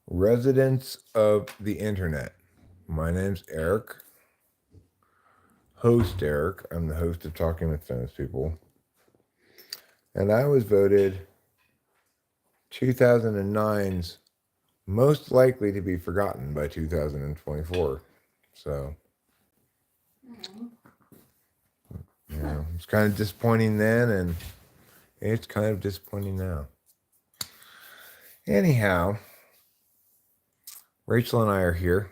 Residents of the internet. My name's Eric, host Eric. I'm the host of Talking with Famous People. And I was voted 2009's most likely to be forgotten by 2024. So, it's kind of disappointing then, and it's kind of disappointing now. Anyhow, Rachel and I are here.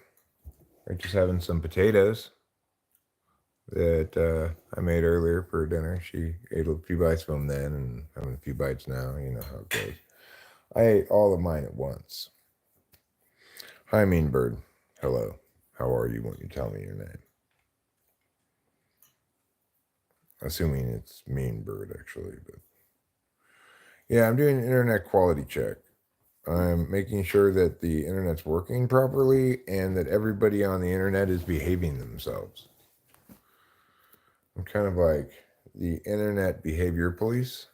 Rachel's having some potatoes that I made earlier for dinner. She ate a few bites of them then and having a few bites now. You know how it goes. I ate all of mine at once. Hi, Mean Bird. Hello. How are you when you tell me your name? Assuming it's Mean Bird, actually. But yeah, I'm doing an internet quality check. I'm making sure that the internet's working properly and that everybody on the internet is behaving themselves. I'm kind of like the internet behavior police.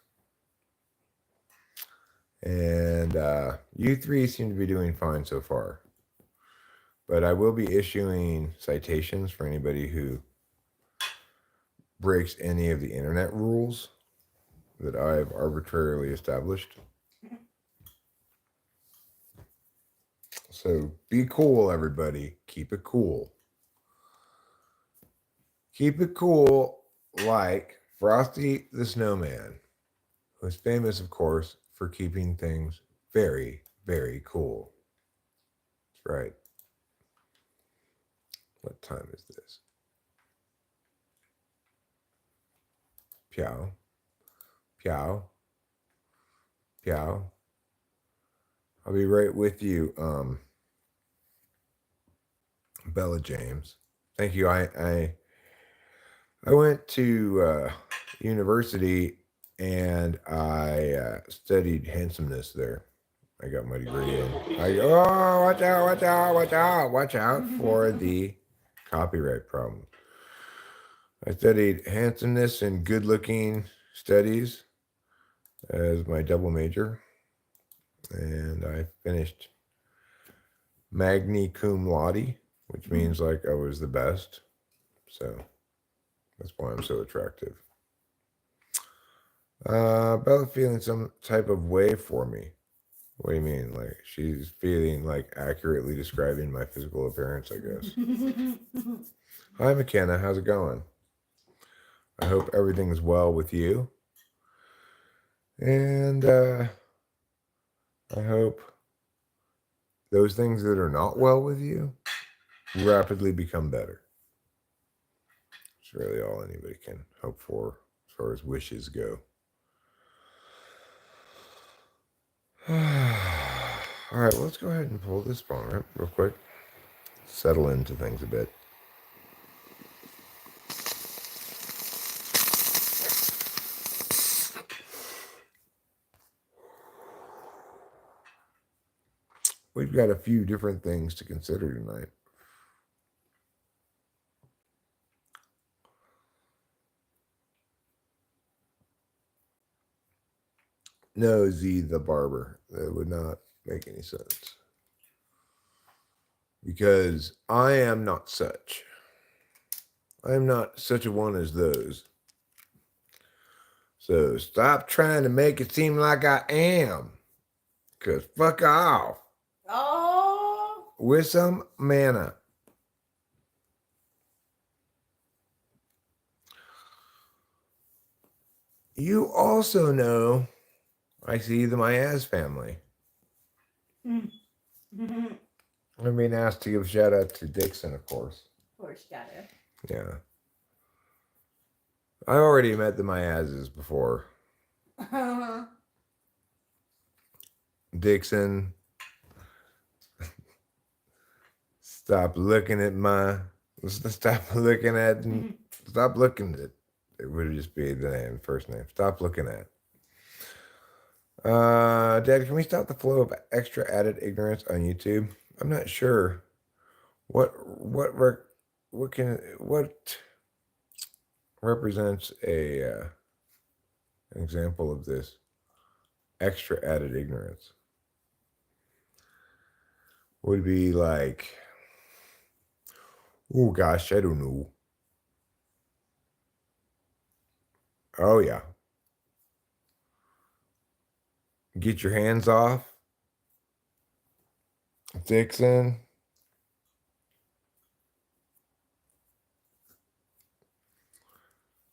And you three seem to be doing fine so far. But I will be issuing citations for anybody who breaks any of the internet rules that I've arbitrarily established. So be cool, everybody. Keep it cool. Keep it cool like Frosty the Snowman, who's famous, of course, for keeping things very, very cool. That's right. What time is this? Piao. Piao. Piao. I'll be right with you, Bella James. Thank you. I went to university and I studied handsomeness there. I got my degree in. Watch out, watch out, watch out, watch out for the copyright problem. I studied handsomeness and good looking studies as my double major. And I finished magna cum laude, which means like I was the best. So that's why I'm so attractive. Bella feeling some type of way for me. What do you mean? Like she's feeling like accurately describing my physical appearance, I guess. Hi, McKenna. How's it going? I hope everything's well with you. And I hope those things that are not well with you rapidly become better. It's really all anybody can hope for as far as wishes go. All right, well, let's go ahead and pull this phone right real quick. Settle into things a bit. We've got a few different things to consider tonight. No, Z the barber. That would not make any sense. Because I am not such. I am not such a one as those. So stop trying to make it seem like I am. Because fuck off. Oh. With some mana. You also know I see the Myaz family. I'm being asked to give a shout out to Dixon, of course. Of course, gotta. Yeah. I already met the Myazes before. Dixon. Stop looking at my. Stop looking at. Stop looking at. It would just be the name, first name. Stop looking at. Dad, can we stop the flow of extra added ignorance on YouTube? I'm not sure. What represents an example of this extra added ignorance? would be like, oh gosh, I don't know. Oh yeah. Get your hands off. Dixon.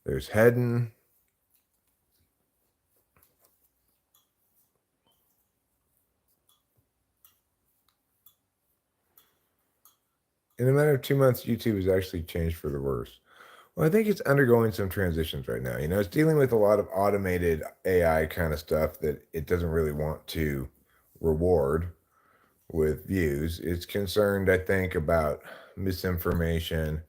There's heading. In a matter of 2 months, YouTube has actually changed for the worse. Well, I think it's undergoing some transitions right now. It's dealing with a lot of automated AI kind of stuff that it doesn't really want to reward with views. It's concerned, I think, about misinformation,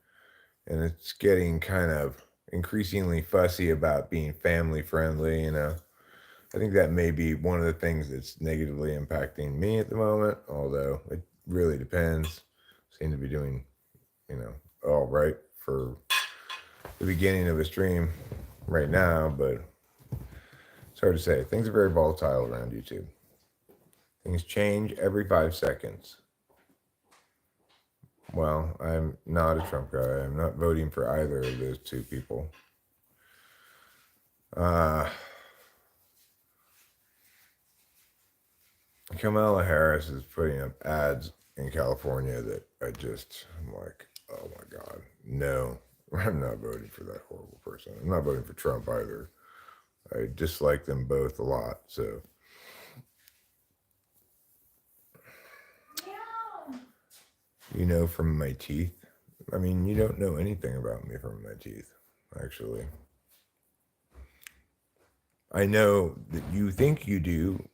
and it's getting kind of increasingly fussy about being family friendly. I think that may be one of the things that's negatively impacting me at the moment, although it really depends. Seem to be doing, all right for the beginning of a stream right now, but it's hard to say. Things are very volatile around YouTube. Things change every 5 seconds. Well, I'm not a Trump guy. I'm not voting for either of those two people. Kamala Harris is putting up ads in California that I'm like, oh my God, no, I'm not voting for that horrible person. I'm not voting for Trump either. I dislike them both a lot. So, from my teeth. I mean, you don't know anything about me from my teeth, actually. I know that you think you do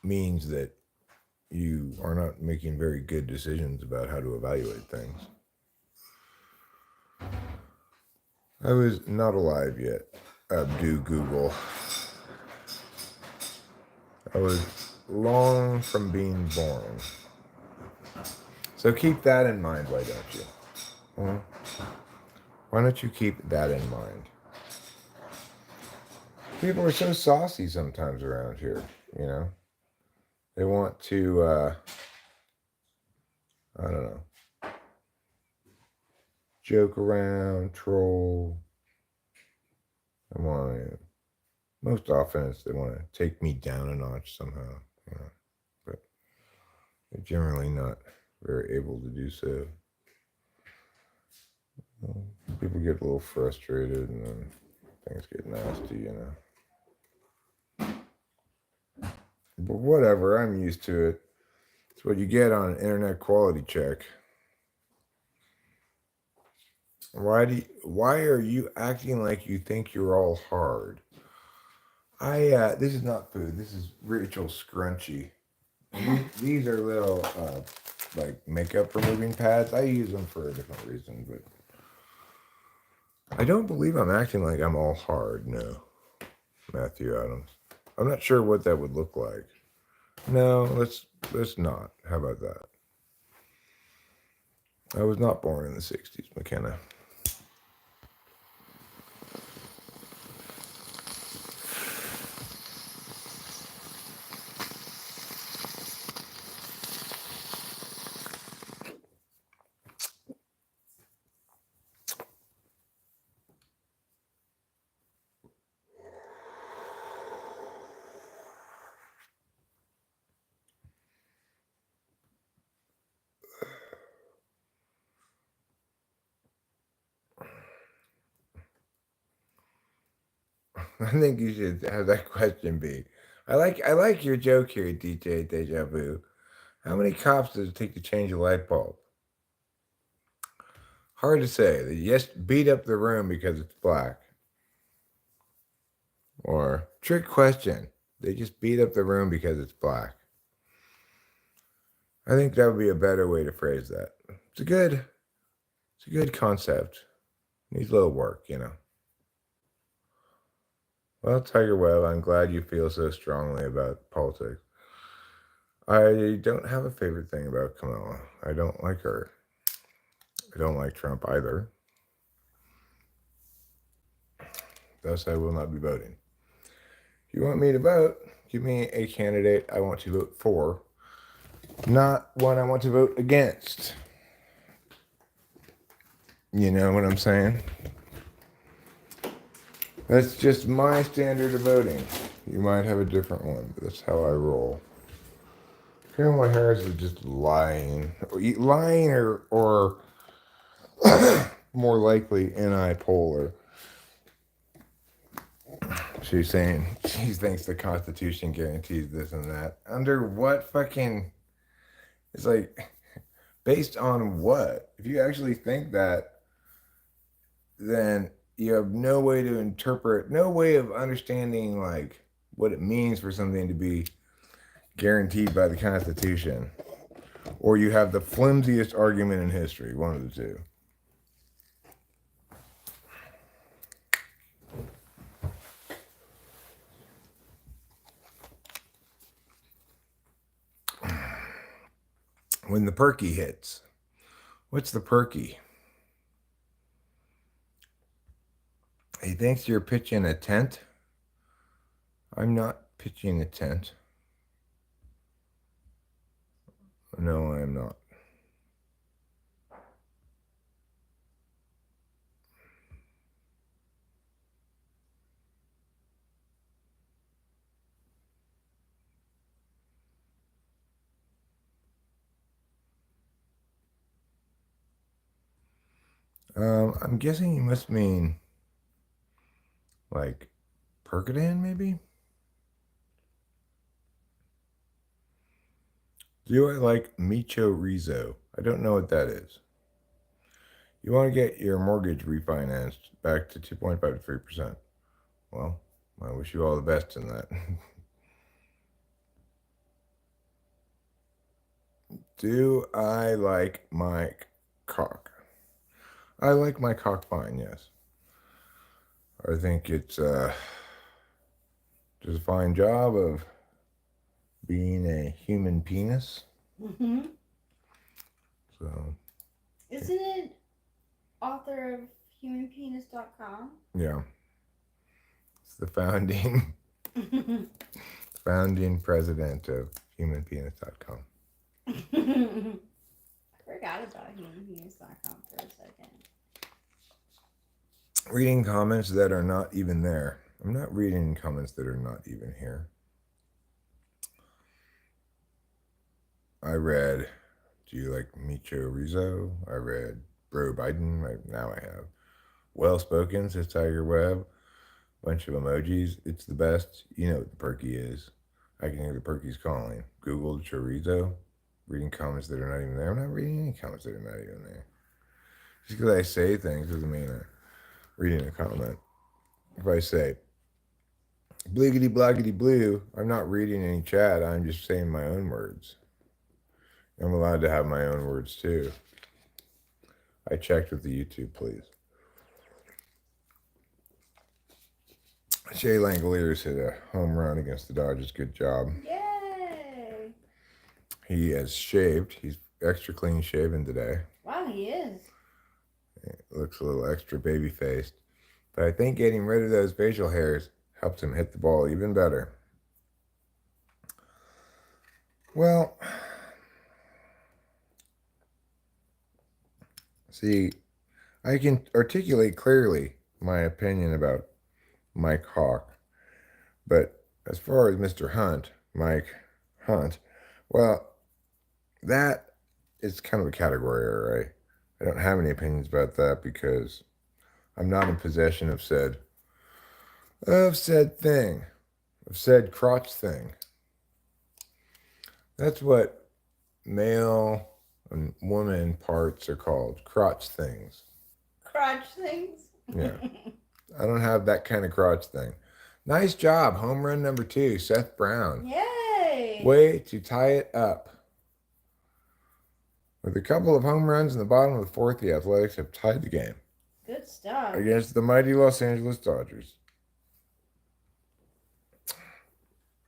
means that you are not making very good decisions about how to evaluate things. I was not alive yet. Do Google. I was long from being born. So keep that in mind, why don't you? Why don't you keep that in mind? People are so saucy sometimes around here. They want to, I don't know, joke around, troll. Most often they want to take me down a notch somehow. But they're generally not very able to do so. People get a little frustrated and then things get nasty. But whatever, I'm used to it. It's what you get on an internet quality check. Why are you acting like you think you're all hard? This is not food. This is Rachel Scrunchy. These are little like makeup removing pads. I use them for a different reason, but I don't believe I'm acting like I'm all hard. No, Matthew Adams. I'm not sure what that would look like. No, let's not. How about that? I was not born in the 60s, McKenna. I think you should have that question be. I like your joke here, DJ Deja Vu. How many cops does it take to change a light bulb? Hard to say. They just beat up the room because it's black. Or trick question. They just beat up the room because it's black. I think that would be a better way to phrase that. It's a good concept. Needs a little work. Well, Tiger Webb, I'm glad you feel so strongly about politics. I don't have a favorite thing about Kamala. I don't like her. I don't like Trump either. Thus, I will not be voting. If you want me to vote, give me a candidate I want to vote for. not one I want to vote against. You know what I'm saying? That's just my standard of voting. You might have a different one, but that's how I roll. Kamala Harris is just lying. Lying or more likely anti-polar. She's saying she thinks the Constitution guarantees this and that. Under what fucking... It's like, based on what? If you actually think that, then you have no way to interpret, no way of understanding like what it means for something to be guaranteed by the Constitution. Or you have the flimsiest argument in history, one of the two. When the perky hits. What's the perky? He thinks you're pitching a tent. I'm not pitching a tent. No, I am not. I'm guessing you must mean like Percodan, maybe? Do I like Micho Rizzo? I don't know what that is. You want to get your mortgage refinanced back to 2.5 to 3%. Well, I wish you all the best in that. Do I like my cock? I like my cock fine, yes. I think it's just a fine job of being a human penis. Mm-hmm. So. Isn't it author of humanpenis.com? Yeah. It's the founding president of humanpenis.com. I forgot about humanpenis.com for a second. Reading comments that are not even there. I'm not reading comments that are not even here. I read, do you like Micho Rizzo? I read Bro Biden. Now I have Well Spoken, says Tiger Webb. Bunch of emojis. It's the best. You know what the perky is. I can hear the perky's calling. Google chorizo. Reading comments that are not even there. I'm not reading any comments that are not even there. Just because I say things doesn't mean I'm reading a comment. If I say bliggity bloggity blue, I'm not reading any chat. I'm just saying my own words. I'm allowed to have my own words too. I checked with the YouTube, please. Shea Langoliers hit a home run against the Dodgers. Good job. Yay! He has shaved. He's extra clean shaven today. Wow, he is. It looks a little extra baby-faced. But I think getting rid of those facial hairs helps him hit the ball even better. Well, see, I can articulate clearly my opinion about Mike Hawk. But as far as Mr. Hunt, Mike Hunt, well, that is kind of a category error, right? I don't have any opinions about that because I'm not in possession of said thing, of said crotch thing. That's what male and woman parts are called, crotch things. Crotch things? Yeah. I don't have that kind of crotch thing. Nice job. Home run number 2, Seth Brown. Yay! Way to tie it up. With a couple of home runs in the bottom of the 4th, the Athletics have tied the game. Good stuff. Against the mighty Los Angeles Dodgers.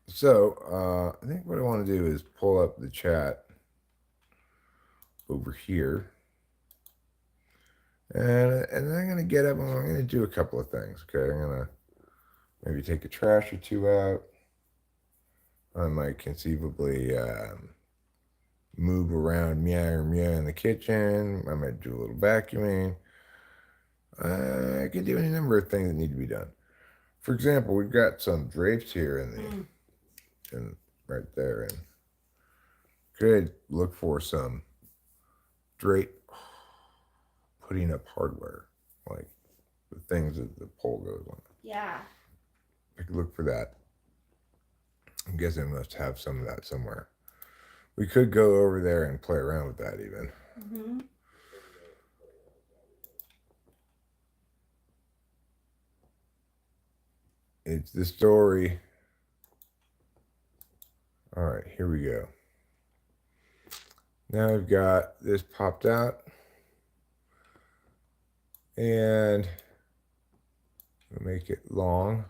So, I think what I want to do is pull up the chat over here. And I'm going to get up and I'm going to do a couple of things, okay? I'm going to maybe take a trash or two out. I might conceivably move around, meow in the kitchen. I might do a little vacuuming. I could do any number of things that need to be done. For example, we've got some drapes here in right there, and could look for some drape putting up hardware, like the things that the pole goes on. Yeah. I could look for that. I'm guessing I must have some of that somewhere. We could go over there and play around with that even. Mm-hmm. It's the story. All right, here we go. Now I've got this popped out. And we'll make it long.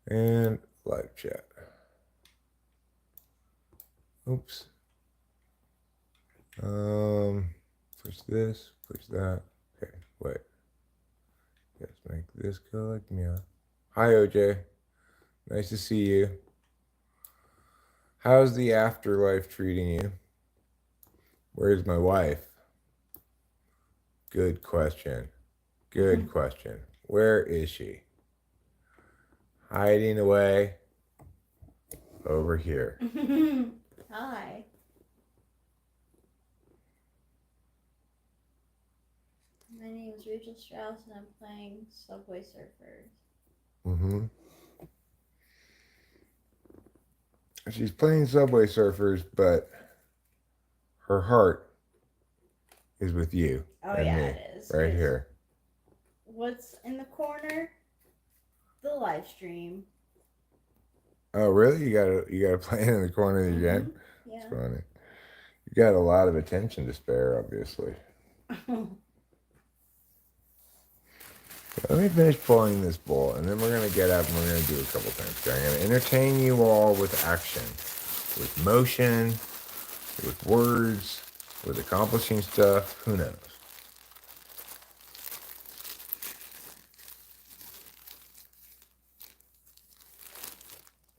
And live chat. Oops. Push this, push that. Okay, wait. Let's make this go like meow. Hi, OJ. Nice to see you. How's the afterlife treating you? Where's my wife? Good question. Good question. Where is she? Hiding away over here. Hi. My name is Rachel Strauss, and I'm playing Subway Surfers. Mm-hmm. She's playing Subway Surfers, but her heart is with you. Oh, and yeah, me, it is. right here. What's in the corner? The live stream. Oh, really? You got a plan in the corner of the game? Yeah. It's funny. You got a lot of attention to spare, obviously. Let me finish pulling this bowl, and then we're going to get up and we're going to do a couple things. Okay? I'm going to entertain you all with action, with motion, with words, with accomplishing stuff. Who knows?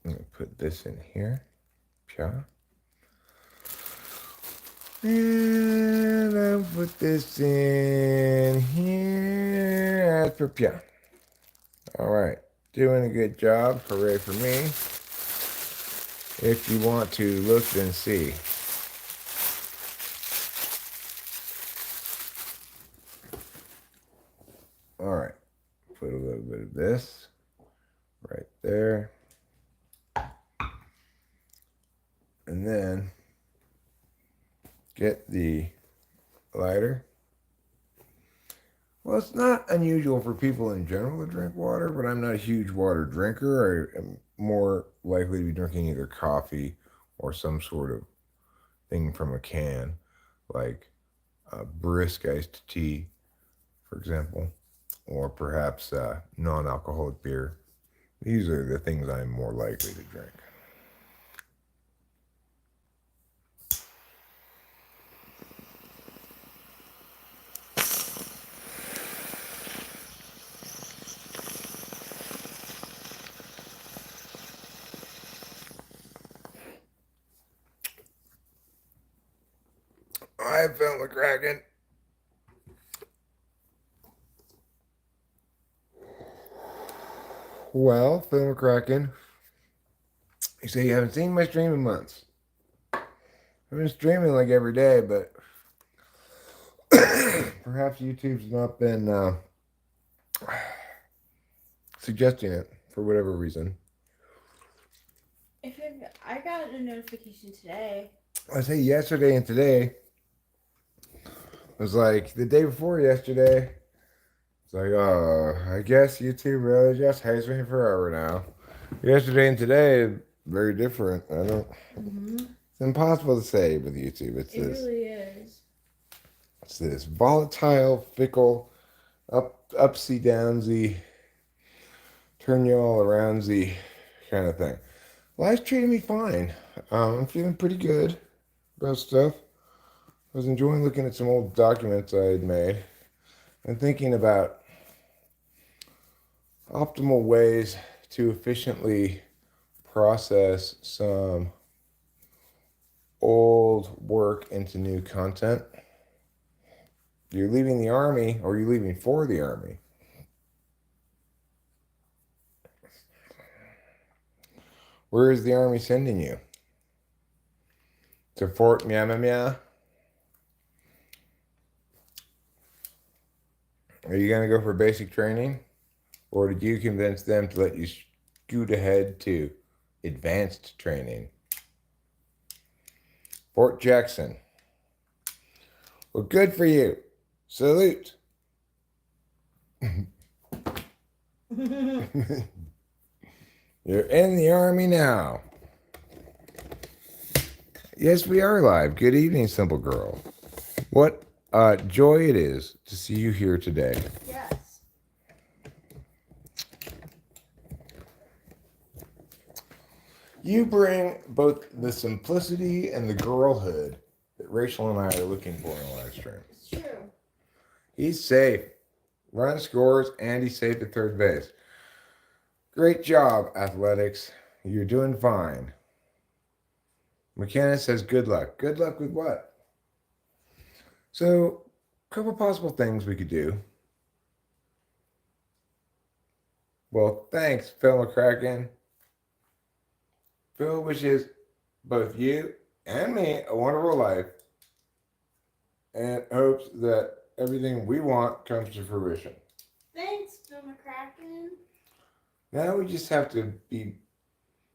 I'm going to put this in here. Pia. And I'll put this in here. That's for Pia. All right. Doing a good job. Hooray for me. If you want to look, then see. All right. Put a little bit of this right there. And then get the lighter. Well, it's not unusual for people in general to drink water, but I'm not a huge water drinker. I am more likely to be drinking either coffee or some sort of thing from a can, like a brisk iced tea, for example, or perhaps non-alcoholic beer. These are the things I'm more likely to drink. Hi, Phil McCracken. Well, Phil McCracken, you say you haven't seen my stream in months. I've been streaming like every day, but perhaps YouTube's not been suggesting it for whatever reason. I got a notification today. I say yesterday and today. It was like the day before yesterday. It's like, oh, I guess YouTube really just hates me forever now. Yesterday and today, very different. I don't. It's impossible to say with YouTube. It really is. It's this volatile, fickle, upsy downsy, turn you all aroundsy kind of thing. Life's treating me fine. I'm feeling pretty good about stuff. I was enjoying looking at some old documents I had made and thinking about optimal ways to efficiently process some old work into new content. You're leaving the Army, or you're leaving for the Army. Where is the Army sending you? To Fort Miami? Are you going to go for basic training? Or did you convince them to let you scoot ahead to advanced training? Fort Jackson. Well, good for you. Salute. You're in the Army now. Yes, we are live. Good evening, simple girl. What joy it is to see you here today. Yes. You bring both the simplicity and the girlhood that Rachel and I are looking for in a live stream. It's true. He's safe. Run scores, and he's safe at third base. Great job, athletics. You're doing fine. McKenna says good luck. Good luck with what? So, a couple possible things we could do. Well, thanks, Phil McCracken. Phil wishes both you and me a wonderful life and hopes that everything we want comes to fruition. Thanks, Phil McCracken. Now we just have to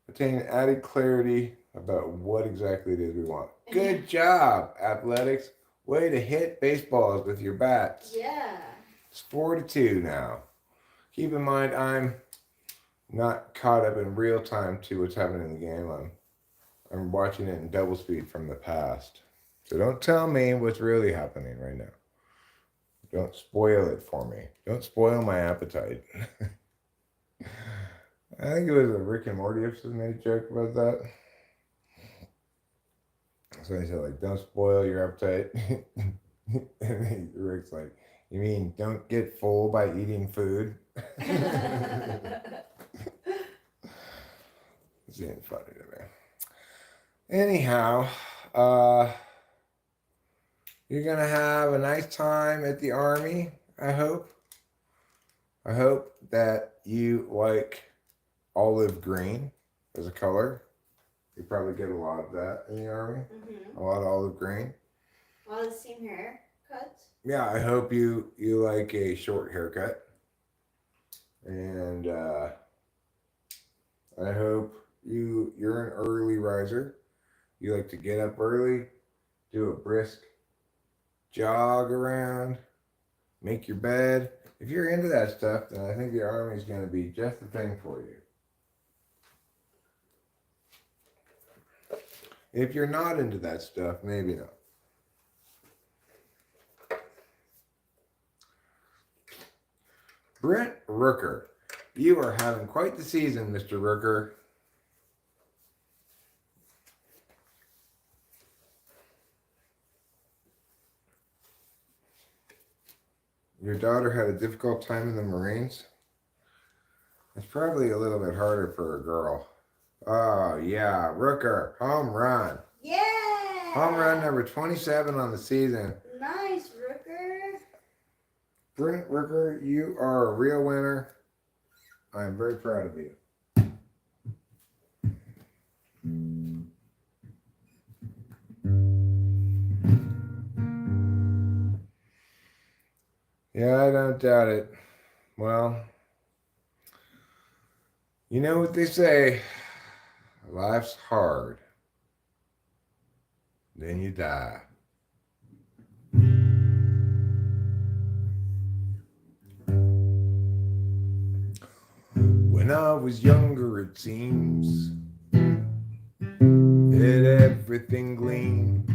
attain added clarity about what exactly it is we want. Good job, athletics. Way to hit baseballs with your bats. Yeah. It's 4-2 now. Keep in mind, I'm not caught up in real time to what's happening in the game. I'm watching it in double speed from the past. So don't tell me what's really happening right now. Don't spoil it for me. Don't spoil my appetite. I think it was a Rick and Morty episode made a joke about that. So he said, like, don't spoil your appetite. And Rick's like, you mean don't get full by eating food? It's ain't funny to me. Anyhow, you're gonna have a nice time at the Army, I hope. I hope that you like olive green as a color. You probably get a lot of that in the Army. Mm-hmm. A lot of olive green. All the same haircuts. Yeah, I hope you like a short haircut. And I hope you're an early riser. You like to get up early, do a brisk jog around, make your bed. If you're into that stuff, then I think the Army is going to be just the thing for you. If you're not into that stuff, maybe not. Brent Rooker. You are having quite the season, Mr. Rooker. Your daughter had a difficult time in the Marines? It's probably a little bit harder for a girl. Oh, yeah. Rooker, home run. Yeah. Home run number 27 on the season. Nice, Rooker. Brent Rooker, you are a real winner. I am very proud of you. Yeah, I don't doubt it. Well, you know what they say, life's hard. Then you die. When I was younger, it seems that everything gleams.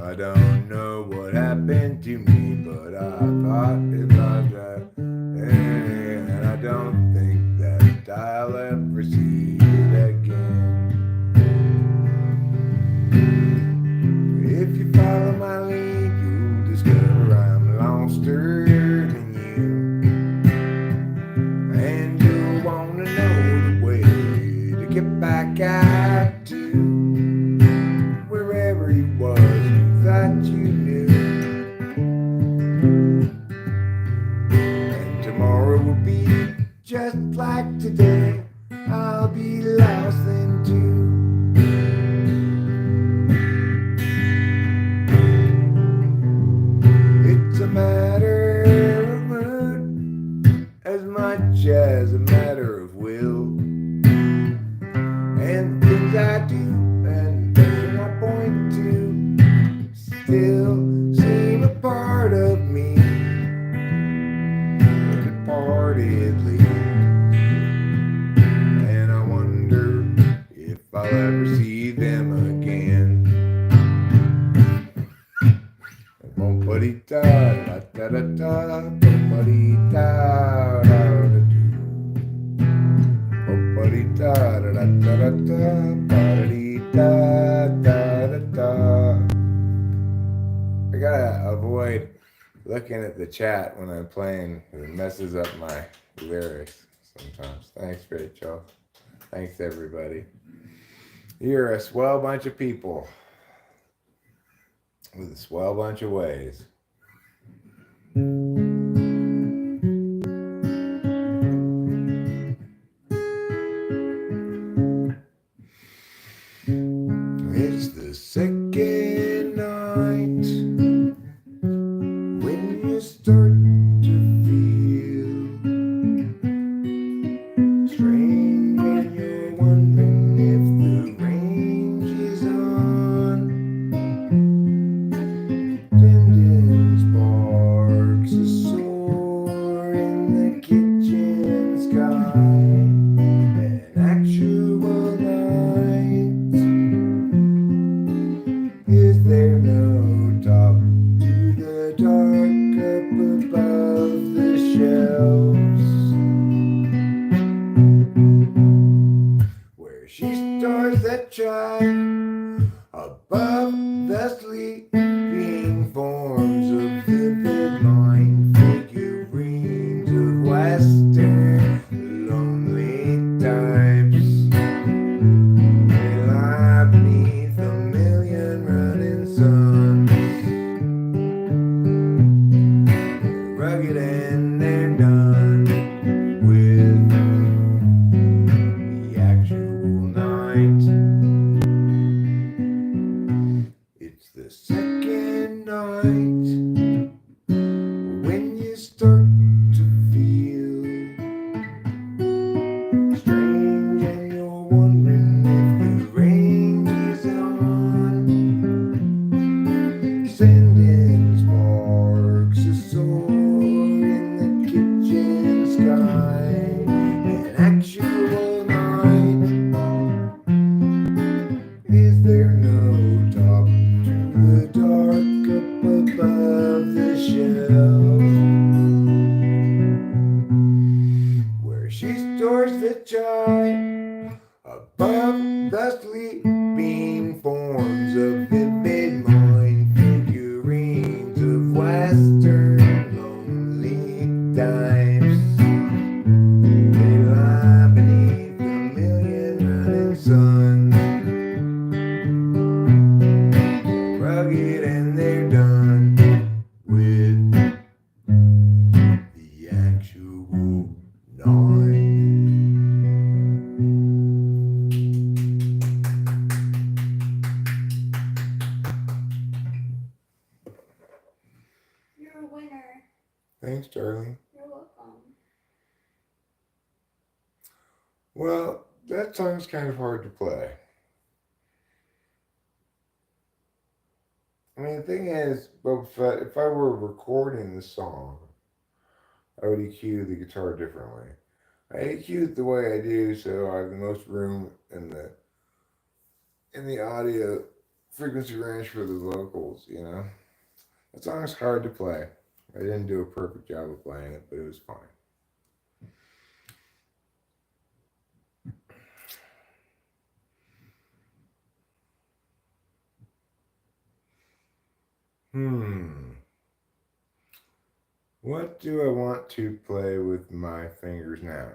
I don't know what happened to me, but I thought it was that. And I don't think that I'll ever see it again. If you follow my lead, you'll discover I'm loster than you. And you'll want to know the way to get back at you. do, and everything I point to still seem a part of me, departedly. And I wonder if I'll ever see them again. Ba-dee-da, da-da-da-da, ba-dee-da, ba-dee-da, da-da-da-da, ba-dee-da, da-da-da. I gotta avoid looking at the chat when I'm playing. It messes up my lyrics sometimes. Thanks, Rachel. Thanks, everybody. You're a swell bunch of people with a swell bunch of ways. It's the second night when you start to feel strange and you're wondering if the range is on. Tendon sparks are soar in the kitchen sky. An actual night. Is there no top to the dark up above the shelves, where she stars that shine above the sleeping forms of vivid mind figurines of Western lonely types? They lie beneath a million running suns, rugged and they're done with the actual night. It's the second night when you start to feel strange and you're wondering if the range is on. Sending sparks are soar in the kitchen sky. An actual night. Is there no top to the dark up above the shelf, where she stores the chai above the sleeping forms of vivid mind figurines of Western lonely types? They lie beneath a million running suns, rugged and they're done with the actual night. You're a winner. Thanks, darling. You're welcome. Well, that song's kind of hard to play. I mean, the thing is, if I were recording the song, I would EQ the guitar differently. I EQ it the way I do, so I have the most room in the audio frequency range for the vocals. You know, that song's hard to play. I didn't do a perfect job of playing it, but it was fine. What do I want to play with my fingers now?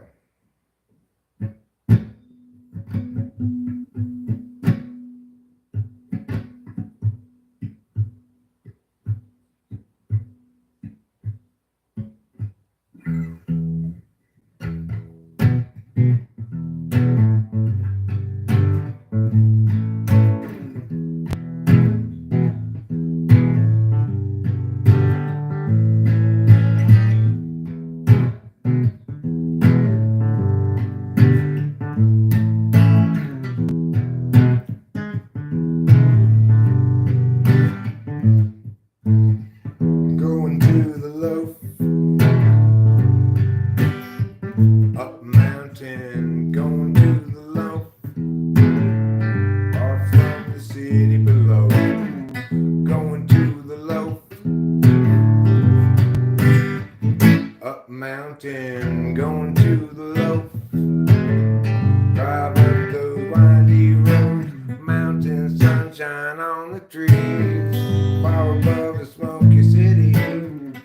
sunshine on the trees, far above the smoky city.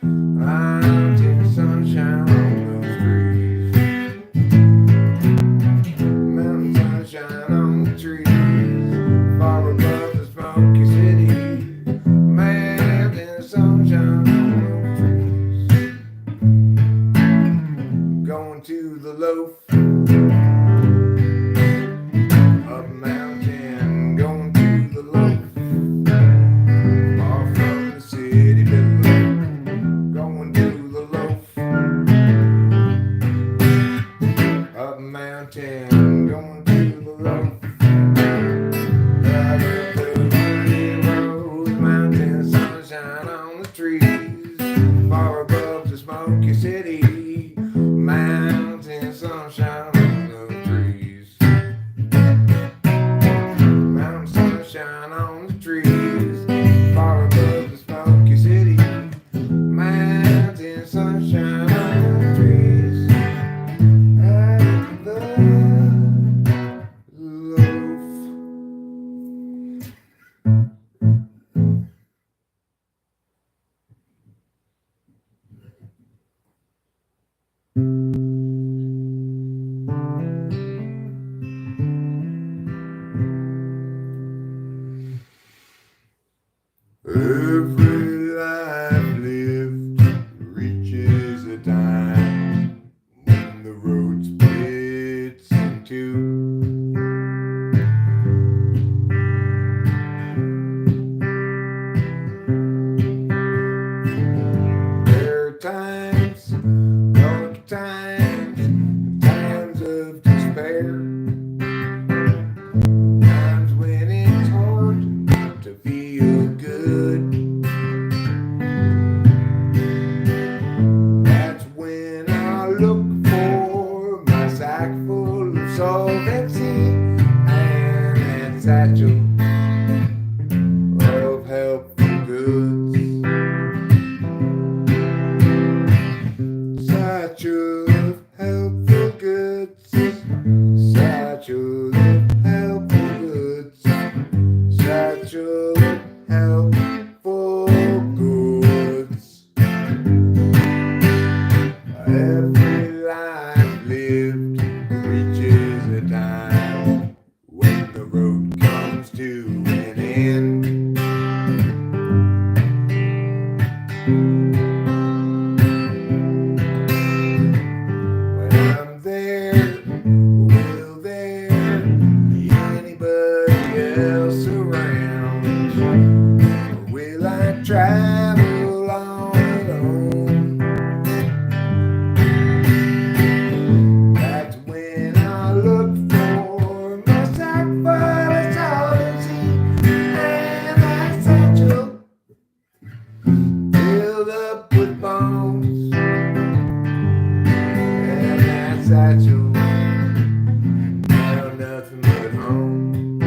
Mountain sunshine on those trees. Mountain sunshine on the trees, far above the smoky city. Mountain sunshine on those trees. Going to the loaf. Up mountain, going to the loaf. Far from the city below. Going to the loaf. Up mountain, going to the loaf. Up the windy road, mountain sunshine on the trees. Far above the smoky city. Mountain sunshine on the trees. Mountain sunshine on the trees, far above the smoky city. Mountain sunshine on the trees. At the loaf. Every life lived reaches a time when the road splits in two. There are times, dark times, times of despair. Times when it's hard to feel good. That's when I look for my sack full of solvency and that satchel of helpful goods. Satchel of helpful goods. Satchel of helpful goods. Satchel of helpful goods. Every life lived reaches a time when the road comes to an end. When I'm there, will there be anybody else around? Or will I travel on alone? That's when I look for my sack full of solvency and that satchel filled up with bones. And that satchel held nothing but home.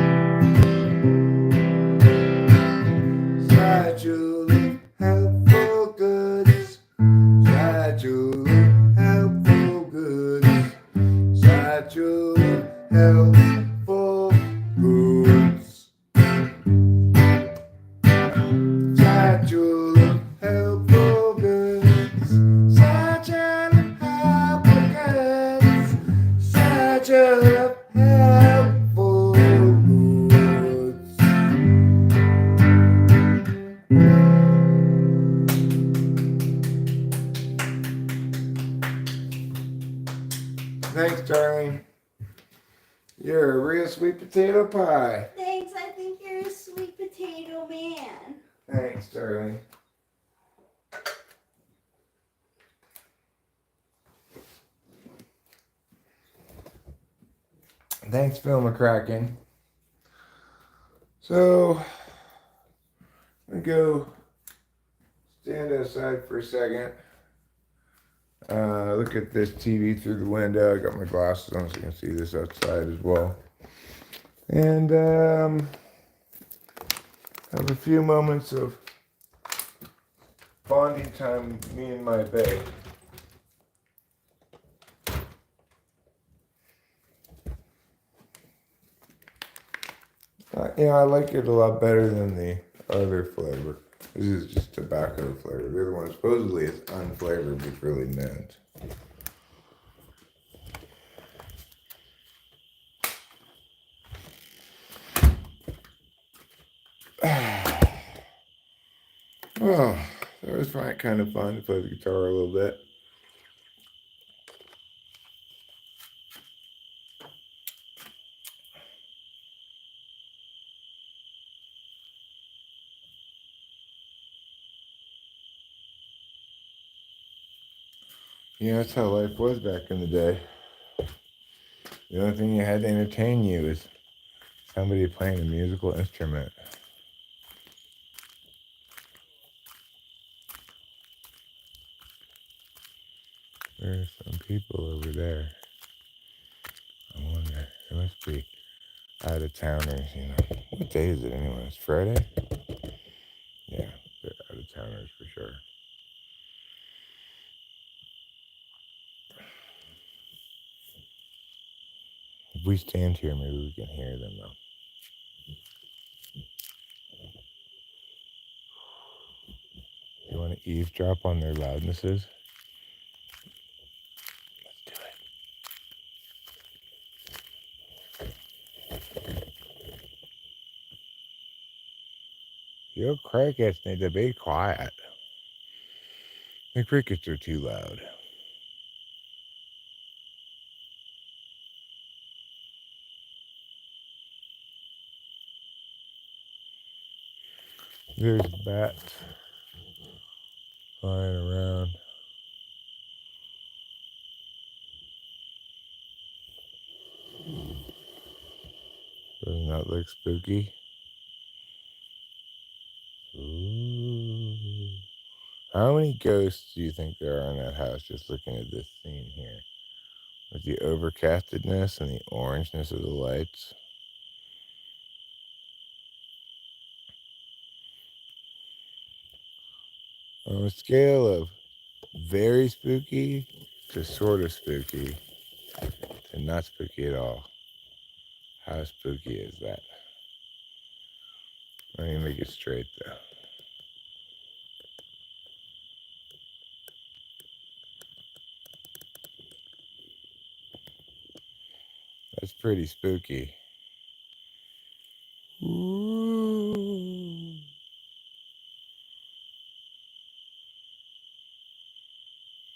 Satchel of helpful goods. Satchel of helpful goods. Satchel of helpful goods. Satchel of helpful goods. Satchel of helpful goods. Satchel of helpful goods. Thanks, darling. You're a real sweet potato pie. Thanks, I think you're a sweet potato man. Thanks, darling. Thanks, Phil McCracken. So, I'm going to go stand outside for a second. Look at this TV through the window. I got my glasses on so you can see this outside as well. And have a few moments of bonding time, me and my bae. I like it a lot better than the other flavor. This is just tobacco flavor. The other one supposedly is unflavored, but really mint. Oh, that was kind of fun to play the guitar a little bit. That's how life was back in the day. The only thing you had to entertain you is somebody playing a musical instrument. There's some people over there. I wonder. They must be out of towners. What day is it anyway? It's Friday? Yeah, they're out of towners for sure. If we stand here, maybe we can hear them though. You want to eavesdrop on their loudnesses? Let's do it. Your crickets need to be quiet. The crickets are too loud. There's bats flying around. Doesn't that look spooky? Ooh. How many ghosts do you think there are in that house just looking at this scene here? With the overcastedness and the orangeness of the lights. On a scale of very spooky to sort of spooky to not spooky at all, how spooky is that? Let me make it straight though. That's pretty spooky. Ooh.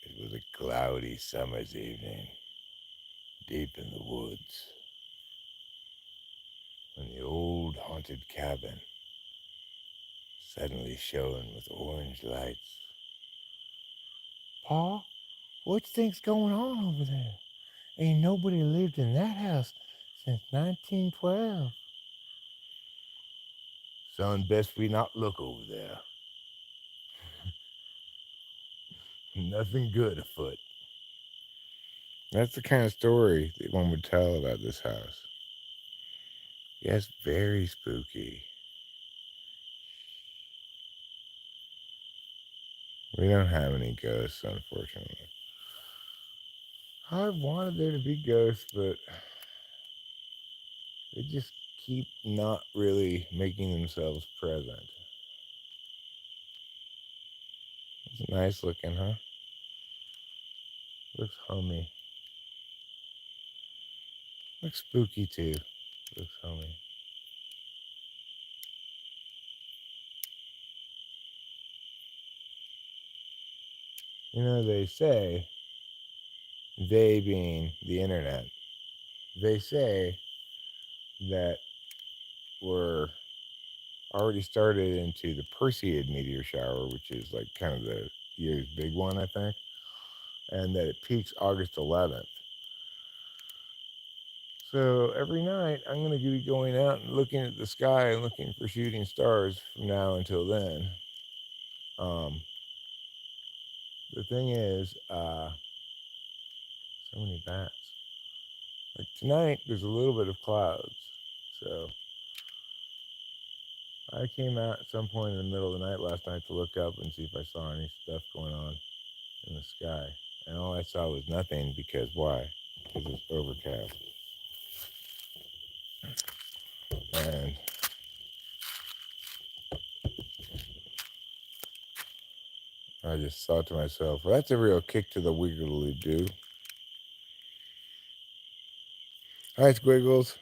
It was a cloudy summer's evening, deep in the woods, when the old haunted cabin suddenly shone with orange lights. Pa, what you think's going on over there? Ain't nobody lived in that house since 1912. Son, best we not look over there. Nothing good afoot. That's the kind of story that one would tell about this house. Yes, very spooky. We don't have any ghosts, unfortunately. I wanted there to be ghosts, but they just keep not really making themselves present. It's nice looking, huh? Looks homey. Looks spooky too. Looks homey. They say, they being the internet, they say that we're already started into the Perseid meteor shower, which is like kind of the year's big one, I think, and that it peaks August 11th. So every night I'm going to be going out and looking at the sky and looking for shooting stars from now until then. The thing is, so many bats. Like tonight, there's a little bit of clouds, so I came out at some point in the middle of the night last night to look up and see if I saw any stuff going on in the sky. And all I saw was nothing because why? Because it's overcast. And I just thought to myself, well, that's a real kick to the wiggly-doo. Hi, Squiggles.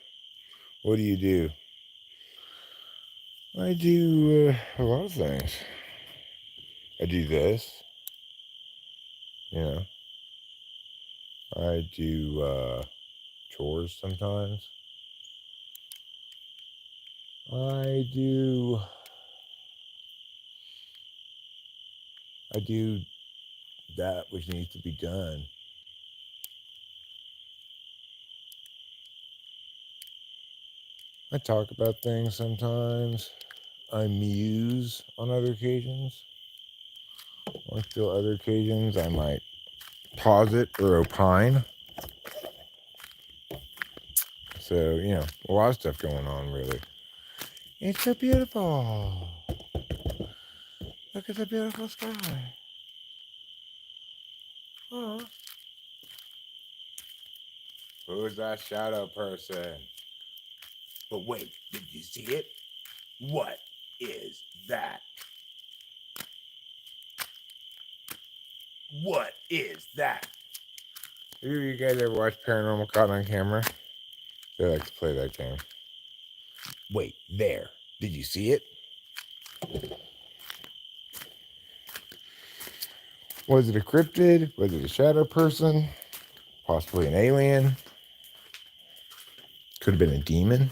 What do you do? I do a lot of things. I do this. You know. I do chores sometimes. I do that which needs to be done. I talk about things sometimes. I muse on other occasions. On still other occasions, I might posit or opine. So, a lot of stuff going on, really. It's so beautiful. Look at the beautiful sky. Oh. Who's that shadow person? But wait, did you see it? What is that? What is that? You guys ever watch Paranormal Caught on Camera? They like to play that game. Wait, there. Did you see it? Was it a cryptid? Was it a shadow person? Possibly an alien? Could have been a demon?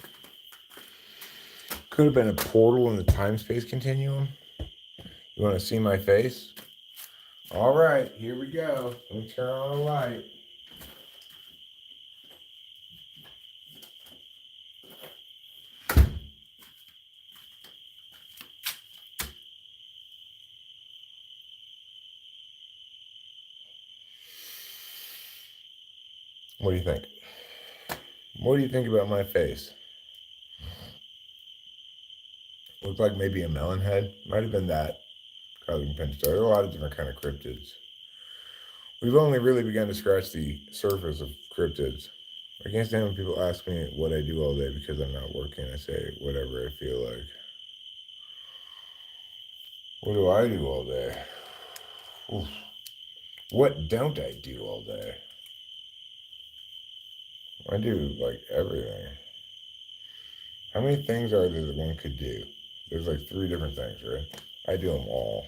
Could have been a portal in the time-space continuum? You want to see my face? All right, here we go. Let me turn on the light. What do you think? What do you think about my face? Looked like maybe a melon head. Might have been that. Causing pinch. There are a lot of different kind of cryptids. We've only really begun to scratch the surface of cryptids. I can't stand when people ask me what I do all day because I'm not working. I say whatever I feel like. What do I do all day? Oof. What don't I do all day? I do like everything. How many things are there that one could do? There's like 3 different things, right? I do them all.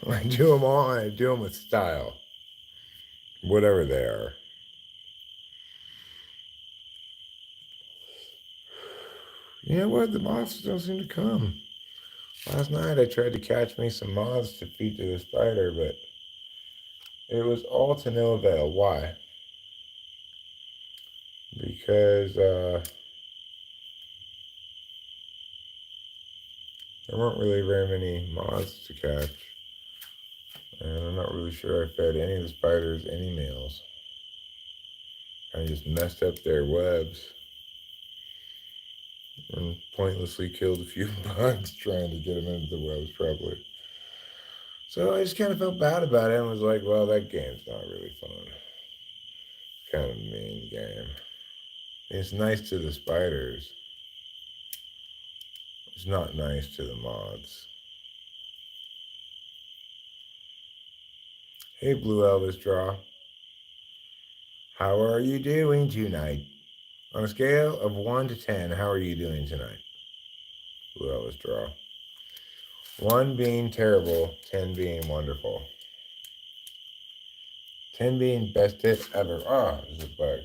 I do them all and I do them with style. Whatever they are. You know what? The moths don't seem to come. Last night I tried to catch me some moths to feed to the spider, but it was all to no avail. Why? Because there weren't really very many moths to catch. And I'm not really sure I fed any of the spiders any meals. I just messed up their webs and pointlessly killed a few bugs trying to get them into the webs probably. So I just kind of felt bad about it and was like, well, that game's not really fun. Kind of a mean game. It's nice to the spiders. It's not nice to the moths. Hey, Blue Elvis Draw. How are you doing tonight? On a scale of 1 to 10, how are you doing tonight? Blue Elvis Draw. 1 being terrible, 10 being wonderful. 10 being best day ever. Ah, there's a bug.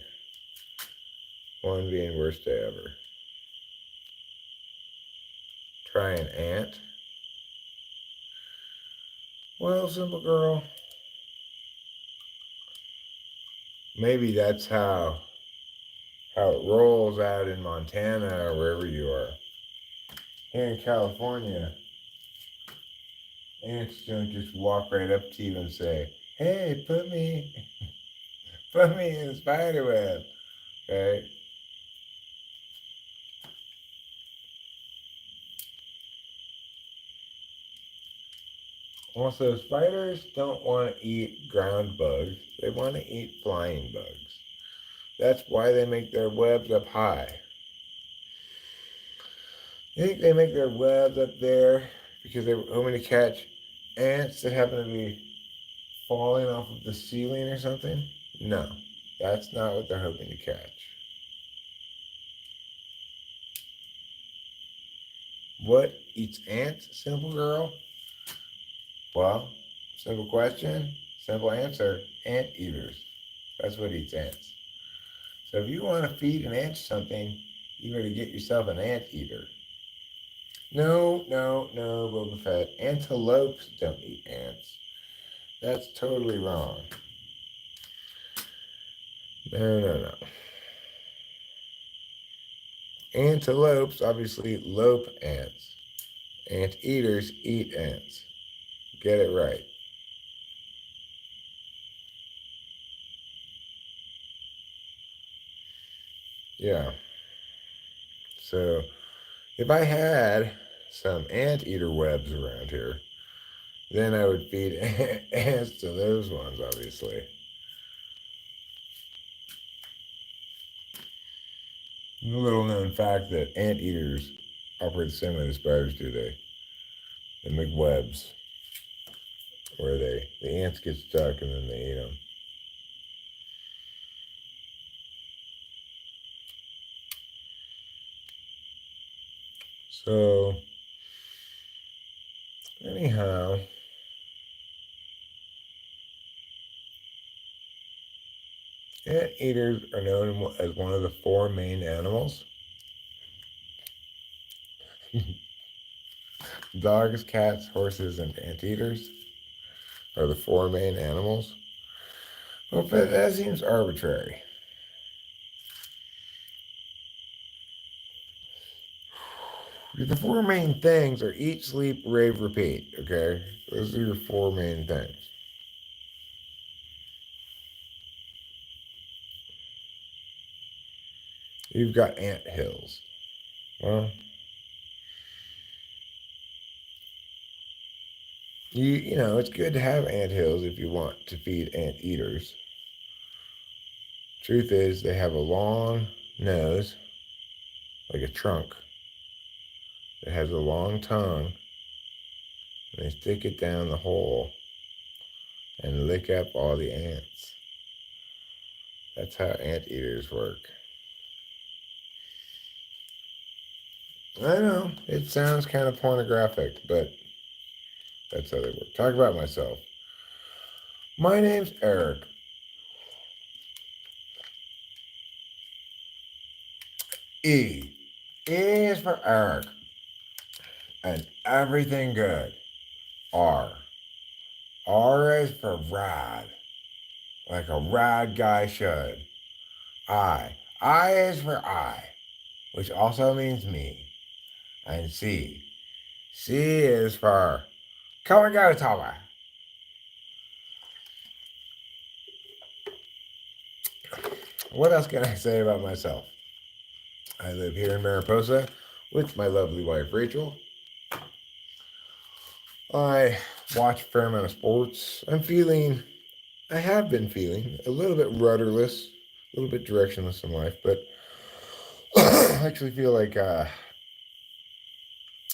1 being worst day ever. Try an ant. Well, simple girl. Maybe that's how it rolls out in Montana or wherever you are. Here in California, ants don't just walk right up to you and say, hey, put me in a spider web. Okay? Also, spiders don't want to eat ground bugs. They want to eat flying bugs. That's why they make their webs up high. You think they make their webs up there because they were hoping to catch ants that happen to be falling off of the ceiling or something? No, that's not what they're hoping to catch. What eats ants, simple girl? Well, simple question, simple answer, ant eaters. That's what eats ants. So if you want to feed an ant something, you better get yourself an ant eater. No, no, no, Boba Fett. Antelopes don't eat ants. That's totally wrong. No, no, no. Antelopes obviously lope ants. Ant eaters eat ants. Get it right. Yeah. So if I had some anteater webs around here, then I would feed ants to those ones, obviously. A little known fact that anteaters operate the same way the spiders do. They make webs where the ants get stuck and then they eat them. So anyhow, anteaters are known as one of the four main animals. Dogs, cats, horses, and anteaters are the four main animals. Well, but that seems arbitrary. The four main things are eat, sleep, rave, repeat. Okay? Those are your four main things. You've got ant hills. Well, you know, it's good to have ant hills if you want to feed ant eaters. Truth is, they have a long nose, like a trunk, that has a long tongue, and they stick it down the hole and lick up all the ants. That's how anteaters work. I know, it sounds kind of pornographic, but that's how they work. Talk about myself. My name's Eric. E. E is for Eric. And everything good. R. R is for rad. Like a rad guy should. I. I is for I, which also means me. And C. C is for come and go, Tower. What else can I say about myself? I live here in Mariposa with my lovely wife, Rachel. I watch a fair amount of sports. I have been feeling a little bit rudderless, a little bit directionless in life, but I actually feel like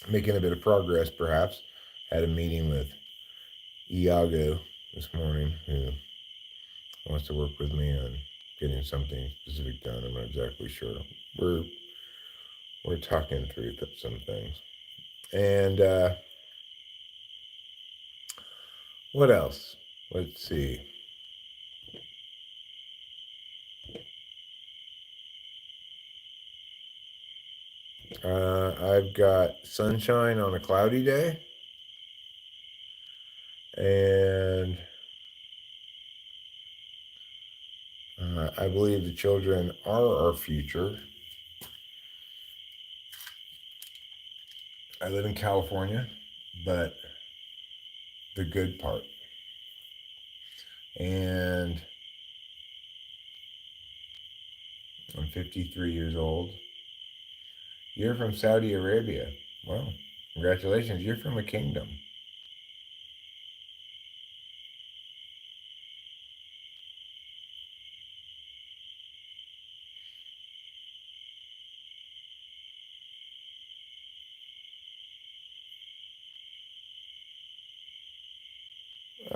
making a bit of progress, perhaps. Had a meeting with Iago this morning, who wants to work with me on getting something specific done. I'm not exactly sure. We're talking through some things. And what else? Let's see. I've got sunshine on a cloudy day, and I believe the children are our future. I live in California, but the good part. And I'm 53 years old. You're from Saudi Arabia. Well, congratulations. You're from a kingdom.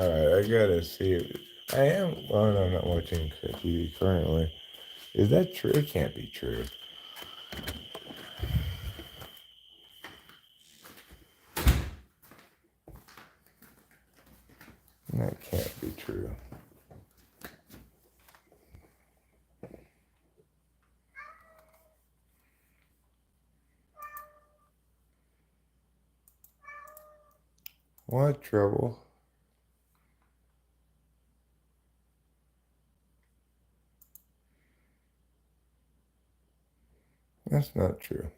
Alright, I gotta see it. I am. Oh no, I'm not watching TV currently. Is that true? It can't be true. That can't be true. What trouble? That's not true.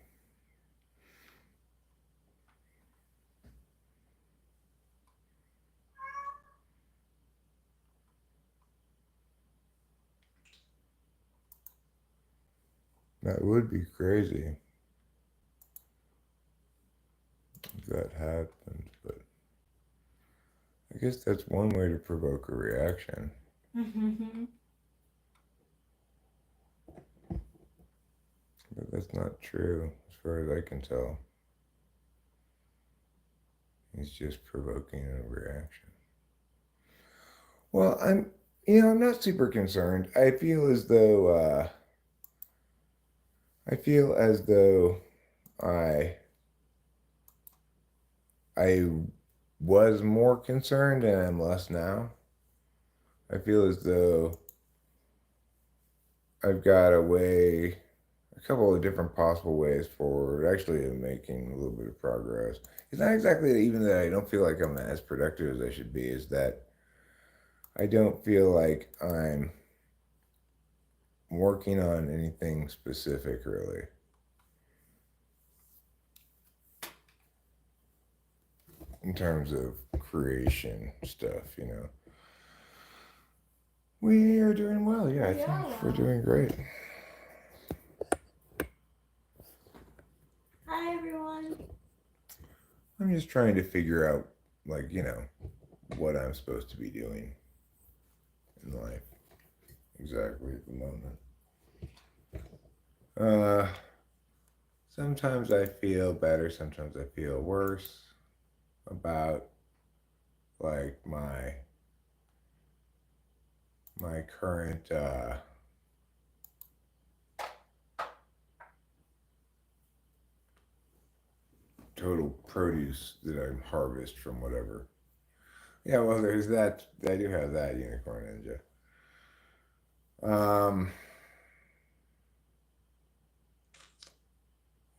That would be crazy if that happened, but I guess that's one way to provoke a reaction. But that's not true, as far as I can tell. It's just provoking a reaction. Well, I'm not super concerned. I feel as though I I was more concerned and I'm less now. I feel as though I've got a couple of different possible ways forward. Actually, I'm making a little bit of progress. It's not exactly even that I don't feel like I'm as productive as I should be, is that I don't feel like I'm working on anything specific really. In terms of creation stuff, We are doing well, yeah. I think we're doing great. Hi, everyone. I'm just trying to figure out, what I'm supposed to be doing in life exactly at the moment. Sometimes I feel better, sometimes I feel worse about like my current total produce that I harvest from whatever. Yeah, well, there's that. I do have that unicorn ninja.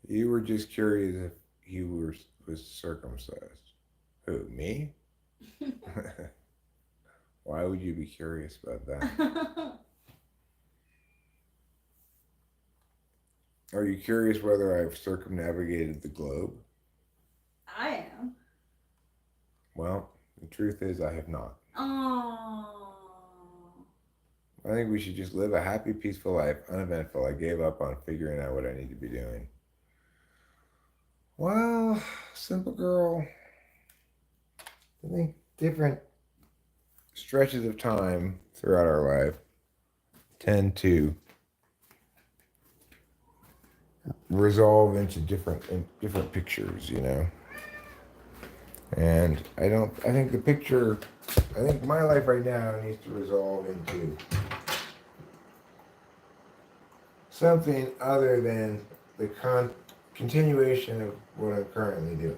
You were just curious if was circumcised. Who, me? Why would you be curious about that? Are you curious whether I've circumnavigated the globe? I am. Well, the truth is I have not. Oh. I think we should just live a happy, peaceful life, uneventful. I gave up on figuring out what I need to be doing. Well, simple girl, I think different stretches of time throughout our life tend to resolve into different pictures, And I think my life right now needs to resolve into something other than the continuation of what I'm currently doing,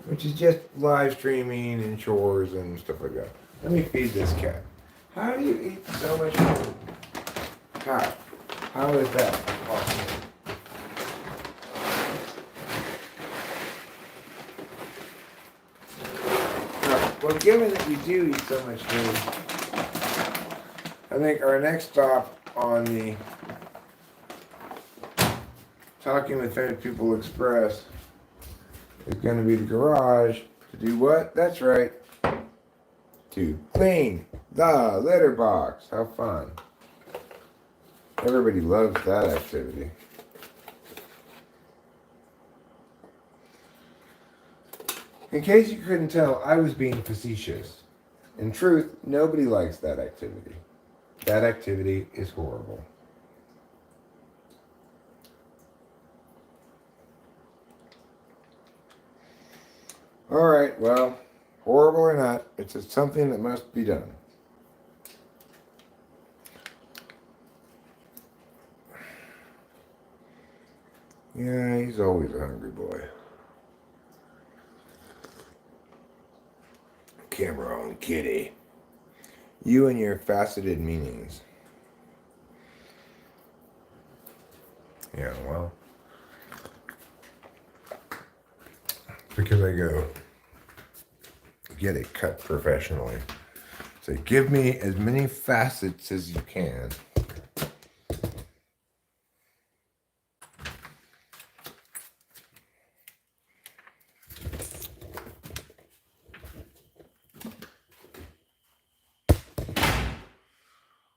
which is just live streaming and chores and stuff like that. Let me feed this cat. How do you eat so much food? How is that possible? Well, given that we do eat so much food, I think our next stop on the Talking with Famous People Express is going to be the garage to do what? That's right. To clean the litter box. How fun. Everybody loves that activity. In case you couldn't tell, I was being facetious. In truth, nobody likes that activity. That activity is horrible. All right, well, Horrible or not, it's just something that must be done. Yeah, he's always a hungry boy. Camera on, kitty. You and your faceted meanings. Yeah, well, because I go get it cut professionally. So give me as many facets as you can.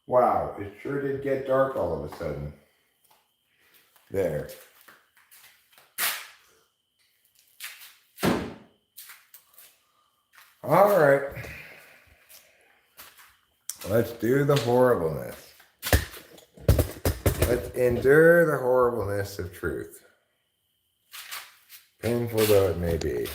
Wow, it sure did get dark all of a sudden. There. All right. Let's do the horribleness. Let's endure the horribleness of truth. Painful though it may be.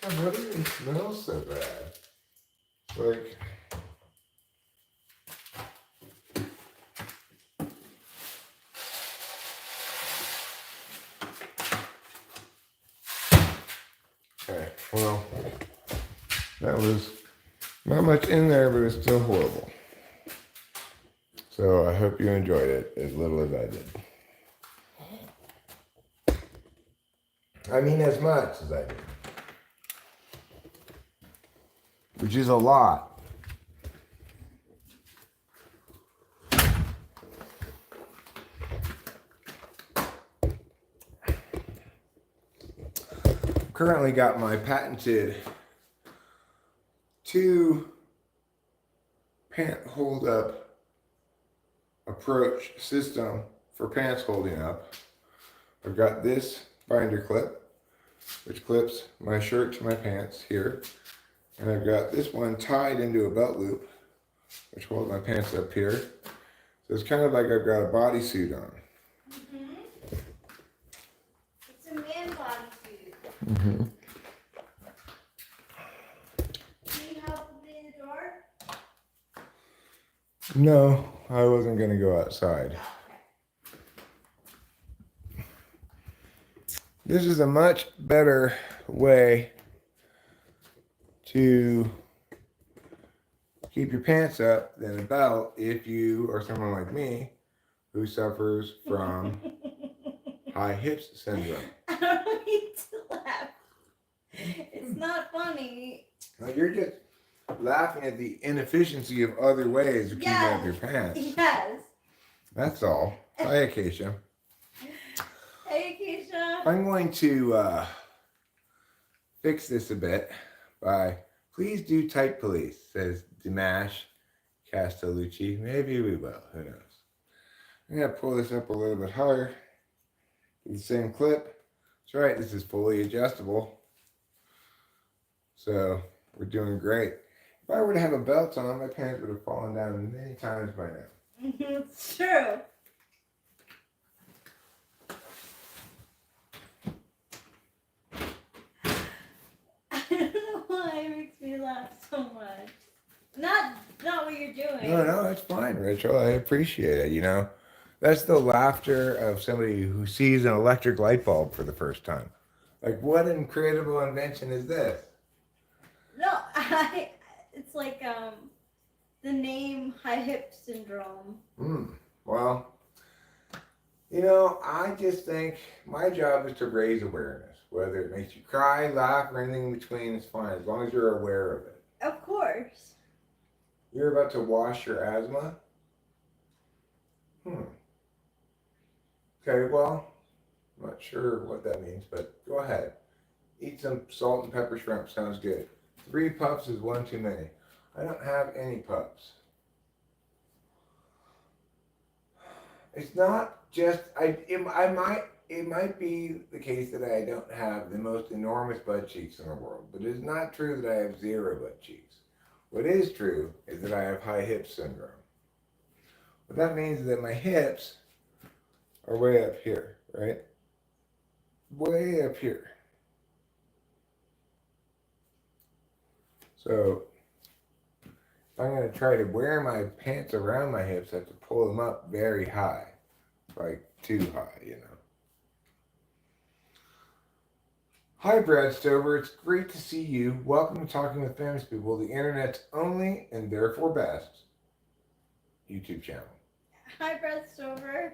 God, what even smells so bad? Like, okay, well, that was not much in there, but it was still horrible. So I hope you enjoyed it as little as I did. I mean, as much as I did. Which is a lot. Currently got my patented 2 pant hold up approach system for pants holding up. I've got this binder clip, which clips my shirt to my pants here. And I've got this one tied into a belt loop, which holds my pants up here. So it's kind of like I've got a bodysuit on. Mm-hmm. It's a man bodysuit. Mm-hmm. Can you help with the door? No, I wasn't going to go outside. This is a much better way to keep your pants up than a belt if you are someone like me who suffers from high hips syndrome. I don't need to laugh. It's not funny. Now you're just laughing at the inefficiency of other ways of keeping up your pants. Yes. That's all. Hi, Acacia. Hey, Keisha. I'm going to fix this a bit by, please do type police, says Dimash Castellucci. Maybe we will. Who knows? I'm going to pull this up a little bit higher. Do the same clip. That's right. This is fully adjustable. So we're doing great. If I were to have a belt on, my pants would have fallen down many times by now. It's true. I don't know why it makes me laugh so much. Not what you're doing. No, it's fine, Rachel. I appreciate it. You know, that's the laughter of somebody who sees an electric light bulb for the first time. Like, what incredible invention is this? No, it's like the name high hip syndrome. Well, you know, I just think my job is to raise awareness. Whether it makes you cry, laugh, or anything in between, it's fine, as long as you're aware of it. Of course. You're about to wash your asthma? Okay, well, I'm not sure what that means, but go ahead. Eat some salt and pepper shrimp. Sounds good. 3 puffs is one too many. I don't have any puffs. It's not just it might be the case that I don't have the most enormous butt cheeks in the world, but it's not true that I have zero butt cheeks. What is true is that I have high hip syndrome. What that means is that my hips are way up here, right? Way up here. So if I'm going to try to wear my pants around my hips, I have to pull them up very high, like too high, you know. Hi, Brad Stover. It's great to see you. Welcome to Talking with Famous People, the internet's only and therefore best YouTube channel. Hi, Brad Stover.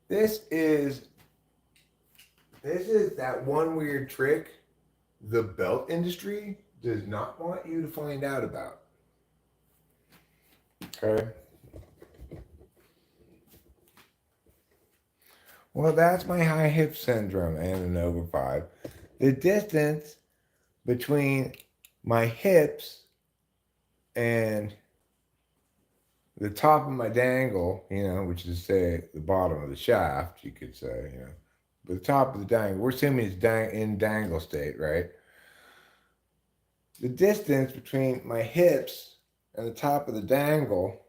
This is that one weird trick the belt industry does not want you to find out about. Okay. Well, that's my high hip syndrome and an over 5. The distance between my hips and the top of my dangle, you know, which is say the bottom of the shaft, you could say, you know, but the top of the dangle, we're assuming it's in dangle state, right? The distance between my hips and the top of the dangle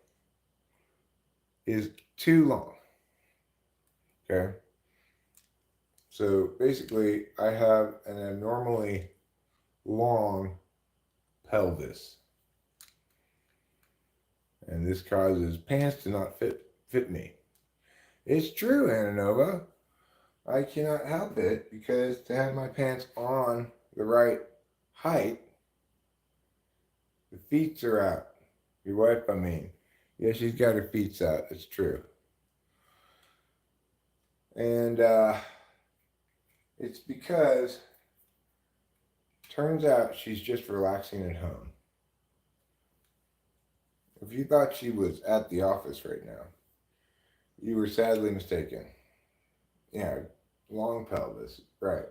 is too long. Okay. So basically, I have an abnormally long pelvis, and this causes pants to not fit me. It's true, Ananova. I cannot help it because to have my pants on the right height, the feet are out. Your wife, I mean. Yeah, she's got her feet out. It's true. And it's because turns out she's just relaxing at home. If you thought she was at the office right now, you were sadly mistaken. Yeah, long pelvis, right.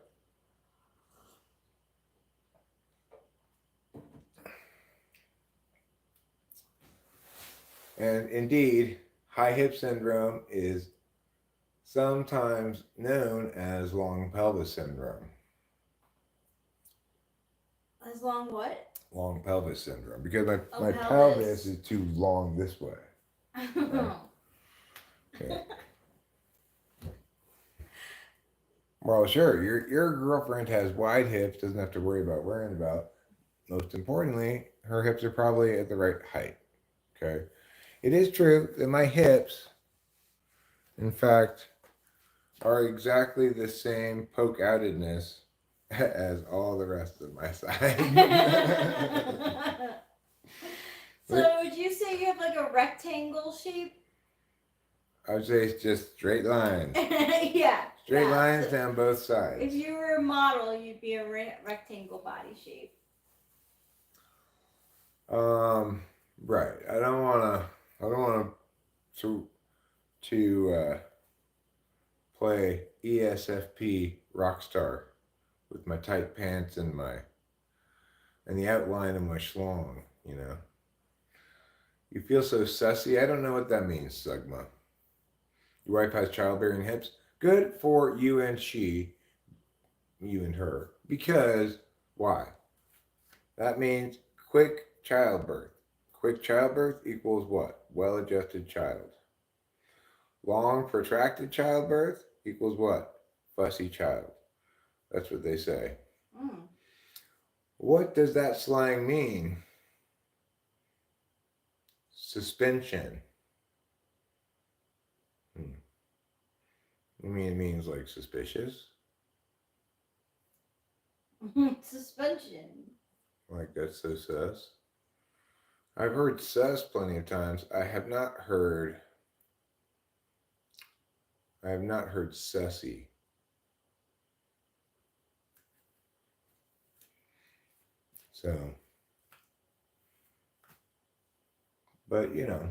And indeed, high hip syndrome is sometimes known as long pelvis syndrome. As long what? Long pelvis syndrome. Because my Pelvis. pelvis is too long this way. Right? Okay. Well, sure, your girlfriend has wide hips, doesn't have to worry about wearing a belt. Most importantly, her hips are probably at the right height. Okay. It is true that my hips, in fact, are exactly the same poke outedness as all the rest of my side. So would you say you have like a rectangle shape? I would say it's just straight lines. Yeah. Straight lines down both sides. If you were a model, you'd be a rectangle body shape. Right. I don't wanna to play ESFP rock star with my tight pants and the outline of my schlong, you know. You feel so sussy. I don't know what that means, Sugma. Your wife has childbearing hips. Good for you and she, you and her. Because why? That means quick childbirth. Quick childbirth equals what? Well-adjusted child. Long protracted childbirth equals what? Fussy child. That's what they say. Mm. What does that slang mean? Suspension. You mean it means like suspicious? Suspension. Like that's so sus? I've heard sus plenty of times. I have not heard sussy. So, but you know,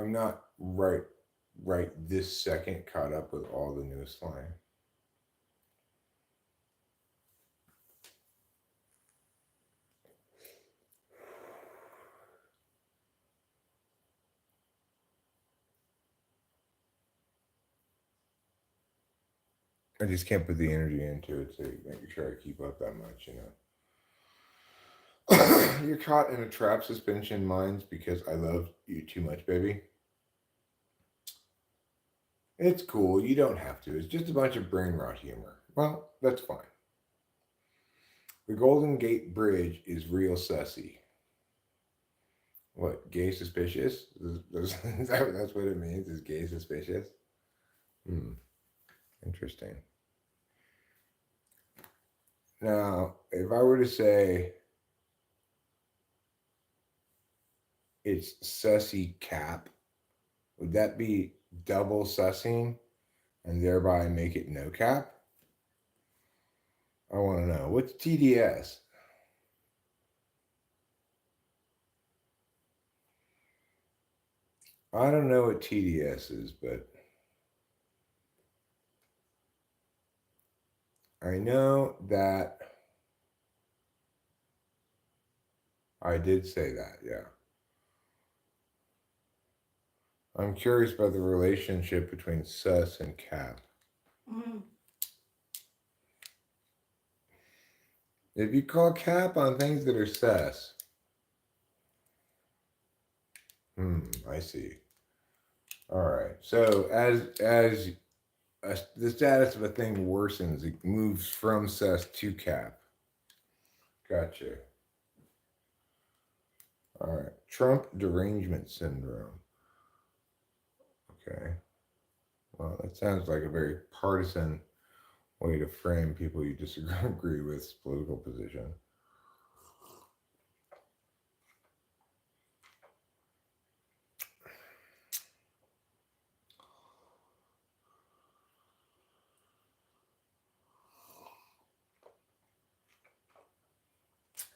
I'm not right this second caught up with all the new slang. I just can't put the energy into it to make sure I keep up that much, You're caught in a trap, suspension minds, because I love you too much, baby. It's cool. You don't have to. It's just a bunch of brain rot humor. Well, that's fine. The Golden Gate Bridge is real sussy. What, gay suspicious? That's what it means, is gay suspicious? Interesting. Now, if I were to say it's sussy cap, would that be double sussing and thereby make it no cap? I want to know. What's TDS? I don't know what TDS is, but I know that I did say that, yeah. I'm curious about the relationship between sus and cap. Mm. If you call cap on things that are sus, I see. All right. So as the status of a thing worsens, it moves from sus to cap. Gotcha. All right. Trump derangement syndrome. Okay. Well, that sounds like a very partisan way to frame people you disagree with political position.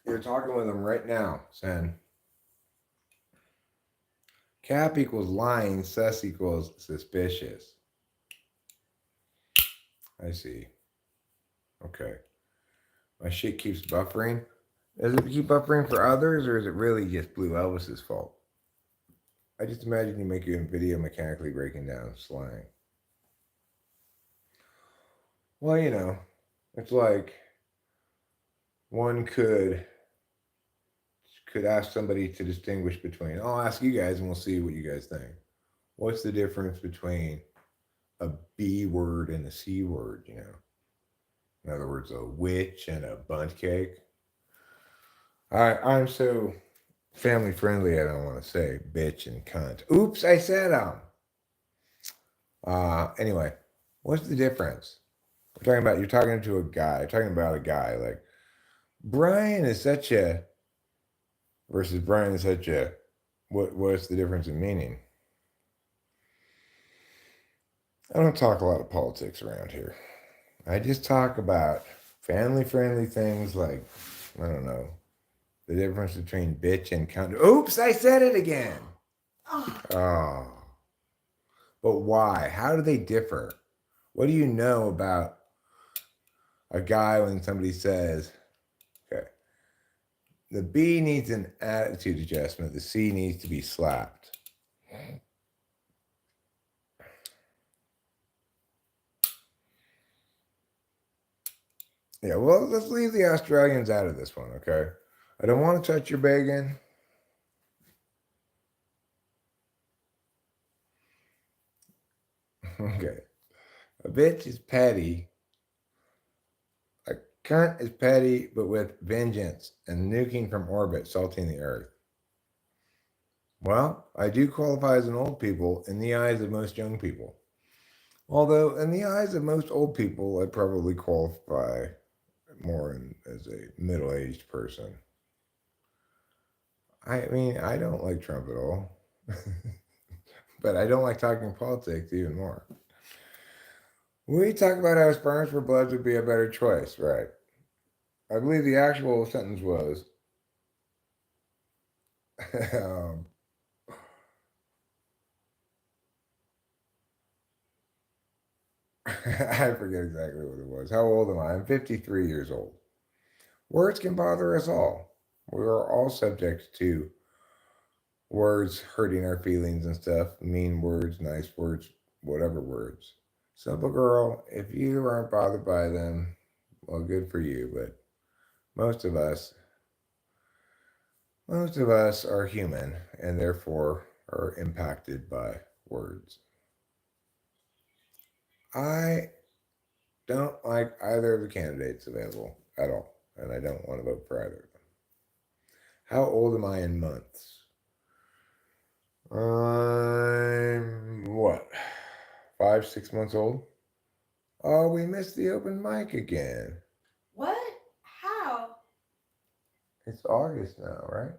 You're talking with them right now, Sen. Cap equals lying, sus equals suspicious. I see. Okay. My shit keeps buffering. Does it keep buffering for others, or is it really just Blue Elvis's fault? I just imagine you make a video mechanically breaking down slang. Well, it's like one could ask somebody to distinguish between. I'll ask you guys, and we'll see what you guys think. What's the difference between a B word and a C word? In other words, a witch and a bunt cake. I'm so family friendly. I don't want to say bitch and cunt. Oops, I said Anyway, what's the difference? You're talking to a guy. You're talking about a guy like Brian is such a versus Brian is such a. What's the difference in meaning? I don't talk a lot of politics around here. I just talk about family friendly things like, I don't know, the difference between bitch and cunt. Oops, I said it again. Oh. But why? How do they differ? What do you know about a guy when somebody says, okay, the B needs an attitude adjustment, the C needs to be slapped? Yeah, well, let's leave the Australians out of this one, okay? I don't want to touch your bacon. Okay. A bitch is petty. A cunt is petty, but with vengeance and nuking from orbit, salting the earth. Well, I do qualify as an old people in the eyes of most young people. Although, in the eyes of most old people, I probably qualify more as a middle-aged person. I mean, I don't like Trump at all. But I don't like talking politics even more. We talk about how sperms for bloods would be a better choice, right? I believe the actual sentence was um, I forget exactly what it was. How old am I? I'm 53 years old. Words can bother us all. We are all subject to words hurting our feelings and stuff. Mean words, nice words, whatever words. Simple girl, if you aren't bothered by them, well, good for you. But most of us, most of us are human and therefore are impacted by words. I don't like either of the candidates available at all, and I don't want to vote for either of them. How old am I in months? I'm what? 5, 6 months old? Oh, we missed the open mic again. What? How? It's August now, right?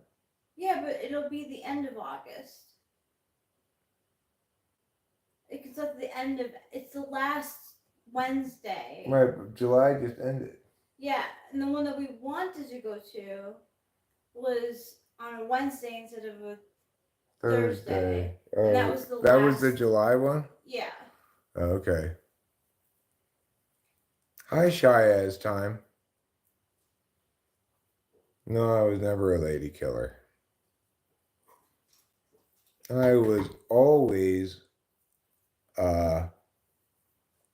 Yeah, but it'll be the end of August. It's at the end of. It's the last Wednesday. Right, but July just ended. Yeah, and the one that we wanted to go to was on a Wednesday instead of a Thursday. Oh, And that was the that was the last- July one? Yeah. Oh, okay. Hi, Shiaz time. No, I was never a lady killer. I was always a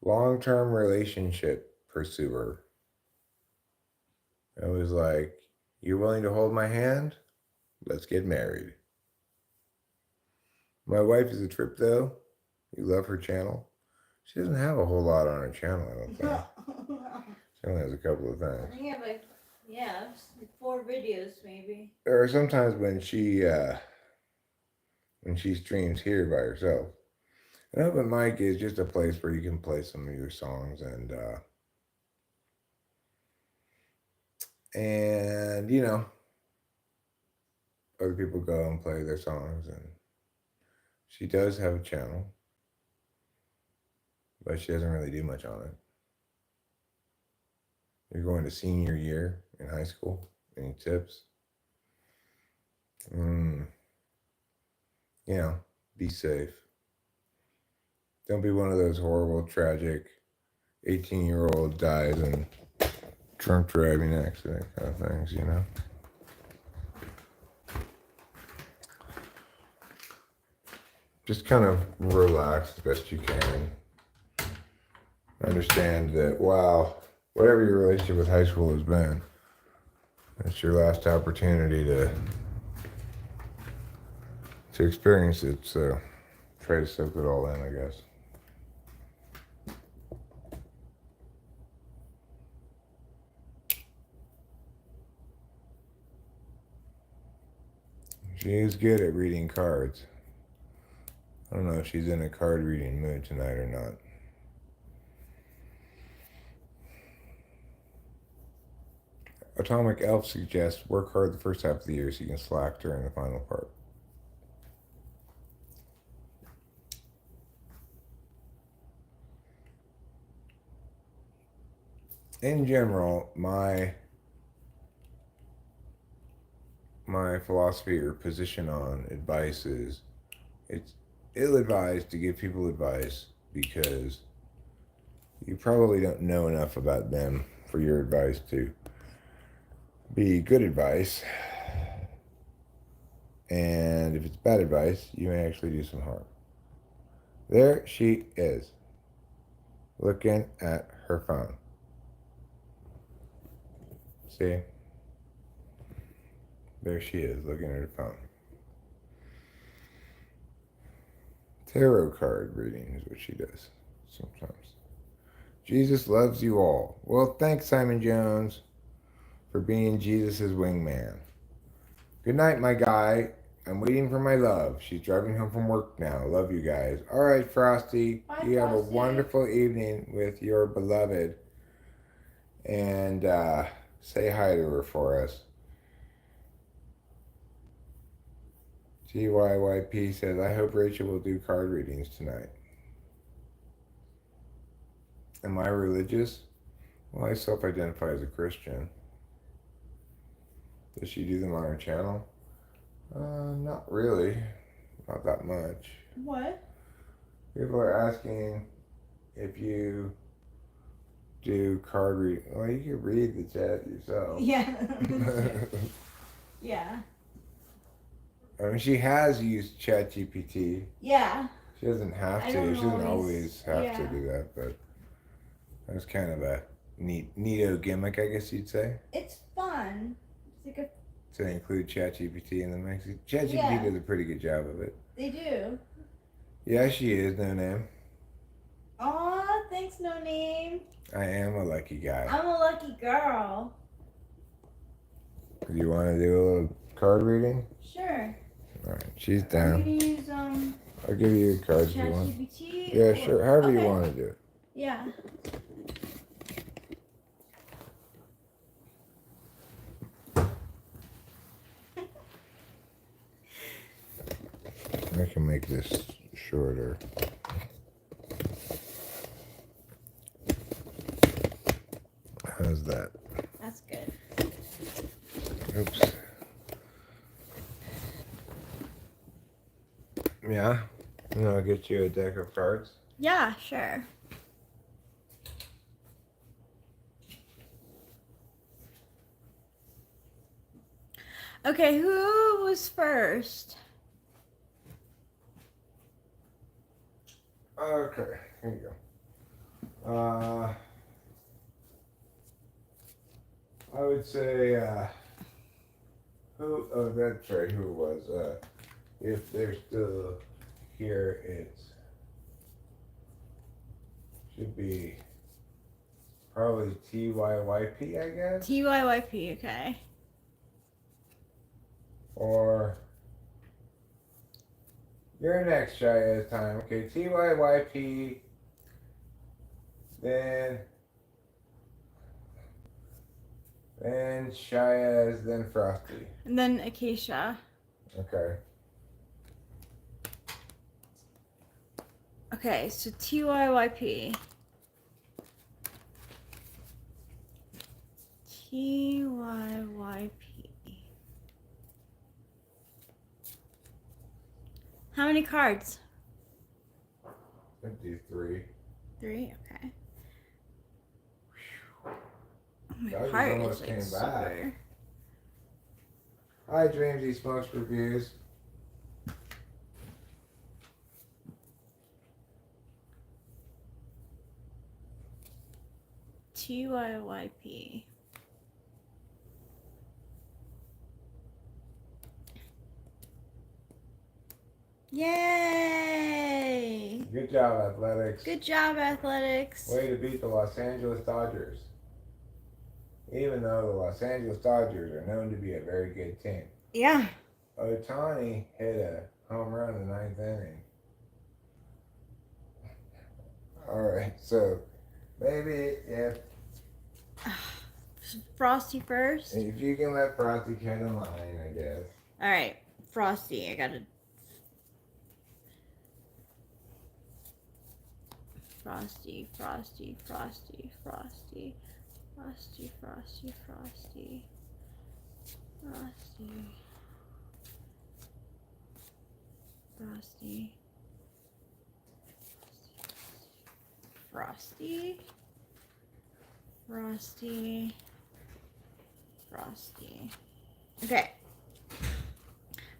long term relationship pursuer. I was like, you're willing to hold my hand? Let's get married. My wife is a trip, though. You love her channel. She doesn't have a whole lot on her channel, I don't think. She only has a couple of I things. think I have like, yeah, 4 videos maybe. There are sometimes when she streams here by herself. An open mic is just a place where you can play some of your songs and other people go and play their songs, and she does have a channel, but she doesn't really do much on it. You're going to senior year in high school. Any tips? Be safe. Don't be one of those horrible, tragic 18-year-old dies in drunk driving accident kind of things, Just kind of relax as best you can. Understand that, wow, whatever your relationship with high school has been, it's your last opportunity to experience it. So try to soak it all in, I guess. She is good at reading cards. I don't know if she's in a card reading mood tonight or not. Atomic Elf suggests work hard the first half of the year so you can slack during the final part. In general, my philosophy or position on advice is it's ill-advised to give people advice because you probably don't know enough about them for your advice to be good advice. And if it's bad advice, you may actually do some harm. There she is, looking at her phone. See? There she is, looking at her phone. Tarot card reading is what she does sometimes. Jesus loves you all. Well, thanks, Simon Jones, for being Jesus' wingman. Good night, my guy. I'm waiting for my love. She's driving home from work now. Love you guys. All right, Frosty. Bye, You have a Frosty. wonderful evening with your beloved. And say hi to her for us. GYYP says, I hope Rachel will do card readings tonight. Am I religious? Well, I self-identify as a Christian. Does she do them on her channel? Not really. Not that much. What? People are asking if you do card reading, well, you can read the chat yourself. Yeah. Yeah. I mean, she has used ChatGPT. Yeah. She doesn't have I to. don't She doesn't always- always have yeah. to do that, but that's kind of a neato gimmick, I guess you'd say, It's fun. It's like to include ChatGPT in the mix. ChatGPT Yeah. does a pretty good job of it. they do. Yeah, she is, no name. Aw, thanks, no name. I am a lucky guy. I'm a lucky girl. Do you want to do a little card reading? Sure. All right, she's I'm down. gonna use I'll give you your cards if you want. ChatGPT. Yeah, sure. However Okay. you want to do it. Yeah. I can make this shorter. How's that? That's good. Oops. Yeah? And I'll get you a deck of cards. Yeah, sure. Okay, who was first? Okay, here you go. I would say, who, oh, that's right, who it was. If they're still here, it's, should be probably TYYP, I guess. TYYP, okay. Or, you're next, Shy, at time. Okay, TYYP, then Shiaz, then Frosty. And then Acacia. Okay. Okay, so TYYP. TYYP. How many cards? I'd do 3. 3, okay. Oh, my That heart almost is like came super. back. Hi, Dreamsy Smokes Reviews. TYYP. Yay! Good job, Athletics. Good job, Athletics. Way to beat the Los Angeles Dodgers. Even though the Los Angeles Dodgers are known to be a very good team. Yeah. Ohtani hit a home run in the 9th inning. Alright, so maybe if Frosty first. you can let Frosty cut in line, I guess. All right, Frosty. I gotta. Frosty, Frosty, Frosty, Frosty, Frosty, Frosty, Frosty, Frosty, Frosty, Frosty, Frosty, Frosty. Okay.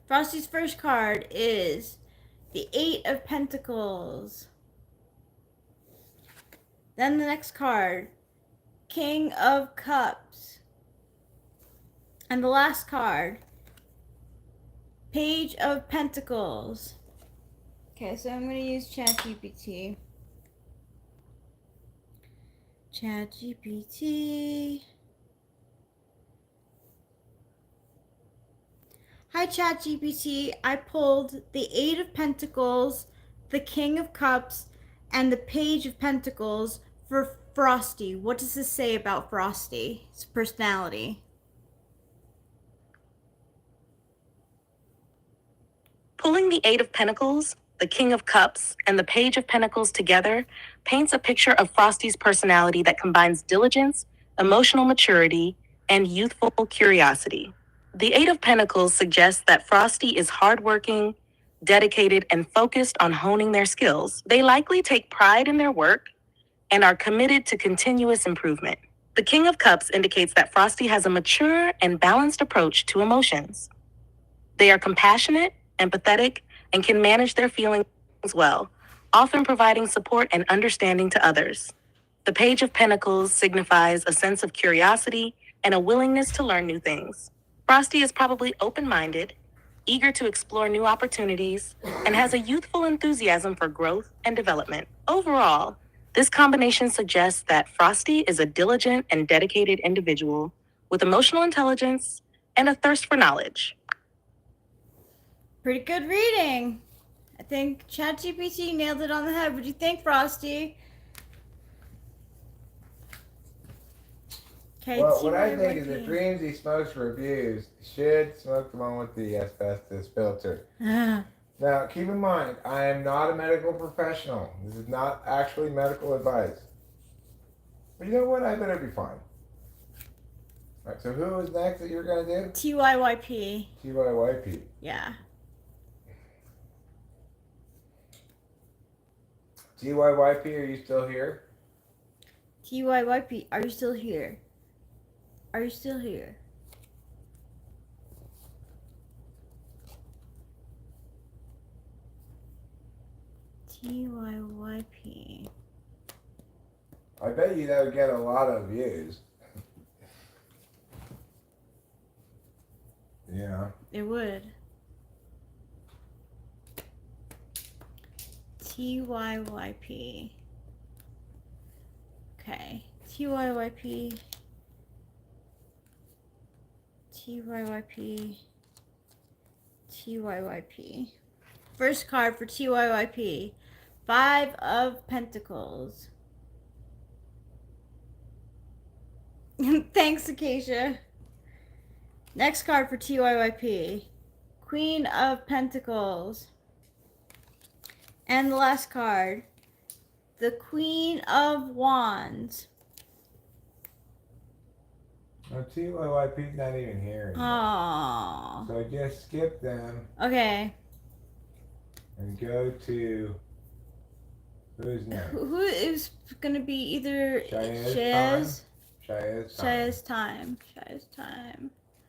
Frosty's first card is the 8 of Pentacles. Then the next card, King of Cups. And the last card, Page of Pentacles. Okay, so I'm going to use ChatGPT. ChatGPT. Hi, ChatGPT. I pulled the 8 of Pentacles, the King of Cups, and the Page of Pentacles for Frosty. What does this say about Frosty? His personality. Pulling the 8 of Pentacles, the King of Cups, and the Page of Pentacles together paints a picture of Frosty's personality that combines diligence, emotional maturity, and youthful curiosity. The 8 of Pentacles suggests that Frosty is hardworking, dedicated, and focused on honing their skills. They likely take pride in their work, and are committed to continuous improvement. The King of Cups indicates that Frosty has a mature and balanced approach to emotions. They are compassionate, empathetic, and can manage their feelings well, often providing support and understanding to others. The Page of Pentacles signifies a sense of curiosity and a willingness to learn new things. Frosty is probably open-minded, eager to explore new opportunities, and has a youthful enthusiasm for growth and development. Overall, this combination suggests that Frosty is a diligent and dedicated individual with emotional intelligence and a thirst for knowledge. Pretty good reading. I think ChatGPT nailed it on the head. What do you think, Frosty? Okay, Well, what I think is the dreams he smokes for abuse should smoke the one with the asbestos filter. Now, keep in mind, I am not a medical professional. This is not actually medical advice. But you know what? I better be fine. All right, so who is next that you're going to do? TYYP. TYYP. Yeah. TYYP, are you still here? TYYP, are you still here? Are you still here? TYYP. I bet you that would get a lot of views. Yeah. It would. TYYP. Okay. TYYP. TYYP. TYYP. First card for TYYP. 5 of Pentacles. Thanks, Acacia. Next card for TYYP. Queen of Pentacles. And the last card. The Queen of Wands. No, TYYP's not even here anymore. Aww. So just skip them Okay. and go to who's next? Who is going to be either Shaya's Shaya's time.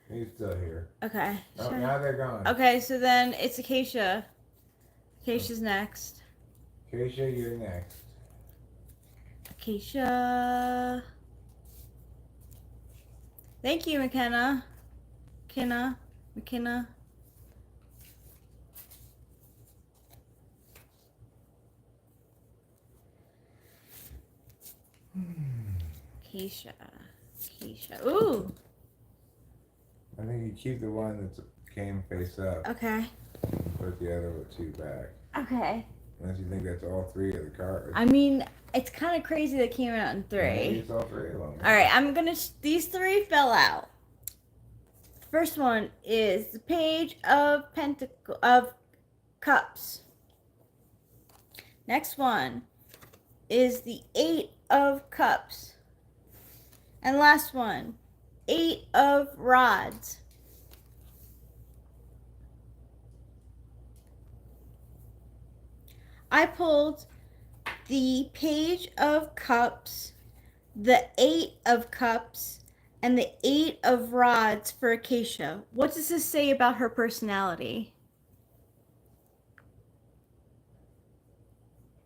He's still here. Okay. Oh, now they're gone. Okay, so then it's Acacia. Acacia's next. Acacia, you're next. Acacia. Thank you, McKenna. McKenna. Acacia. Ooh. I think you keep the one that came face up. Okay. And put the other two back. Okay. Unless you think that's all 3 of the cards. I mean, it's kind of crazy that came out in 3. Maybe it's all 3 of them. All right, I'm gonna. These 3 fell out. First one is the Page of Cups. Next one is the 8 of Cups. And last one, 8 of Rods. I pulled the Page of Cups, the 8 of Cups, and the 8 of Rods for Acacia. What does this say about her personality?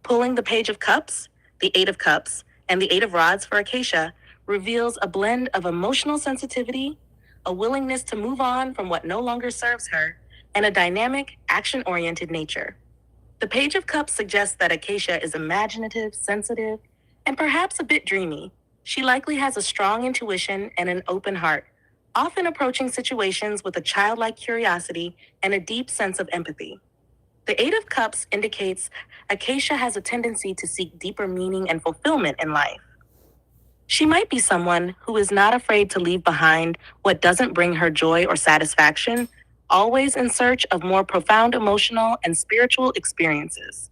Pulling the Page of Cups, the 8 of Cups, and the 8 of Rods for Acacia reveals a blend of emotional sensitivity, a willingness to move on from what no longer serves her, and a dynamic, action-oriented nature. The Page of Cups suggests that Acacia is imaginative, sensitive, and perhaps a bit dreamy. She likely has a strong intuition and an open heart, often approaching situations with a childlike curiosity and a deep sense of empathy. The 8 of Cups indicates Acacia has a tendency to seek deeper meaning and fulfillment in life. She might be someone who is not afraid to leave behind what doesn't bring her joy or satisfaction, always in search of more profound emotional and spiritual experiences.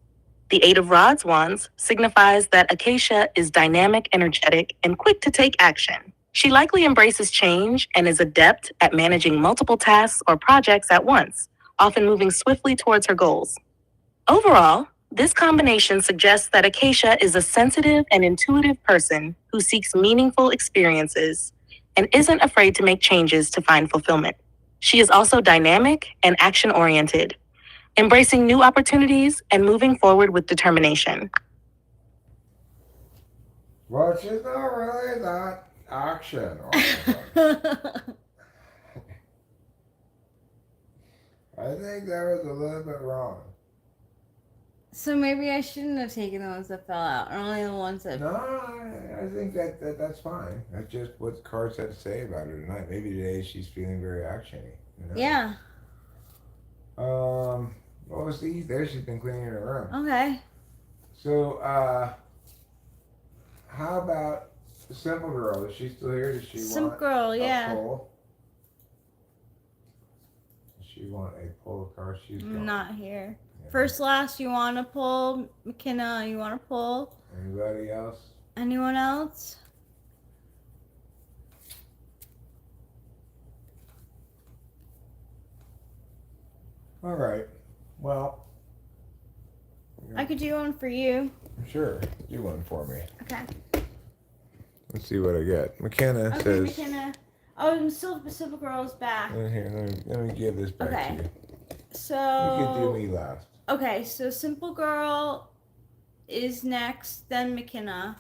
The 8 of Wands signifies that Acacia is dynamic, energetic, and quick to take action. She likely embraces change and is adept at managing multiple tasks or projects at once, often moving swiftly towards her goals. Overall, This combination suggests that Acacia is a sensitive and intuitive person who seeks meaningful experiences and isn't afraid to make changes to find fulfillment. She is also dynamic and action-oriented, embracing new opportunities and moving forward with determination. Well, she's not really that action. I think that was a little bit wrong. So maybe I shouldn't have taken the ones that fell out, or only the ones that. No, I think that's fine. That's just what the cards had to say about her tonight. Maybe today she's feeling very actiony. You know? Yeah. Well, see, there she's been cleaning her room. Okay. So, how about the Simple Girl? Is she still here? Does she Simple want Girl, a yeah. pull? Does she want a pull card? She's gone. Not here. Yeah. First, last, you want to pull? McKenna, you want to pull? Anybody else? Anyone else? All right. Well, I could do one for you. Sure. Do one for me. Okay. Let's see what I get. McKenna Okay, says. McKenna. Oh, and still Pacific Girl's back. Here, let me give this back Okay. to you. So. You can do me last. Okay, so Simple Girl is next, then McKenna.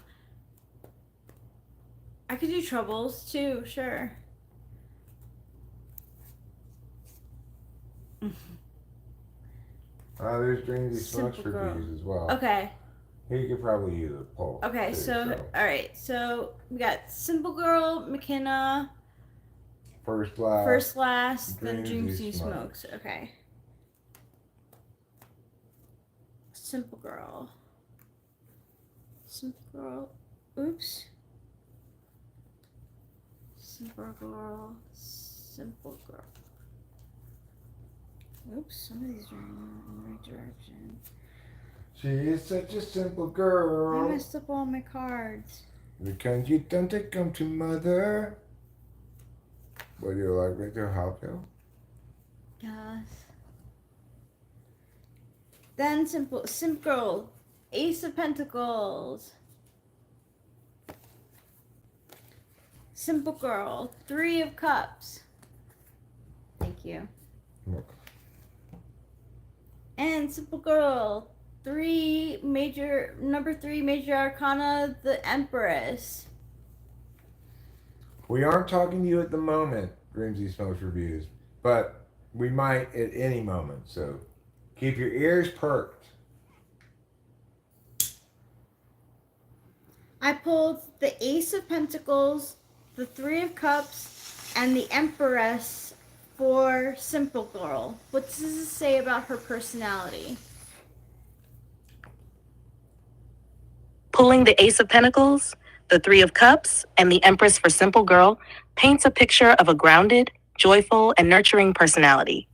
I could do Troubles too, sure. There's Dreamy Smokes Simple Girl. reviews as well. Okay. He could probably use a poll. Okay, too, so alright, so we got Simple Girl, McKenna, First last, then Dreams Dreams He Smokes. Okay. Simple Girl. Simple Girl. Oops. Simple Girl. Simple Girl. Oops, some of these are in the right direction. She is such a simple I girl. messed up all my cards. Because you don't come to mother. Would you like me to help you? Yes. Then Simple Girl. Ace of Pentacles. Simple Girl. 3 of Cups. Thank you. Look. And Simple Girl. Number 3 major arcana, the Empress. We aren't talking to you at the moment, Grimsy Smokes Reviews, but we might at any moment, so keep your ears perked. I pulled the Ace of Pentacles, the 3 of Cups, and the Empress for Simple Girl. What does this say about her personality? Pulling the Ace of Pentacles, the Three of Cups, and the Empress for Simple Girl paints a picture of a grounded, joyful, and nurturing personality.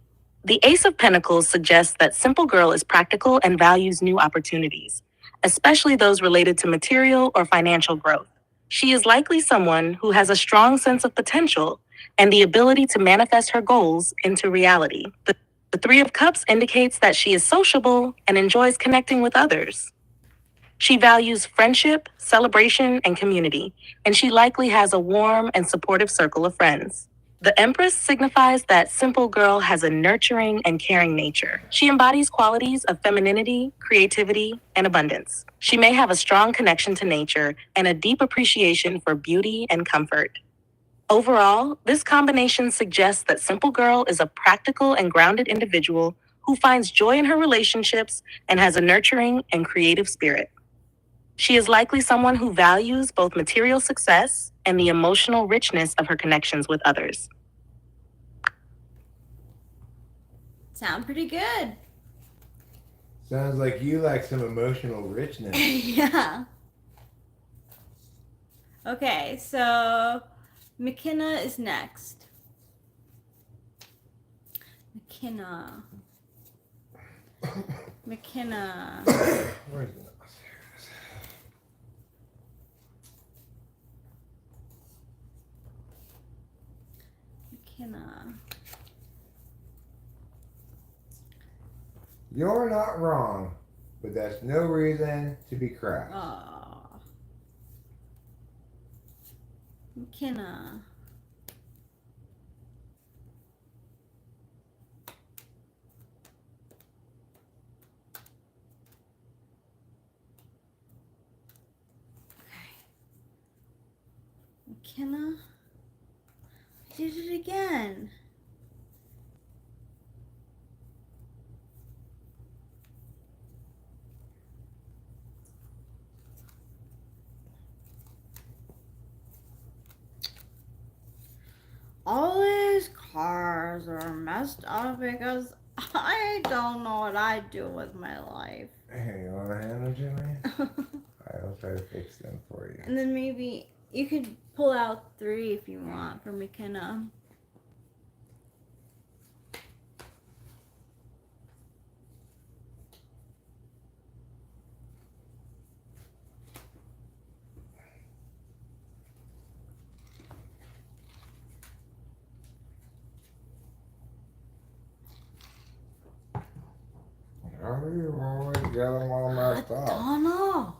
The Ace of Pentacles suggests that Simple Girl is practical and values new opportunities, especially those related to material or financial growth. She is likely someone who has a strong sense of potential and the ability to manifest her goals into reality. The Three of Cups indicates that she is sociable and enjoys connecting with others. She values friendship, celebration, and community, and she likely has a warm and supportive circle of friends. The Empress signifies that Simple Girl has a nurturing and caring nature. She embodies qualities of femininity, creativity, and abundance. She may have a strong connection to nature and a deep appreciation for beauty and comfort. Overall, this combination suggests that Simple Girl is a practical and grounded individual who finds joy in her relationships and has a nurturing and creative spirit. She is likely someone who values both material success and the emotional richness of her connections with others. Sound pretty good. Sounds like you like some emotional richness. Yeah. Okay, so McKenna is next. McKenna. Where's the McKenna. You're not wrong. but that's no reason to be crass. Aw. McKenna. McKenna. I did it again. All these cars are messed up because I don't know what I do with my life. Hey, you want a hand, Jimmy? I'll try to fix them for you. And then maybe you could pull out 3 if you want for McKenna. How do you always get them all messed I up? don't know.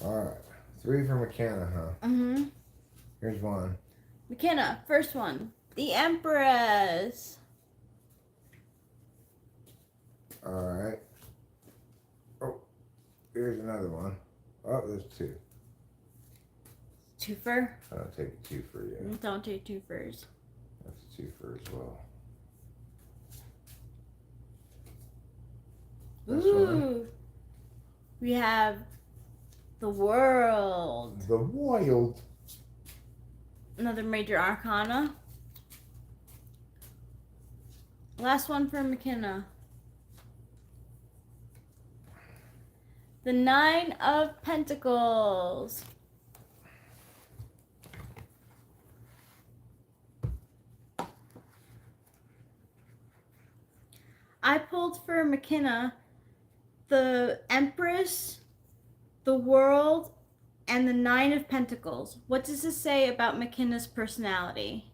Alright. 3 for McKenna, huh? Mm-hmm. Here's one. McKenna, first one. The Empress. Alright. Oh, here's another one. Oh, there's 2. Twofer. I'll take a 2 for you. Don't take twofers. That's a 2 for as well. This Ooh. one. We have the World. The Wild. Another major arcana. Last one for McKenna. The 9 of Pentacles. I pulled for McKenna the Empress, the World, and the 9 of Pentacles. What does this say about McKenna's personality?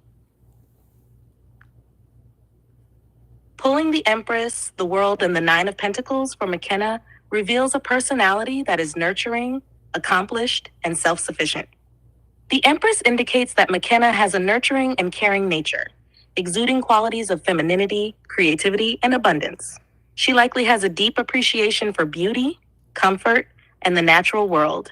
Pulling the Empress, the World, and the 9 of Pentacles for McKenna reveals a personality that is nurturing, accomplished, and self-sufficient. The Empress indicates that McKenna has a nurturing and caring nature, exuding qualities of femininity, creativity, and abundance. She likely has a deep appreciation for beauty, comfort, and the natural world,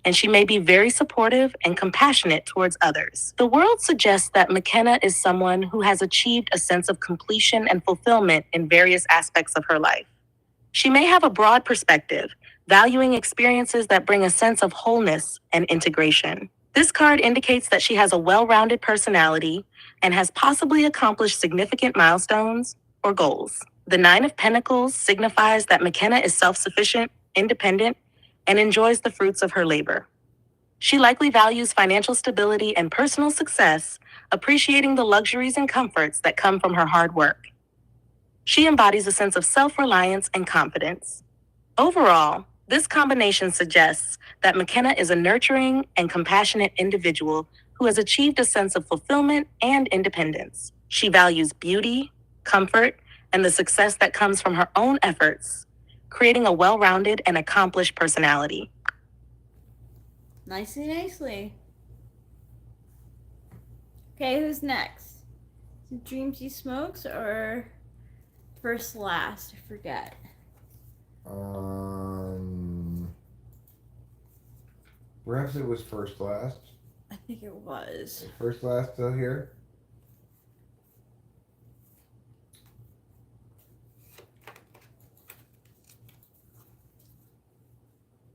and she may be very supportive and compassionate towards others. The World suggests that McKenna is someone who has achieved a sense of completion and fulfillment in various aspects of her life. She may have a broad perspective, valuing experiences that bring a sense of wholeness and integration. This card indicates that she has a well-rounded personality and has possibly accomplished significant milestones or goals. The 9 of Pentacles signifies that McKenna is self-sufficient, independent, and enjoys the fruits of her labor. She likely values financial stability and personal success, appreciating the luxuries and comforts that come from her hard work. She embodies a sense of self-reliance and confidence. Overall, this combination suggests that McKenna is a nurturing and compassionate individual who has achieved a sense of fulfillment and independence. She values beauty, comfort, and the success that comes from her own efforts, creating a well-rounded and accomplished personality. Nicely, nicely. Okay, who's next? Dreamsy Smokes or first last? I forget. Perhaps it was first last. I think it was. Is first last still here?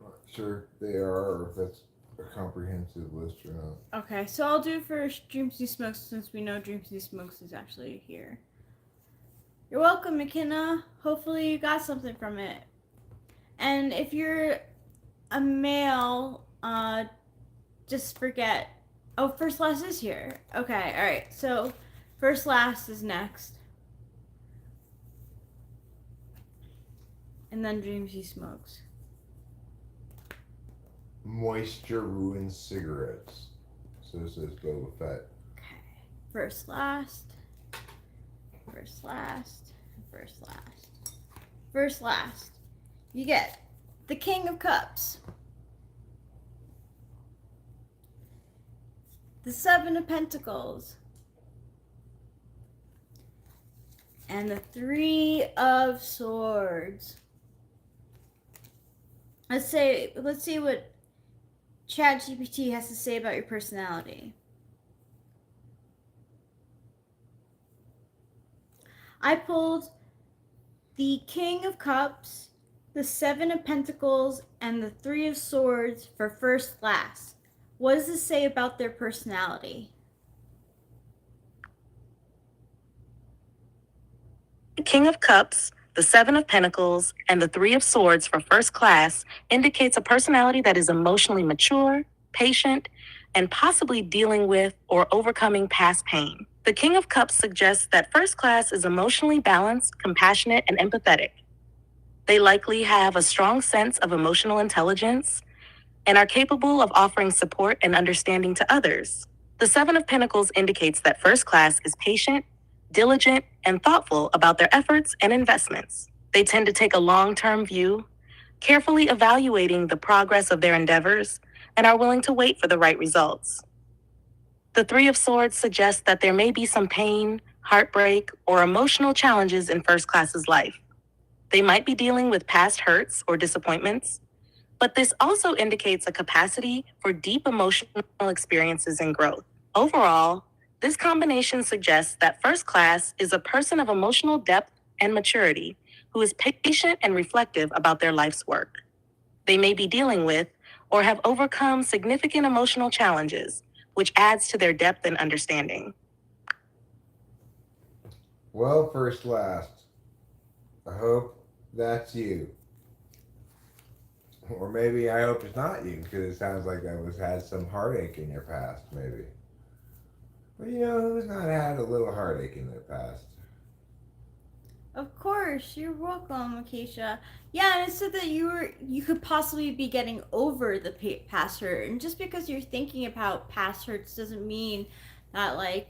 Not sure they are, or if that's a comprehensive list or not. Okay, so I'll do first Dreamsy Smokes since we know Dreamsy Smokes is actually here. You're welcome, McKenna. Hopefully you got something from it. And if you're a male, just forget. Oh, first last is here. Okay, alright. So first last is next. And then Dreamsy Smokes. Moisture ruins cigarettes. So says Boba Fett. Okay. First last. First last. First last. First last. you get the King of Cups, the Seven of Pentacles, and the Three of Swords. Let's see what ChatGPT has to say about your personality. I pulled the King of Cups, the Seven of Pentacles, and the Three of Swords for first class. What does this say about their personality? The King of Cups, the Seven of Pentacles, and the Three of Swords for first class indicates a personality that is emotionally mature, patient, and possibly dealing with or overcoming past pain. The King of Cups suggests that first class is emotionally balanced, compassionate, and empathetic. They likely have a strong sense of emotional intelligence and are capable of offering support and understanding to others. The Seven of Pentacles indicates that first class is patient, diligent, and thoughtful about their efforts and investments. They tend to take a long-term view, carefully evaluating the progress of their endeavors, and are willing to wait for the right results. The Three of Swords suggests that there may be some pain, heartbreak, or emotional challenges in first class's life. They might be dealing with past hurts or disappointments, but this also indicates a capacity for deep emotional experiences and growth. Overall, this combination suggests that first class is a person of emotional depth and maturity who is patient and reflective about their life's work. They may be dealing with or have overcome significant emotional challenges, which adds to their depth and understanding. Well, first class, I hope that's you. Or maybe I hope it's not you, because it sounds like that had some heartache in your past, maybe. But who's not had a little heartache in their past? Of course, you're welcome, Acacia. Yeah, and it said that you could possibly be getting over the past hurt, and just because you're thinking about past hurts doesn't mean that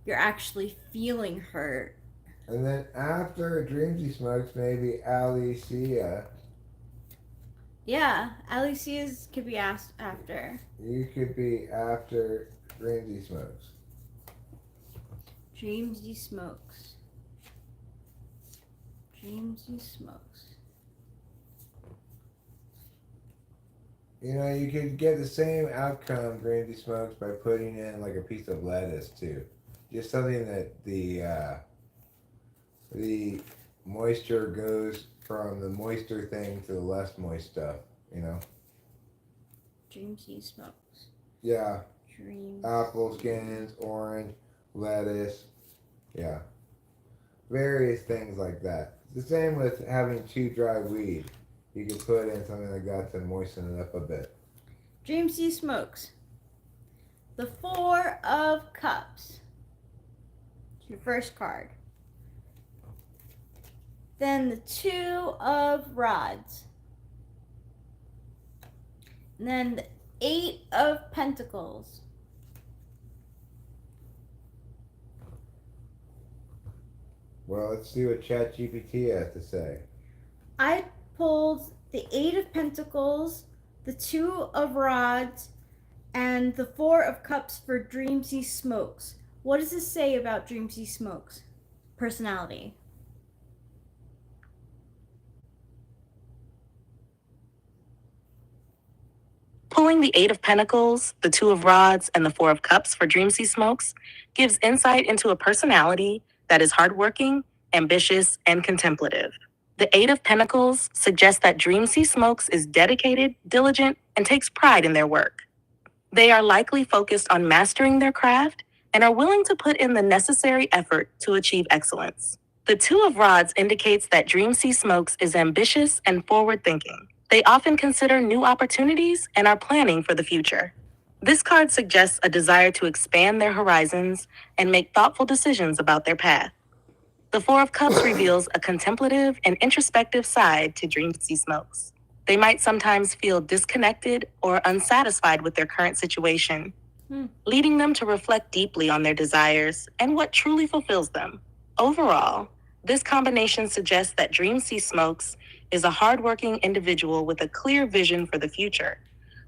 you're actually feeling hurt. And then after Dreamsy Smokes, maybe Alicia. Yeah, Alicia's could be asked after. You could be after Dreamsy Smokes. Dreamsy Smokes. Dreamsy Smokes. You could get the same outcome, Dreamsy Smokes, by putting in like a piece of lettuce too. Just something that the moisture goes from the moister thing to the less moist stuff, Dreamsy Smokes. Yeah. Dreams. Apple skins, orange, lettuce. Yeah. Various things like that. The same with having chew dry weed. You could put in something like that to moisten it up a bit. Dreamsy Smokes. The Four of Cups. Your first card. Then the Two of Rods. And then the Eight of Pentacles. Well, let's see what ChatGPT has to say. I pulled the Eight of Pentacles, the Two of Rods, and the Four of Cups for Dreamsy Smokes. What does this say about Dreamsy Smokes' personality? Pulling the Eight of Pentacles, the Two of Rods, and the Four of Cups for Dreamsy Smokes gives insight into a personality that is hardworking, ambitious, and contemplative. The Eight of Pentacles suggests that Dreamsy Smokes is dedicated, diligent, and takes pride in their work. They are likely focused on mastering their craft and are willing to put in the necessary effort to achieve excellence. The Two of Rods indicates that Dreamsy Smokes is ambitious and forward-thinking. They often consider new opportunities and are planning for the future. This card suggests a desire to expand their horizons and make thoughtful decisions about their path. The Four of Cups reveals a contemplative and introspective side to Dreamsy Smokes. They might sometimes feel disconnected or unsatisfied with their current situation, leading them to reflect deeply on their desires and what truly fulfills them. Overall, this combination suggests that Dreamsy Smokes is a hardworking individual with a clear vision for the future.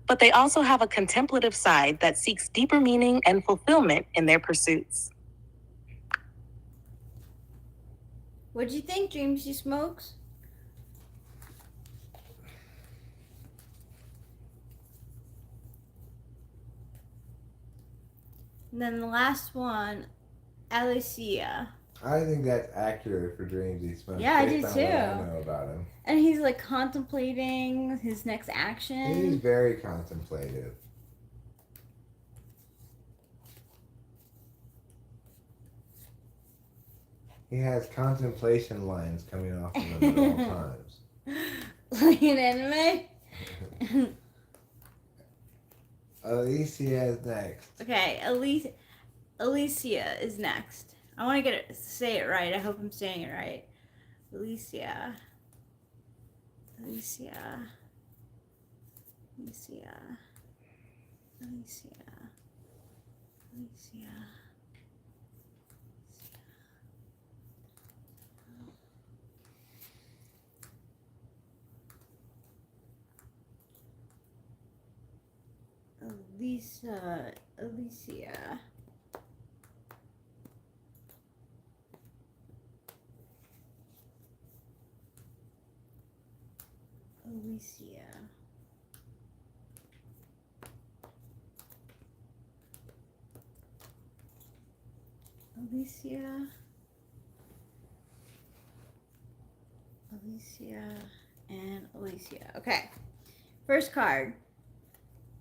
But they also have a contemplative side that seeks deeper meaning and fulfillment in their pursuits. What do you think, James? You smokes? And then the last one, Alicia. I think that's accurate for Dreamsy Smoke. Yeah, I based do on too. What I know about him. And he's like contemplating his next action. He's very contemplative. He has contemplation lines coming off of him at all times. Like an anime? Alicia is next. Okay, Alicia is next. I want to get it, say it right. I hope I'm saying it right. Alicia. Alicia. Alicia. Alicia. Alicia. Alicia. Alicia. Alicia. Alicia. Alicia and Alicia. Okay. First card.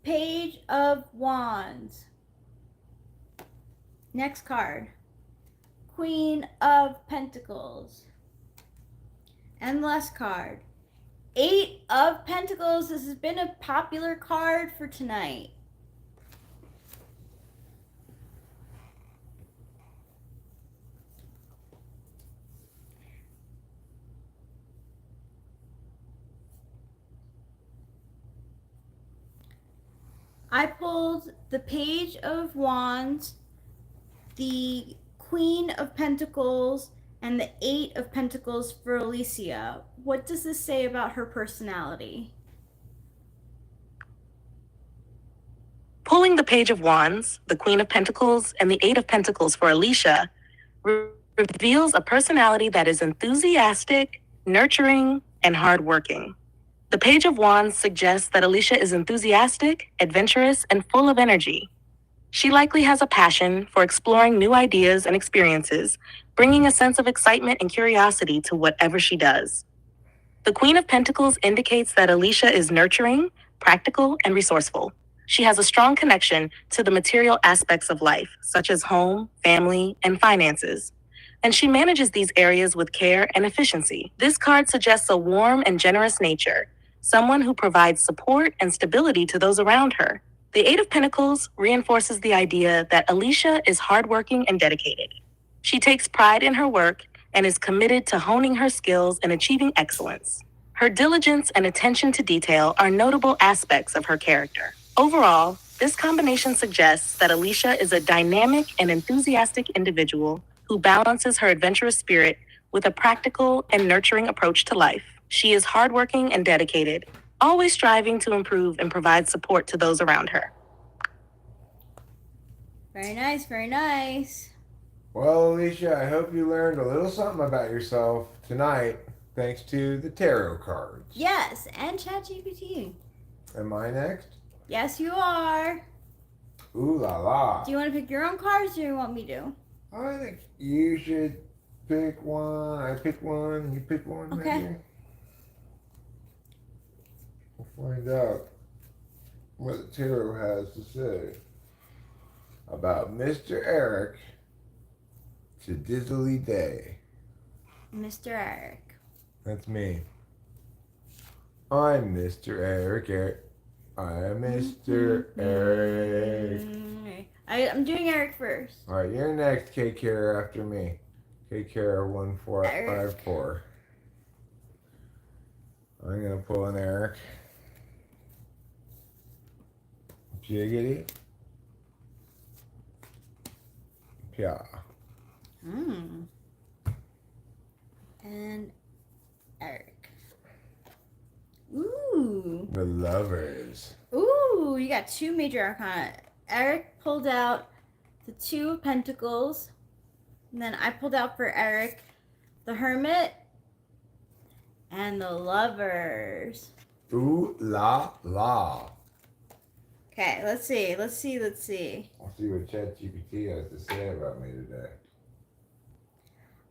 Page of Wands. Next card. Queen of Pentacles. And last card. 8 of Pentacles. This has been a popular card for tonight. I pulled the Page of Wands, the Queen of Pentacles, and the 8 of Pentacles for Alicia. What does this say about her personality? Pulling the Page of Wands, the Queen of Pentacles, and the Eight of Pentacles for Alicia reveals a personality that is enthusiastic, nurturing, and hardworking. The Page of Wands suggests that Alicia is enthusiastic, adventurous, and full of energy. She likely has a passion for exploring new ideas and experiences, bringing a sense of excitement and curiosity to whatever she does. The Queen of Pentacles indicates that Alicia is nurturing, practical, and resourceful. She has a strong connection to the material aspects of life, such as home, family, and finances. And she manages these areas with care and efficiency. This card suggests a warm and generous nature, someone who provides support and stability to those around her. The Eight of Pentacles reinforces the idea that Alicia is hardworking and dedicated. She takes pride in her work and is committed to honing her skills and achieving excellence. Her diligence and attention to detail are notable aspects of her character. Overall, this combination suggests that Alicia is a dynamic and enthusiastic individual who balances her adventurous spirit with a practical and nurturing approach to life. She is hardworking and dedicated, always striving to improve and provide support to those around her. Very nice, very nice. Well, Alicia, I hope you learned a little something about yourself tonight, thanks to the tarot cards. Yes, and ChatGPT. Am I next? Yes, you are. Ooh la la. Do you want to pick your own cards or do you want me to? I think you should pick one. I pick one. You pick one. Okay. Maybe. We'll find out what the tarot has to say about Mr. Eric to Dizzly Day. Mr. Eric. That's me. I'm Mr. Eric. I'm Mr. Eric. I'm doing Eric first. All right, you're next, K Care, after me. K Care 1454. I'm gonna pull an Eric. Jiggity. Pia. And Eric. The Lovers. Ooh, you got 2 major arcana. Eric pulled out the 2 of Pentacles. And then I pulled out for Eric the Hermit and the Lovers. Ooh la la. Okay, let's see. I'll see what ChatGPT has to say about me today.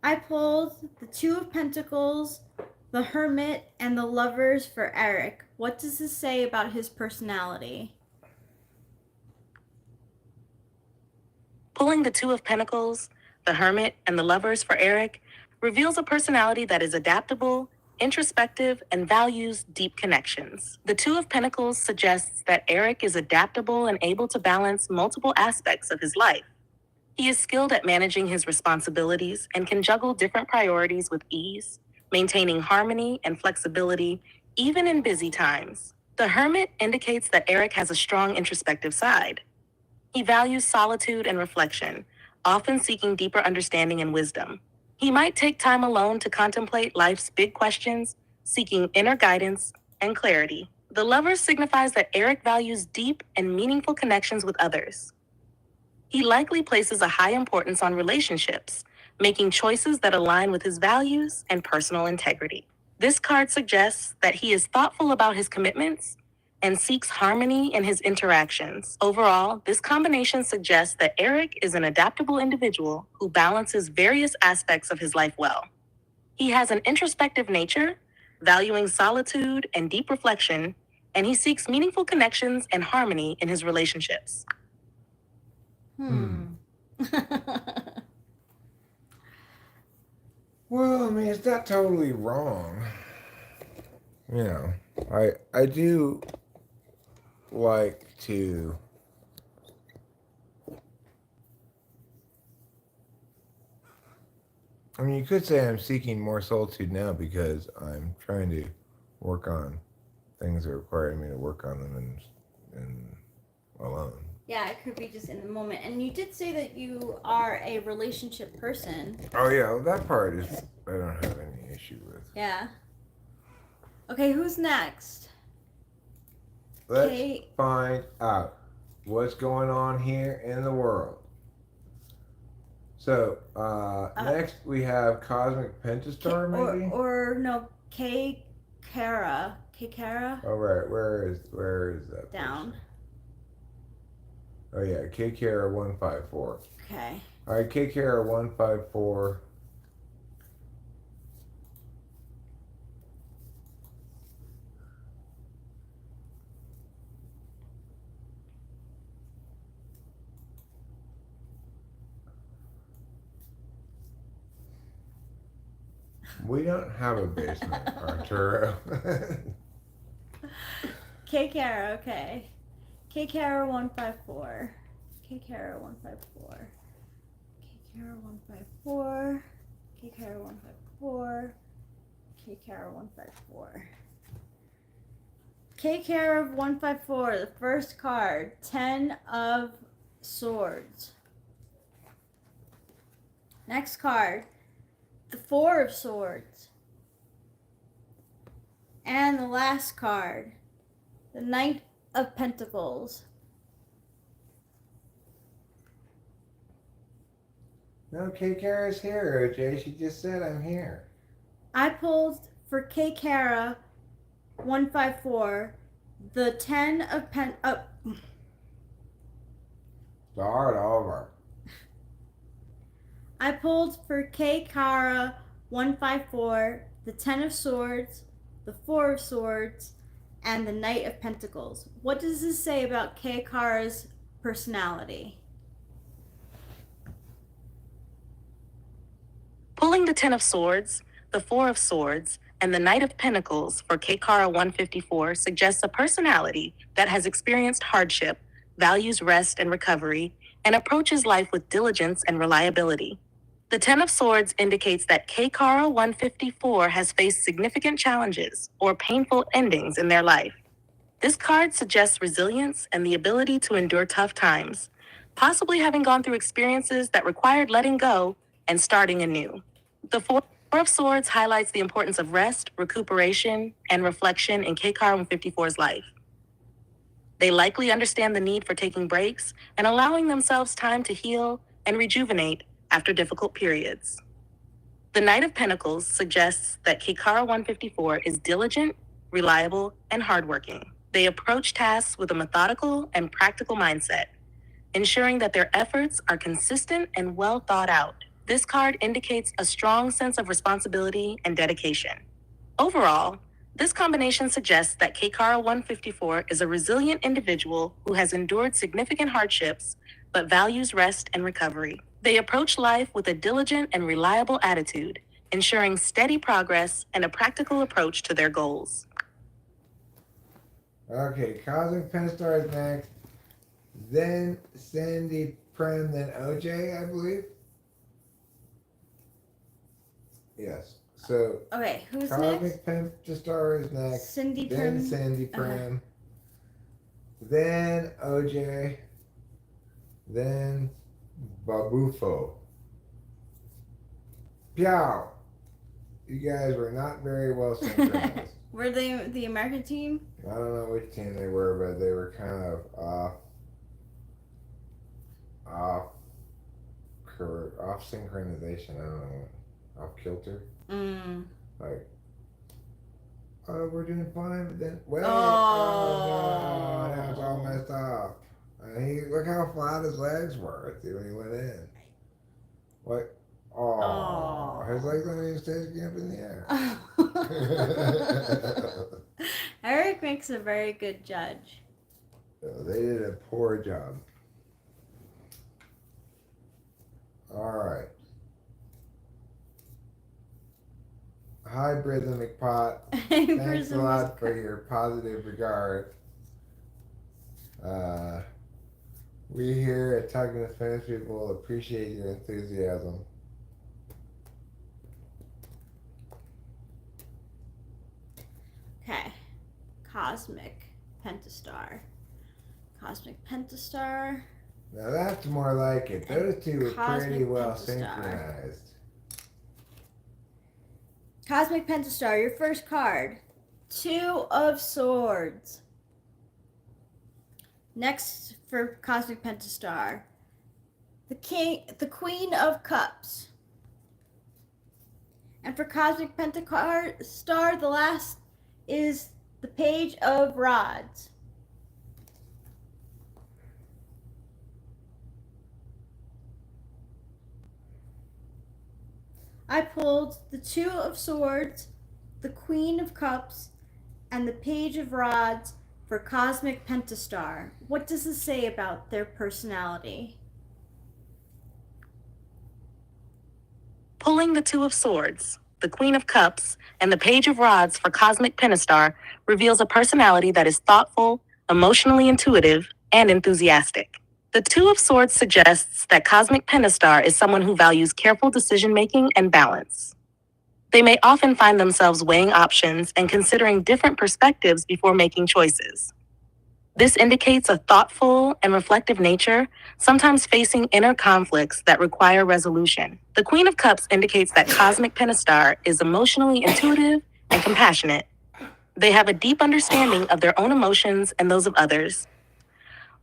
I pulled the 2 of Pentacles, the Hermit, and the Lovers for Eric. What does this say about his personality? Pulling the Two of Pentacles, the Hermit, and the Lovers for Eric reveals a personality that is adaptable, introspective, and values deep connections. The Two of Pentacles suggests that Eric is adaptable and able to balance multiple aspects of his life. He is skilled at managing his responsibilities and can juggle different priorities with ease, maintaining harmony and flexibility even in busy times. The Hermit indicates that Eric has a strong introspective side. He values solitude and reflection, often seeking deeper understanding and wisdom. He might take time alone to contemplate life's big questions, seeking inner guidance and clarity. The Lovers signifies that Eric values deep and meaningful connections with others. He likely places a high importance on relationships, making choices that align with his values and personal integrity. This card suggests that he is thoughtful about his commitments and seeks harmony in his interactions. Overall, this combination suggests that Eric is an adaptable individual who balances various aspects of his life well. He has an introspective nature, valuing solitude and deep reflection, and he seeks meaningful connections and harmony in his relationships. Well, I mean, it's not totally wrong. You know, I do like to I mean, you could say I'm seeking more solitude now because I'm trying to work on things that require me to work on them and alone. Yeah, it could be just in the moment. And you did say that you are a relationship person. Oh yeah, well, that part is I don't have any issue with. Yeah. Okay, who's next? Let's Kate. find out what's going on here in the world. So next we have Cosmic Pentastar, maybe. Or no, K Kara. K Kara. Oh right, where is that? Down. person? Oh yeah, K Kara 154. Okay. All right, K Kara 154. We don't have a basement, Arturo. K Kara, okay. K Kara 154. K Kara 154. K Kara 154. K Kara 154. K Kara 154. K Kara 154, the first card, 10 of Swords. Next card, the 4 of Swords. And the last card, the Knight of Pentacles. No, K Kara's here, OJ. She just said I'm here. I pulled for K Kara 154 the 10 of Start over. I pulled for K Kara 154 the 10 of Swords, the 4 of Swords, and the Knight of Pentacles. What does this say about K Kara's personality? Pulling the 10 of Swords, the 4 of Swords, and the Knight of Pentacles for K Kara 154 suggests a personality that has experienced hardship, values rest and recovery, and approaches life with diligence and reliability. The 10 of Swords indicates that K Kara 154 has faced significant challenges or painful endings in their life. This card suggests resilience and the ability to endure tough times, possibly having gone through experiences that required letting go and starting anew. The 4 Four of Swords highlights the importance of rest, recuperation, and reflection in Kekar 154's life. They likely understand the need for taking breaks and allowing themselves time to heal and rejuvenate after difficult periods. The Knight of Pentacles suggests that Kekara 154 is diligent, reliable, and hardworking. They approach tasks with a methodical and practical mindset, ensuring that their efforts are consistent and well thought out. This card indicates a strong sense of responsibility and dedication. Overall, this combination suggests that Kekara 154 is a resilient individual who has endured significant hardships but values rest and recovery. They approach life with a diligent and reliable attitude, ensuring steady progress and a practical approach to their goals. Okay, Cosmic Penstar is next. Then Sandy Prem, then OJ, I believe. Yes. So Okay, who's next? Cosmic Penstar is next. Cindy Then Prim. Sandy Prem. Then OJ. Then Babufo. Piao. You guys were not very well synchronized. Were they the American team? I don't know which team they were, but they were kind of off synchronization. I don't know, off kilter. Like, oh, we're doing fine, but then wait, no, now it's all messed up. And look how flat his legs were when he went in. What? Oh, his legs weren't even sticking up in the air. Eric makes a very good judge. They did a poor job. All right. Hi, Brithen McPot. Thanks a lot for your positive regard. We here at Talking to Spanish People appreciate your enthusiasm. Okay. Cosmic Pentastar. Cosmic Pentastar. Now that's more like it. Those two were pretty well Pentastar. synchronized. Cosmic Pentastar, your first card. Two of Swords. Next for Cosmic Pentastar. The Queen of Cups. And for Cosmic Pentastar, the last is the Page of Rods. I pulled the Two of Swords, the Queen of Cups, and the Page of Rods for Cosmic Pentastar. What does this say about their personality? Pulling the Two of Swords, the Queen of Cups, and the Page of Rods for Cosmic Pentastar reveals a personality that is thoughtful, emotionally intuitive, and enthusiastic. The Two of Swords suggests that Cosmic Pentastar is someone who values careful decision-making and balance. They may often find themselves weighing options and considering different perspectives before making choices. This indicates a thoughtful and reflective nature, sometimes facing inner conflicts that require resolution. The Queen of Cups indicates that Cosmic Pentastar is emotionally intuitive and compassionate. They have a deep understanding of their own emotions and those of others,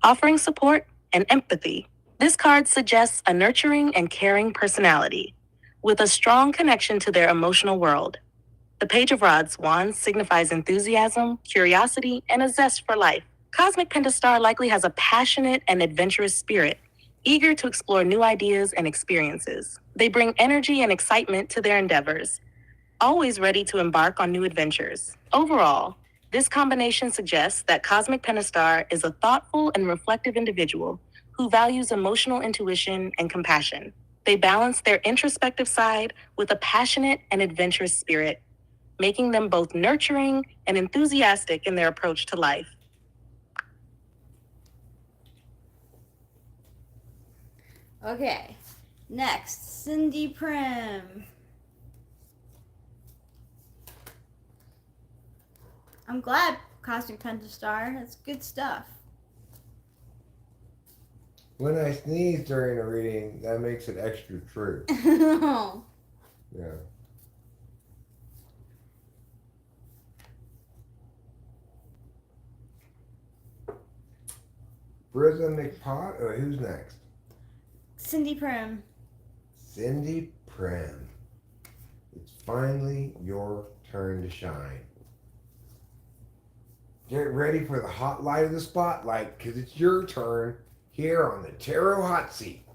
offering support and empathy. This card suggests a nurturing and caring personality, with a strong connection to their emotional world. The Page of Rods wand signifies enthusiasm, curiosity, and a zest for life. Cosmic Pentastar likely has a passionate and adventurous spirit, eager to explore new ideas and experiences. They bring energy and excitement to their endeavors, always ready to embark on new adventures. Overall, this combination suggests that Cosmic Pentastar is a thoughtful and reflective individual who values emotional intuition and compassion. They balance their introspective side with a passionate and adventurous spirit, making them both nurturing and enthusiastic in their approach to life. Okay, next, Cindy Prim. I'm glad Cosmic Pentastar. That's good stuff. When I sneeze during a reading, that makes it extra true. Yeah. Brizza McPot, or who's next? Cindy Prim. Cindy Prim. It's finally your turn to shine. Get ready for the hot light of the spotlight, because it's your turn here on the Tarot Hot Seat.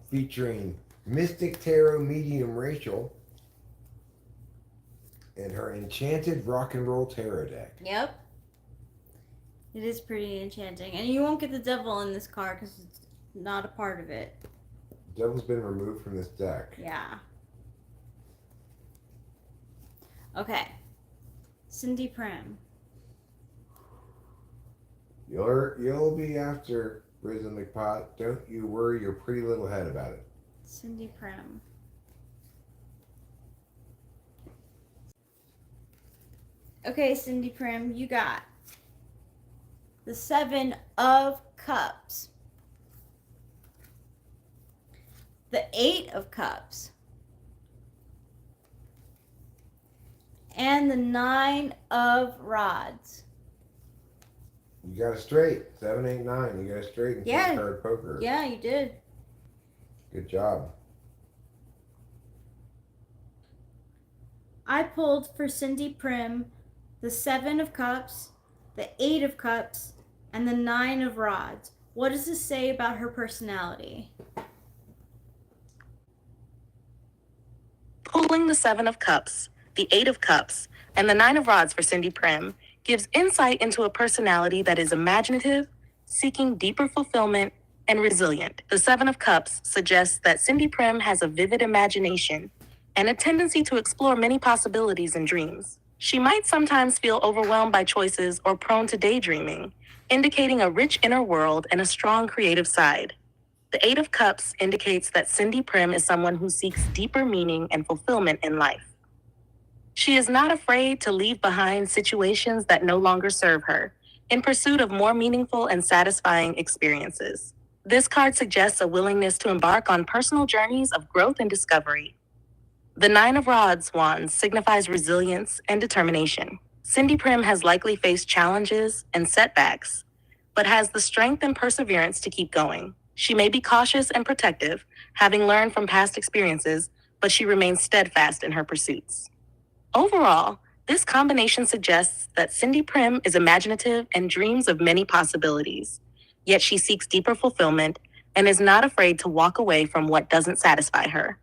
Featuring Mystic Tarot Medium Rachel and her Enchanted Rock and Roll Tarot deck. Yep. It is pretty enchanting. And you won't get the devil in this card because it's not a part of it. The devil's been removed from this deck. Yeah. Okay. Cindy Prim. You'll be after Brizza McPot. Don't you worry your pretty little head about it. Cindy Prim. Okay, Cindy Prim, you got the 7 of Cups, the 8 of Cups, and the 9 of Rods. You got it straight. 7, 8, 9. You got it straight in Yeah. card poker. Yeah, you did. Good job. I pulled for Cindy Prim the 7 of Cups, the 8 of Cups, and the 9 of Rods. What does this say about her personality? Pulling the 7 of Cups, the 8 of Cups, and the 9 of Rods for Cindy Prim gives insight into a personality that is imaginative, seeking deeper fulfillment, and resilient. The 7 of Cups suggests that Cindy Prim has a vivid imagination and a tendency to explore many possibilities and dreams. She might sometimes feel overwhelmed by choices or prone to daydreaming, indicating a rich inner world and a strong creative side. The 8 of Cups indicates that Cindy Prim is someone who seeks deeper meaning and fulfillment in life. She is not afraid to leave behind situations that no longer serve her, in pursuit of more meaningful and satisfying experiences. This card suggests a willingness to embark on personal journeys of growth and discovery. The 9 of Rods wands signifies resilience and determination. Cindy Prim has likely faced challenges and setbacks, but has the strength and perseverance to keep going. She may be cautious and protective, having learned from past experiences, but she remains steadfast in her pursuits. Overall, this combination suggests that Cindy Prim is imaginative and dreams of many possibilities, yet she seeks deeper fulfillment and is not afraid to walk away from what doesn't satisfy her.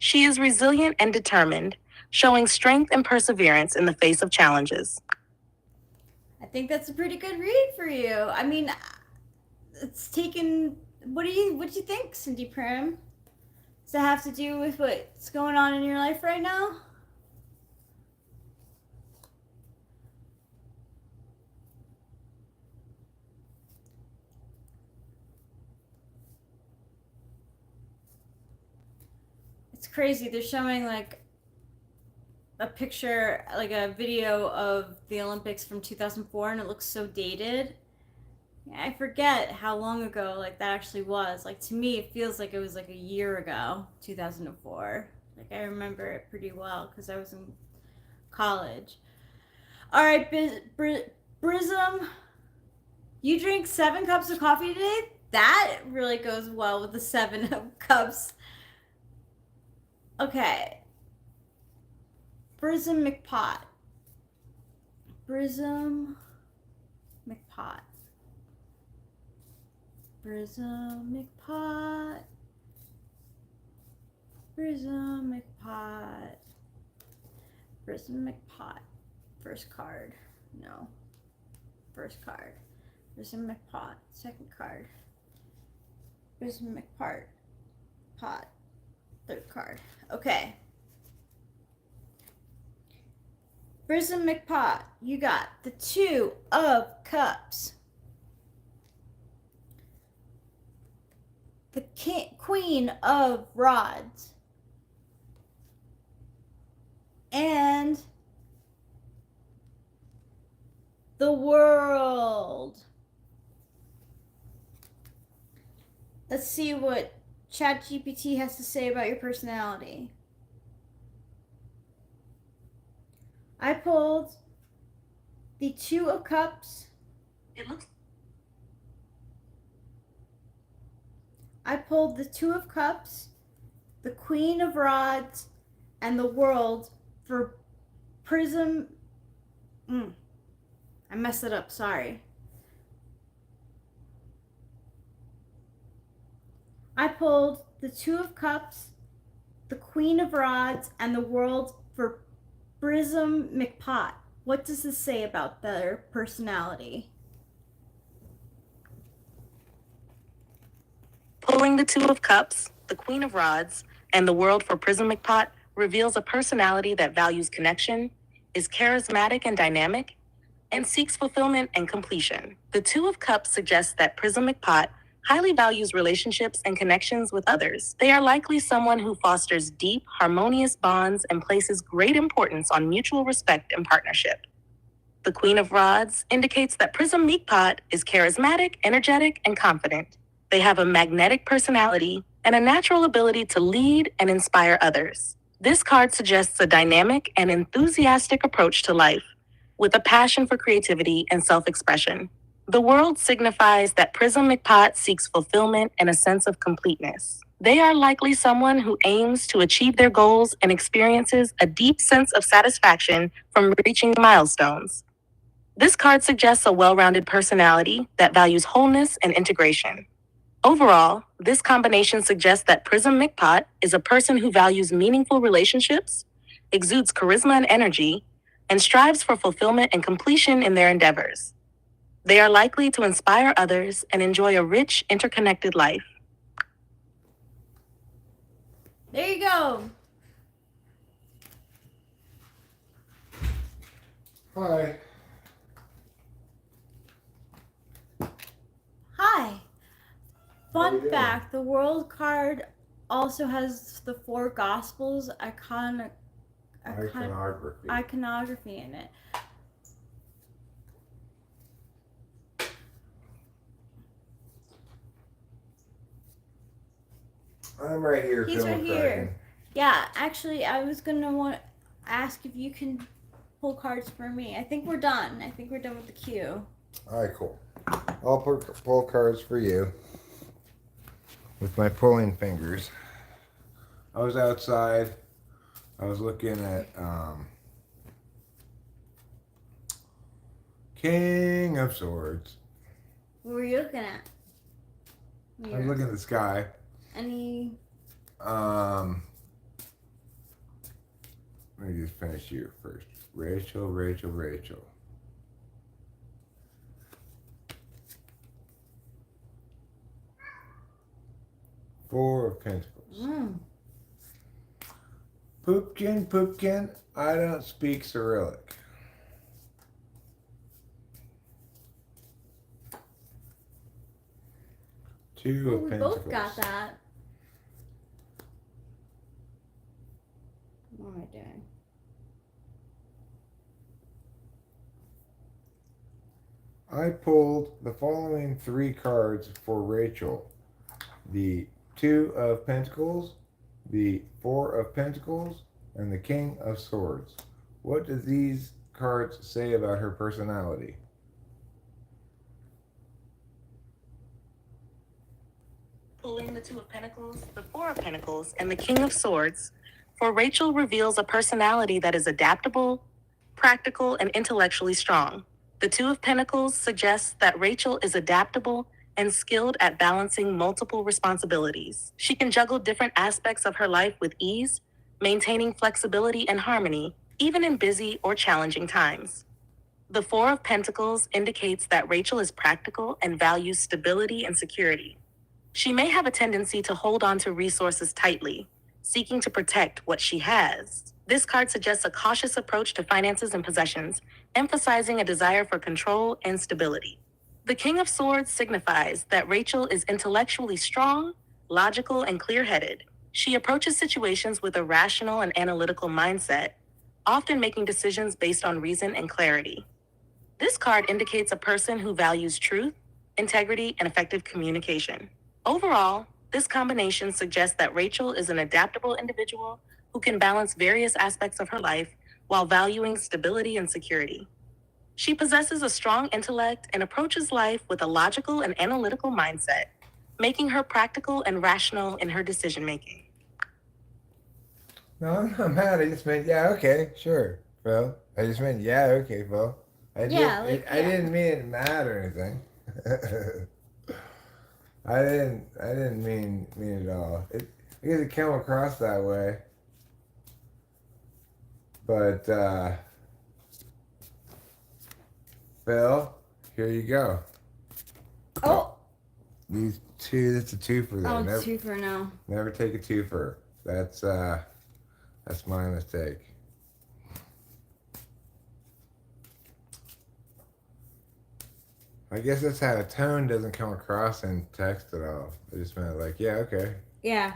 She is resilient and determined, showing strength and perseverance in the face of challenges. I think that's a pretty good read for you. I mean, it's taken. What do you think, Cindy Prim? Does that have to do with what's going on in your life right now? It's crazy. They're showing like a picture, like a video of the Olympics from 2004, and it looks so dated. I forget how long ago like that actually was. Like to me, it feels like it was like a year ago, 2004. Like I remember it pretty well because I was in college. All right, Brism, you drink 7 cups of coffee today? That really goes well with the 7 of cups. Okay. Brism McPot. Brism McPot. Brism McPot. Brism McPot. Brism McPot. First card. No. First card. Brism McPot. Second card. Brism McPot. Pot. Third card. Okay. Brism McPot, you got the 2 of Cups. The Queen of Rods. And the World. Let's see what ChatGPT has to say about your personality. I pulled the 2 of Cups. It looks I pulled the Two of Cups, the Queen of Rods, and the World for Prism. I messed it up, sorry. I pulled the Two of Cups, the Queen of Rods, and the World for Prism McPot. What does this say about their personality? Pulling the Two of Cups, the Queen of Rods, and the World for Prism McPot reveals a personality that values connection, is charismatic and dynamic, and seeks fulfillment and completion. The Two of Cups suggests that Prism McPot highly values relationships and connections with others. They are likely someone who fosters deep, harmonious bonds and places great importance on mutual respect and partnership. The Queen of Rods indicates that Prism McPot is charismatic, energetic, and confident. They have a magnetic personality and a natural ability to lead and inspire others. This card suggests a dynamic and enthusiastic approach to life, with a passion for creativity and self-expression. The World signifies that Prism McPot seeks fulfillment and a sense of completeness. They are likely someone who aims to achieve their goals and experiences a deep sense of satisfaction from reaching milestones. This card suggests a well-rounded personality that values wholeness and integration. Overall, this combination suggests that Prism McPot is a person who values meaningful relationships, exudes charisma and energy, and strives for fulfillment and completion in their endeavors. They are likely to inspire others and enjoy a rich, interconnected life. There you go. Hi. Hi. How you Fun doing? fact, the World card also has the four Gospels iconography in it. I'm right here. He's right here. Yeah, actually, I was gonna ask if you can pull cards for me. I think we're done. I think we're done with the queue. All right, cool. I'll pull cards for you with my pulling fingers. I was outside. I was looking at King of Swords. What were you looking at? I was looking at the sky. Any? Let me just finish you first. Rachel. Four of Pentacles. Poopkin, I don't speak Cyrillic. Two of We Pentacles. both got that. What am I doing? I pulled the following three cards for Rachel. The Two of Pentacles, the Four of Pentacles, and the King of Swords. What do these cards say about her personality? Pulling the Two of Pentacles, the Four of Pentacles, and the King of Swords, for Rachel reveals a personality that is adaptable, practical, and intellectually strong. The Two of Pentacles suggests that Rachel is adaptable and skilled at balancing multiple responsibilities. She can juggle different aspects of her life with ease, maintaining flexibility and harmony, even in busy or challenging times. The Four of Pentacles indicates that Rachel is practical and values stability and security. She may have a tendency to hold on to resources tightly, seeking to protect what she has. This card suggests a cautious approach to finances and possessions, emphasizing a desire for control and stability. The King of Swords signifies that Rachel is intellectually strong, logical, and clear-headed. She approaches situations with a rational and analytical mindset, often making decisions based on reason and clarity. This card indicates a person who values truth, integrity, and effective communication. Overall, this combination suggests that Rachel is an adaptable individual who can balance various aspects of her life while valuing stability and security. She possesses a strong intellect and approaches life with a logical and analytical mindset, making her practical and rational in her decision making. No, I'm not mad. I just meant, yeah, okay, sure, Phil. I just meant, yeah, okay, Phil. I didn't mean it mad or anything. I didn't mean it at all. I guess it came across that way. But Phil, here you go. Oh. These two, that's a twofer there. Oh, twofer now. Never take a twofer. That's my mistake. I guess that's how a tone doesn't come across in text at all. I just meant like, yeah, okay. Yeah,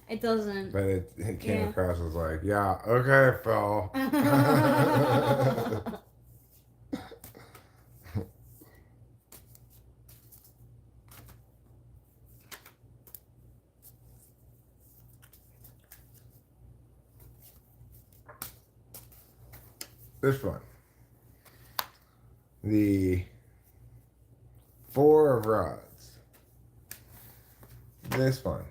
it doesn't. But it came across as like, yeah, okay, Phil. This one. The 4 of rods. This one.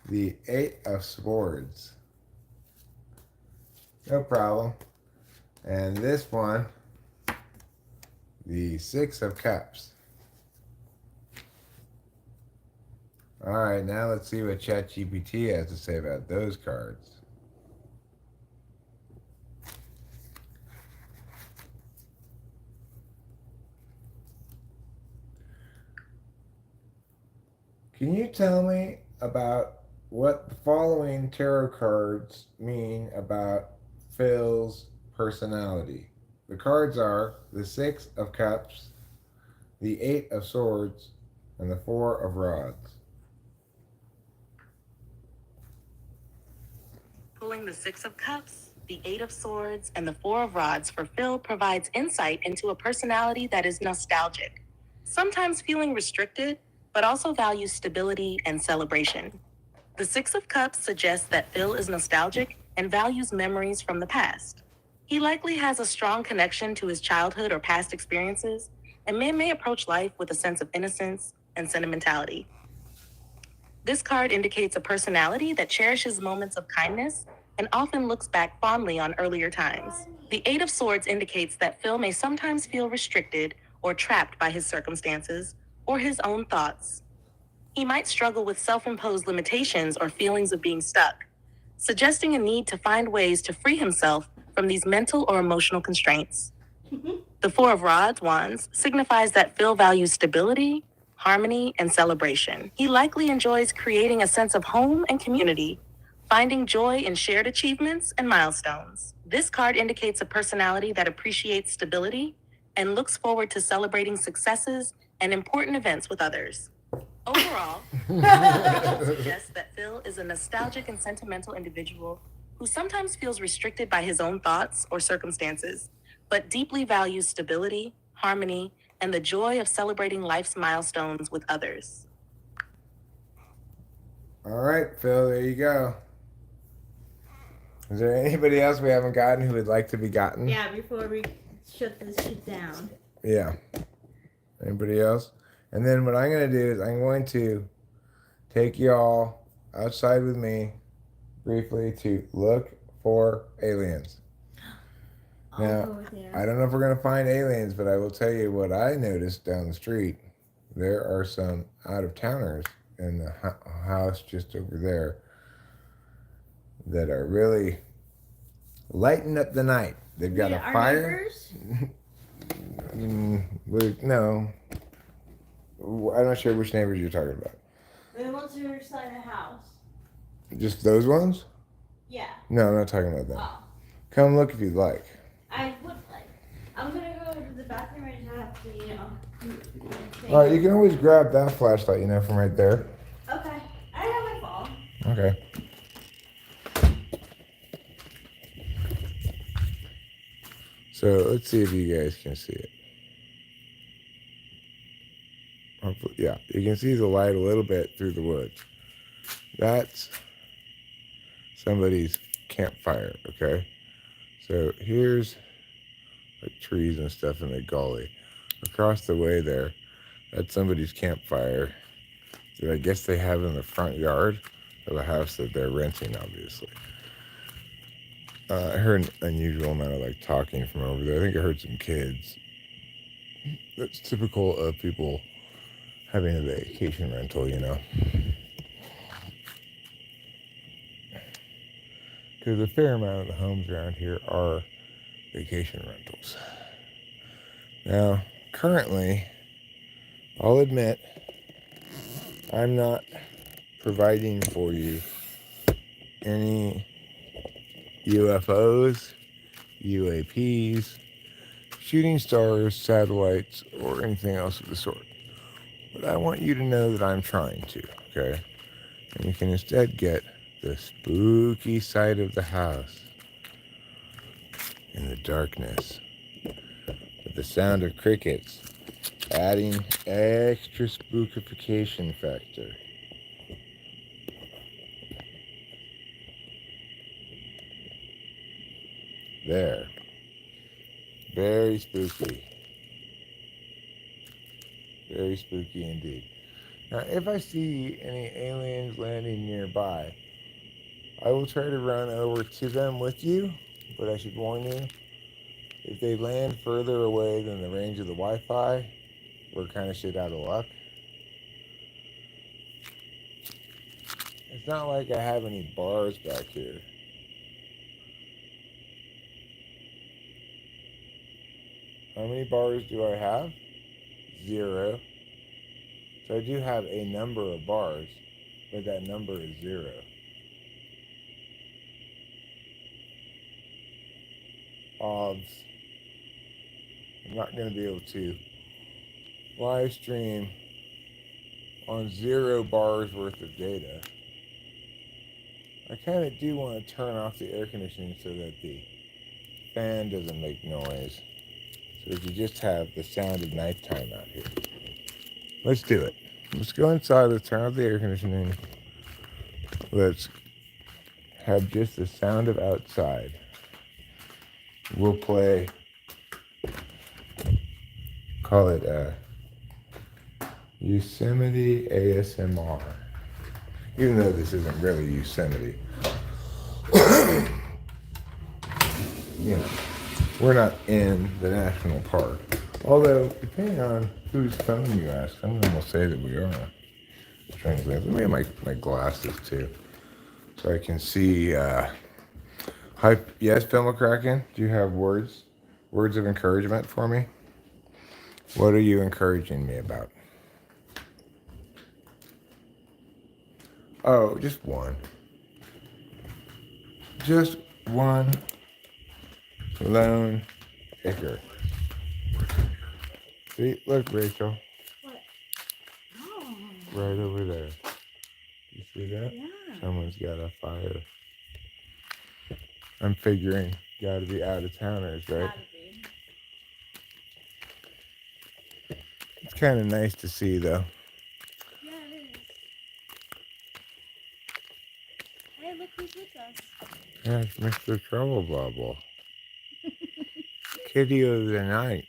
The 8 of swords. No problem. And this one, the 6 of cups. All right, now let's see what ChatGPT has to say about those cards. Can you tell me about what the following tarot cards mean about Phil's personality? The cards are the 6 of cups, the 8 of swords, and the 4 of rods. Pulling the 6 of cups, the 8 of swords, and the 4 of rods for Phil provides insight into a personality that is nostalgic, sometimes feeling restricted, but also values stability and celebration. The 6 of cups suggests that Phil is nostalgic and values memories from the past. He likely has a strong connection to his childhood or past experiences, and may approach life with a sense of innocence and sentimentality. This card indicates a personality that cherishes moments of kindness and often looks back fondly on earlier times. The 8 of swords indicates that Phil may sometimes feel restricted or trapped by his circumstances or his own thoughts. He might struggle with self-imposed limitations or feelings of being stuck, suggesting a need to find ways to free himself from these mental or emotional constraints. The 4 of wands signifies that Phil values stability, harmony, and celebration. He likely enjoys creating a sense of home and community, finding joy in shared achievements and milestones. This card indicates a personality that appreciates stability and looks forward to celebrating successes and important events with others. Overall, it suggests that Phil is a nostalgic and sentimental individual who sometimes feels restricted by his own thoughts or circumstances, but deeply values stability, harmony, and the joy of celebrating life's milestones with others. All right, Phil, there you go. Is there anybody else we haven't gotten who would like to be gotten? Yeah, before we shut this shit down. Yeah. Anybody else? And then what I'm going to do is I'm going to take y'all outside with me briefly to look for aliens. Now, I don't know if we're going to find aliens, but I will tell you what I noticed down the street. There are some out-of-towners in the house just over there that are really lighting up the night. They've got a fire. No. I'm not sure which neighbors you're talking about. The ones who are inside the house. Just those ones? Yeah. No, I'm not talking about them. Oh. Come look if you'd like. I would like. I'm gonna go to the bathroom and have to, All right, you can always grab that flashlight, from right there. Okay. I have my phone. Okay. So let's see if you guys can see it. Hopefully, yeah, you can see the light a little bit through the woods. That's somebody's campfire, okay? So here's like trees and stuff in the gully. Across the way there, at somebody's campfire that I guess they have in the front yard of a house that they're renting, obviously. I heard an unusual amount of like talking from over there. I think I heard some kids. That's typical of people having a vacation rental, you know. Because a fair amount of the homes around here are vacation rentals. Now, currently, I'll admit, I'm not providing for you any UFOs, UAPs, shooting stars, satellites, or anything else of the sort. But I want you to know that I'm trying to, okay? And you can instead get the spooky side of the house in the darkness with the sound of crickets, adding extra spookification factor. There. Very spooky. Very spooky indeed. Now, if I see any aliens landing nearby, I will try to run over to them with you, but I should warn you, if they land further away than the range of the Wi-Fi, we're kind of shit out of luck. It's not like I have any bars back here. How many bars do I have? 0. So I do have a number of bars, but that number is 0. Odds. I'm not going to be able to live stream on 0 bars worth of data. I kind of do want to turn off the air conditioning so that the fan doesn't make noise. So that you just have the sound of nighttime out here. Let's do it. Let's go inside. Let's turn off the air conditioning. Let's have just the sound of outside. We'll play, call it Yosemite ASMR. Even though this isn't really Yosemite. You know, we're not in the national park. Although, depending on whose phone you ask, some of them will say that we are. Strangely. Let me have my glasses too. So I can see. Yes, Phil McCracken, do you have words of encouragement for me? What are you encouraging me about? Oh, just one. Just one lone acre. See, look, Rachel. What? Oh. Right over there. You see that? Yeah. Someone's got a fire. I'm figuring gotta be out of towners, right? Gotta be. It's kind of nice to see, though. Yeah, it is. Hey, look who's with us. Yeah, it's Mr. Trouble Bubble. Kitty of the night.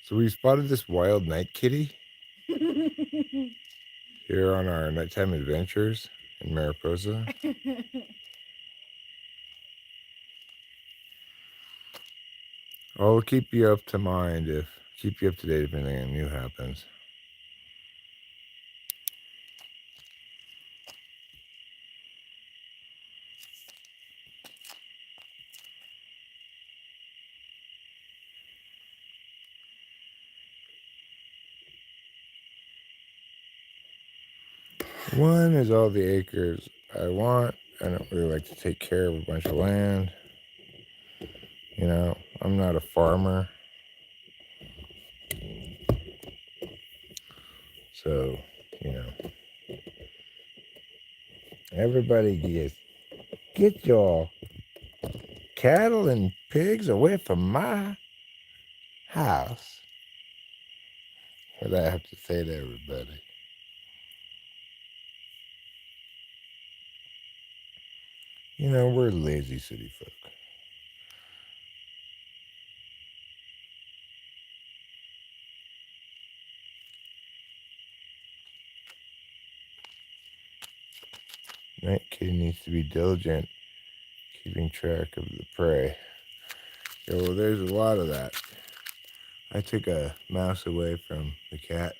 So we spotted this wild night kitty here on our nighttime adventures in Mariposa. I'll keep you up to keep you up to date if anything new happens. One is all the acres I want. I don't really like to take care of a bunch of land. You know, I'm not a farmer. So, you know, everybody get your cattle and pigs away from my house. What do I have to say to everybody? You know, we're lazy city folk. Night kid needs to be diligent, keeping track of the prey. Yeah, well, there's a lot of that. I took a mouse away from the cat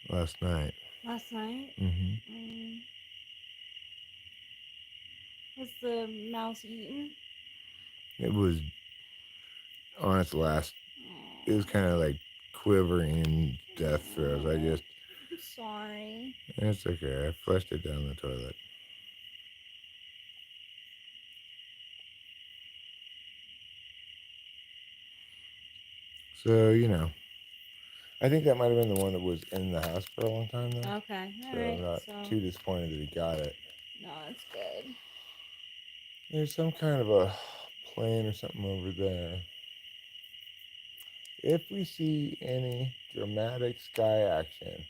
last night. Last night? Mm-hmm. Was the mouse eaten? It was on its last. It was kind of like quivering in death throes. I'm sorry. It's okay. I flushed it down the toilet. So, I think that might have been the one that was in the house for a long time, though. Okay, So I'm not too disappointed that he got it. No, that's good. There's some kind of a plane or something over there. If we see any dramatic sky action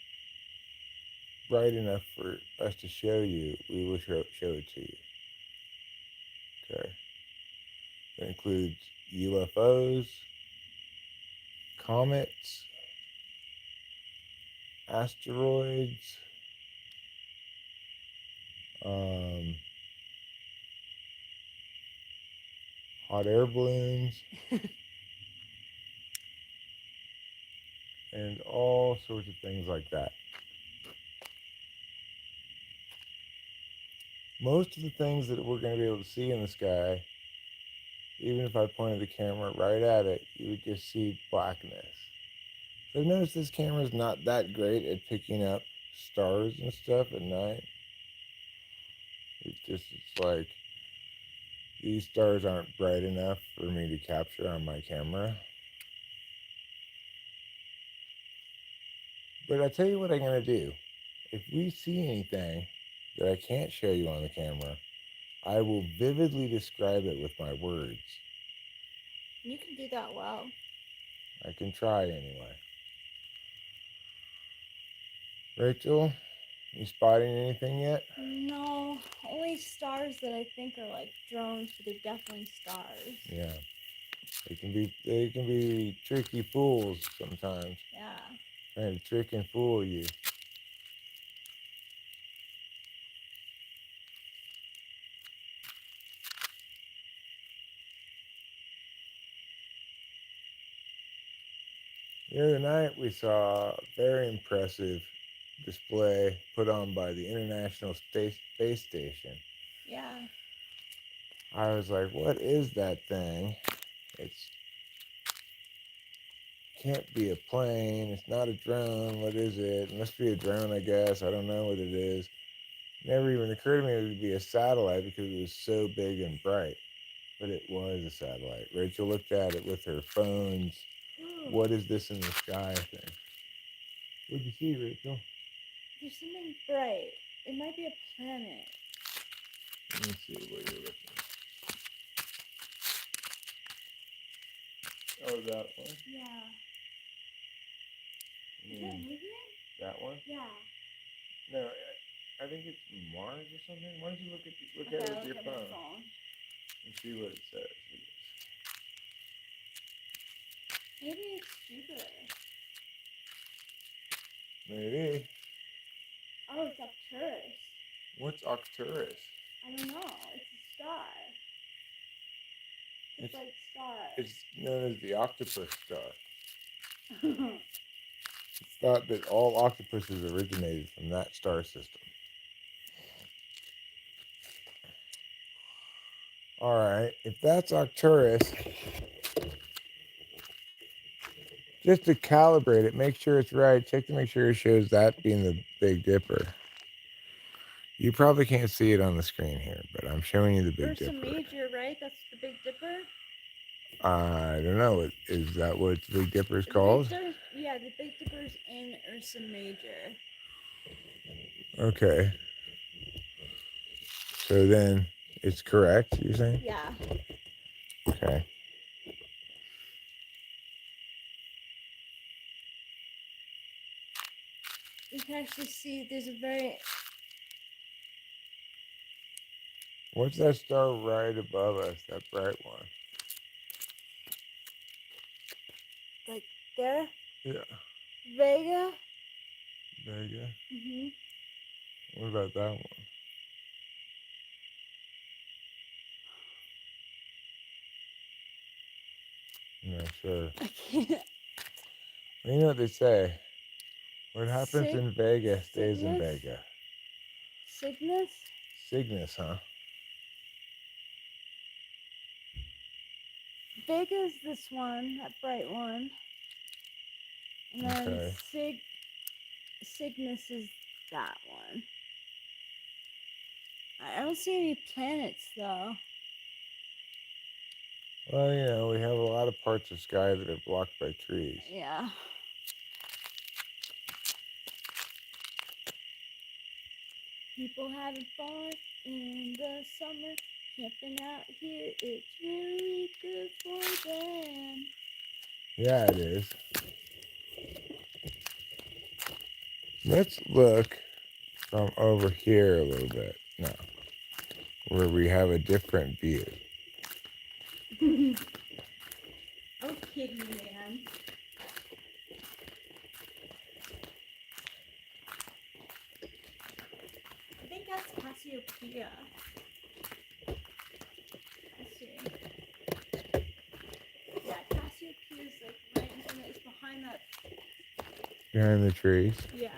bright enough for us to show you, we will show it to you. Okay. That includes UFOs, comets, asteroids, hot air balloons, and all sorts of things like that. Most of the things that we're going to be able to see in the sky, even if I pointed the camera right at it, you would just see blackness. So I've noticed this camera is not that great at picking up stars and stuff at night. It's like these stars aren't bright enough for me to capture on my camera. But I tell you what I'm going to do. If we see anything that I can't show you on the camera, I will vividly describe it with my words. You can do that well. I can try anyway. Rachel, you spotting anything yet? No, only stars that I think are like drones, but they're definitely stars. Yeah. They can be tricky fools sometimes. Yeah. Trying to trick and fool you. The other night we saw a very impressive display put on by the International Space Station. Yeah. I was like, what is that thing? It can't be a plane. It's not a drone. What is it? It must be a drone, I guess. I don't know what it is. Never even occurred to me it would be a satellite because it was so big and bright. But it was a satellite. Rachel looked at it with her phone's "What is this in the sky?" thing. What'd you see, Rachel? There's something bright. It might be a planet. Let me see what you're looking at. Oh, that one? Yeah. You Is that mean moving? that one? Yeah. No, I think it's Mars or something. Why don't you look at it with your phone and see what it says? Maybe it's Jupiter. Maybe. Oh, it's Arcturus. What's Arcturus? I don't know. It's a star. It's like stars. It's known as the octopus star. It's thought that all octopuses originated from that star system. All right, if that's Arcturus, just to calibrate it, make sure it's right. Check to make sure it shows that being the Big Dipper. You probably can't see it on the screen here, but I'm showing you the Big Ursa Dipper. Major, right? That's the Big Dipper? I don't know. Is that what the Big Dipper is called? The Big Dipper's in Ursa Major. Okay. So then it's correct, you're saying? Yeah. Okay. You can actually see there's a very... What's that star right above us, that bright one? Like there? Yeah. Vega? Vega. Mm-hmm. What about that one? Yeah, sure. I can't. You know what they say? What happens in Vegas stays in Cygnus? Vegas. Cygnus? Cygnus, huh? Vega's this one, that bright one. And then Okay. Cygnus is that one. I don't see any planets though. Well, you know, we have a lot of parts of sky that are blocked by trees. Yeah. People having fun in the summer, camping out here. It's really good for them. Yeah, it is. Let's look from over here a little bit now, where we have a different view. Oh, kitty man. I think that's Cassiopeia. Let's see. Yeah, Cassiopeia is like right in it's behind that. Behind the trees. Yeah.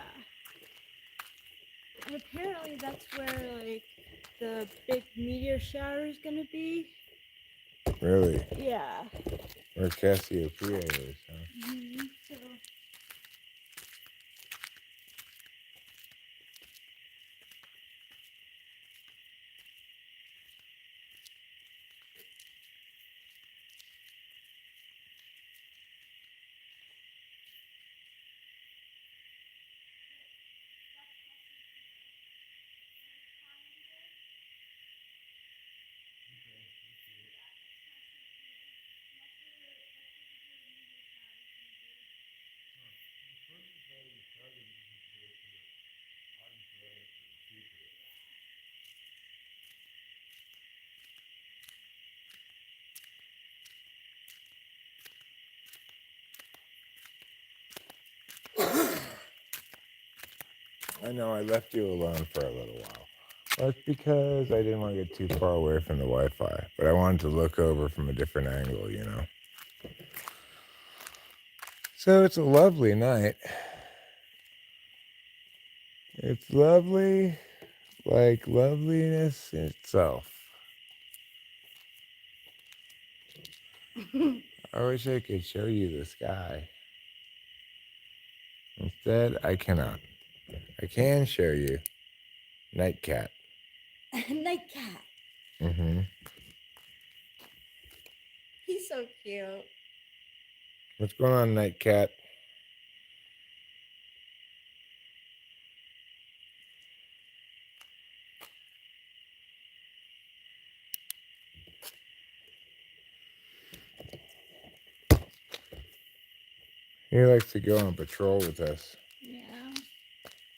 And apparently that's where like the big meteor shower is gonna be. Really? Yeah. Where Cassiopeia is, huh? So. I know I left you alone for a little while. That's because I didn't want to get too far away from the Wi-Fi, but I wanted to look over from a different angle, you know. So it's a lovely night. It's lovely, like loveliness itself. I wish I could show you the sky. Instead, I cannot. I can show you Night Cat. Night cat. Mm-hmm. He's so cute. What's going on, Night Cat? He likes to go on patrol with us. Yeah.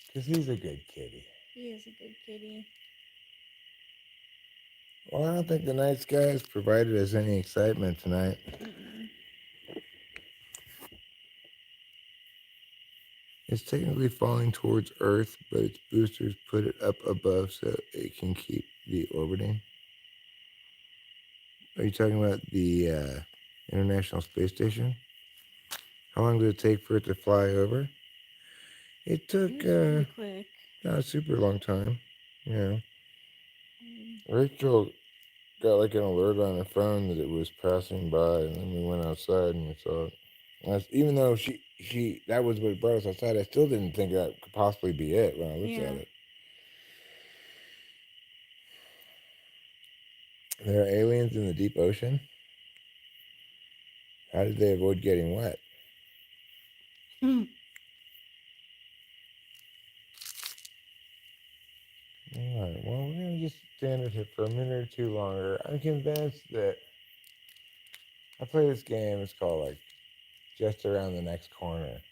Because he's a good kitty. He is a good kitty. Well, I don't think the night sky has provided us any excitement tonight. Mm-mm. It's technically falling towards Earth, but its boosters put it up above so it can keep the orbiting. Are you talking about the International Space Station? How long did it take for it to fly over? It took Pretty quick. not a super long time. Yeah. Rachel got like an alert on her phone that it was passing by, and then we went outside and we saw it. Even though she that was what brought us outside, I still didn't think that could possibly be it when I looked at it. There are aliens in the deep ocean. How did they avoid getting wet? All right, well, we're going to just stand here for a minute or two longer. I'm convinced that I play this game. It's called like Just Around the Next Corner,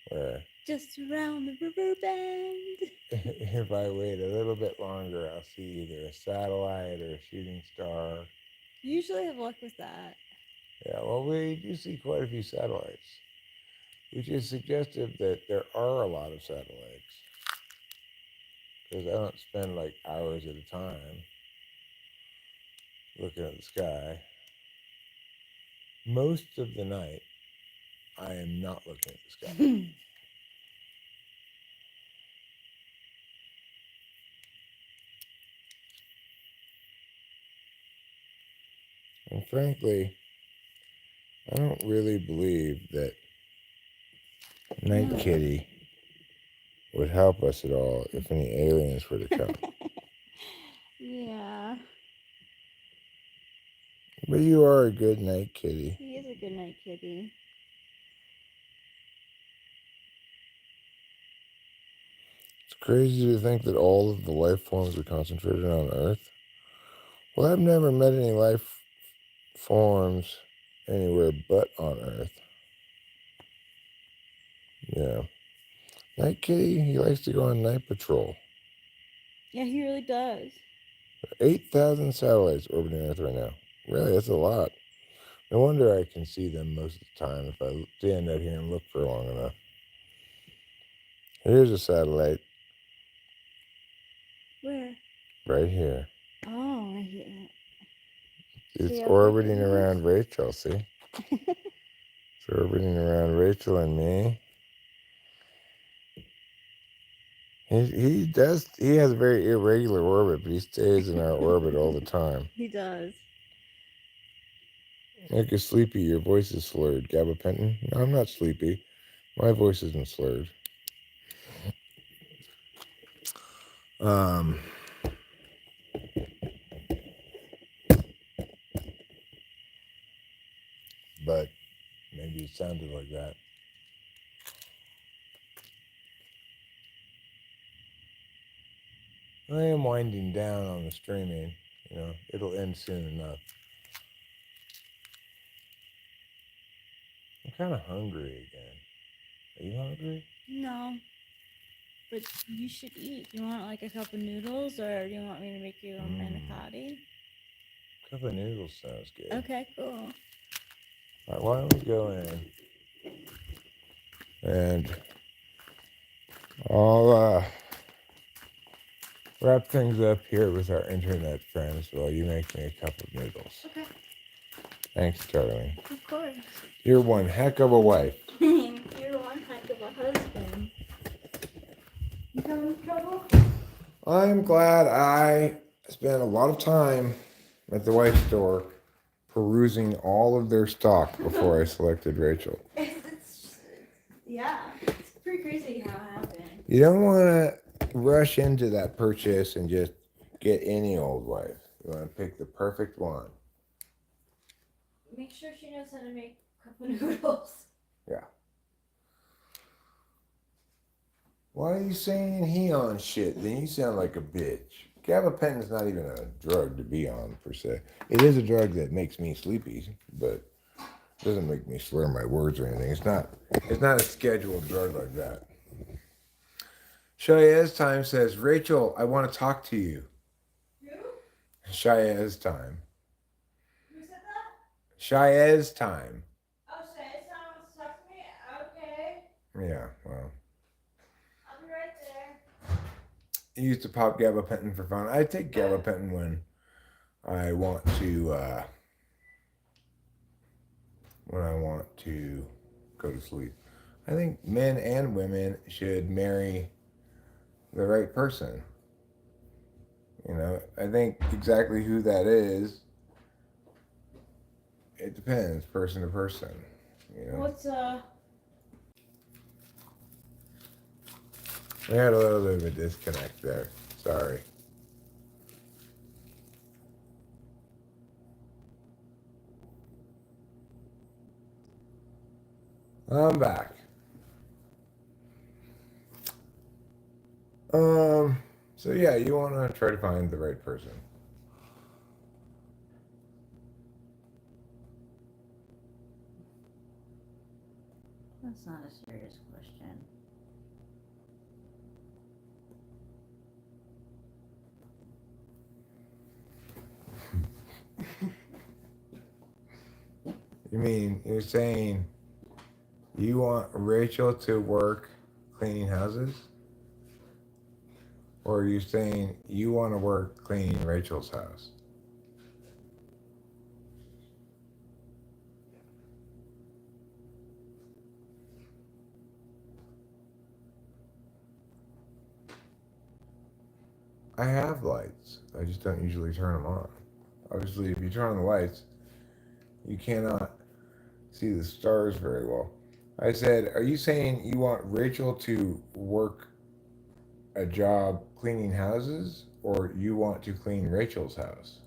where Just around the river bend. if I wait a little bit longer, I'll see either a satellite or a shooting star. You usually have luck with that. Yeah, well, we do see quite a few satellites, which is suggestive that there are a lot of satellites. Because I don't spend like hours at a time looking at the sky. most of the night, I am not looking at the sky. And frankly, I don't really believe that Night Kitty would help us at all if any aliens were to come. Yeah. But you are a good Night Kitty. He is a good night kitty. It's crazy to think that all of the life forms are concentrated on Earth. Well, I've never met any life forms anywhere but on Earth. Yeah. Night Kitty, he likes to go on night patrol. Yeah, he really does. 8,000 satellites orbiting Earth right now. Really, that's a lot. No wonder I can see them most of the time if I stand out here and look for long enough. Here's a satellite. Where? Right here. Oh, I hear it. It's See how orbiting quick it around Rachel, see? It's orbiting around Rachel and me. He has a very irregular orbit, but he stays in our orbit all the time. He does. Like you're sleepy, your voice is slurred. Gabapentin? No, I'm not sleepy. My voice isn't slurred. But maybe it sounded like that. I am winding down on the streaming. You know, it'll end soon enough. I'm kind of hungry again. Are you hungry? No. But you should eat. Do you want like a cup of noodles or do you want me to make you a manicotti? Cup of noodles sounds good. Okay, cool. All right, why don't we go in and I'll wrap things up here with our internet friends while you make me a cup of noodles. Okay. Thanks, Charlie. Of course. You're one heck of a wife. You're one heck of a husband. You having trouble? I'm glad I spent a lot of time at the wife store perusing all of their stock before I selected Rachel. Yeah, it's pretty crazy how it happened. You don't want to rush into that purchase and just get any old wife. You want to pick the perfect one. Make sure she knows how to make cup of noodles. Yeah. Why are you saying he on shit? Then you sound like a bitch. Gabapentin's not even a drug to be on, per se. It is a drug that makes me sleepy, but it doesn't make me slur my words or anything. It's not a scheduled drug like that. Shaya's time says, Rachel, I want to talk to you. Who? Shaya's time. Who said that? Shaya's time. Oh, Shay's time wants to talk to me? Okay. Yeah, well. I'll be right there. You used to pop gabapentin for fun. I take gabapentin when I want to go to sleep. I think men and women should marry the right person. You know, I think exactly who that is, it depends, person to person. You know? What's We had a little bit of a disconnect there. Sorry. I'm back. So yeah, you want to try to find the right person. That's not a serious question. You mean you're saying you want Rachel to work cleaning houses? Or are you saying you want to work cleaning Rachel's house? I have lights. I just don't usually turn them on. Obviously, if you turn on the lights, you cannot see the stars very well. I said, are you saying you want Rachel to work a job cleaning houses, or you want to clean Rachel's house?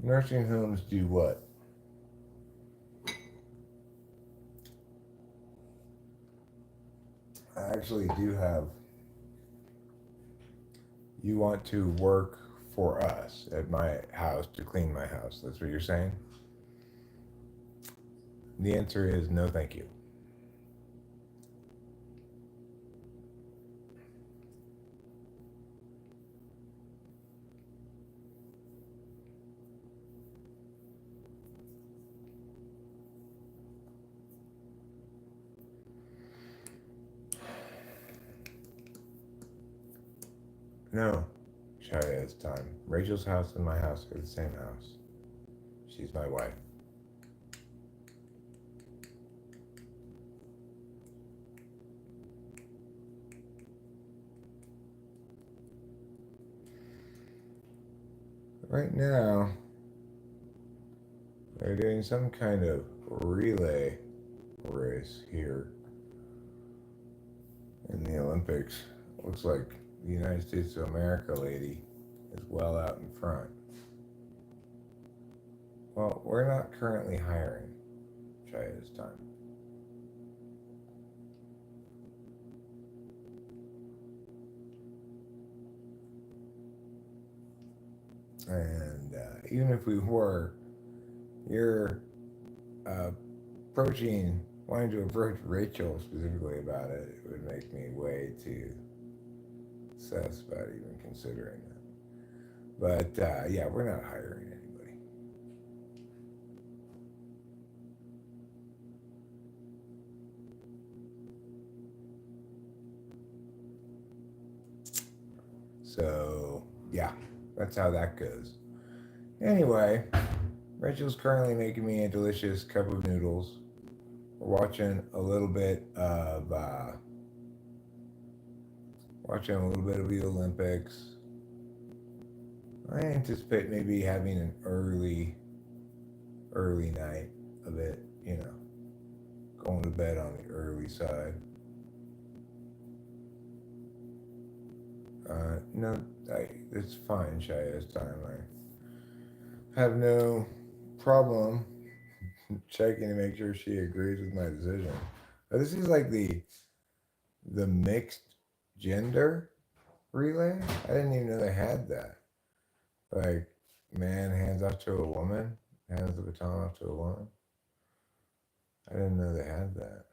Nursing homes do what? I actually do have. You want to work for us at my house to clean my house. That's what you're saying? The answer is no, thank you. No, Shia, it's time. Rachel's house and my house are the same house. She's my wife. Right now, they're doing some kind of relay race here in the Olympics. Looks like the United States of America lady is well out in front. Well, we're not currently hiring Shia this time. And even if we were, you're wanting to approach Rachel specifically about it, it would make me way too sus about even considering that. But yeah, we're not hiring anybody. So yeah, that's how that goes. Anyway, Rachel's currently making me a delicious cup of noodles. We're watching a little bit of the Olympics. I anticipate maybe having an early night of it, going to bed on the early side. No, it's fine, Shia. It's time. I have no problem checking to make sure she agrees with my decision. This is like the mixed gender relay. I didn't even know they had that. Like, man hands off to a woman, hands the baton off to a woman. I didn't know they had that.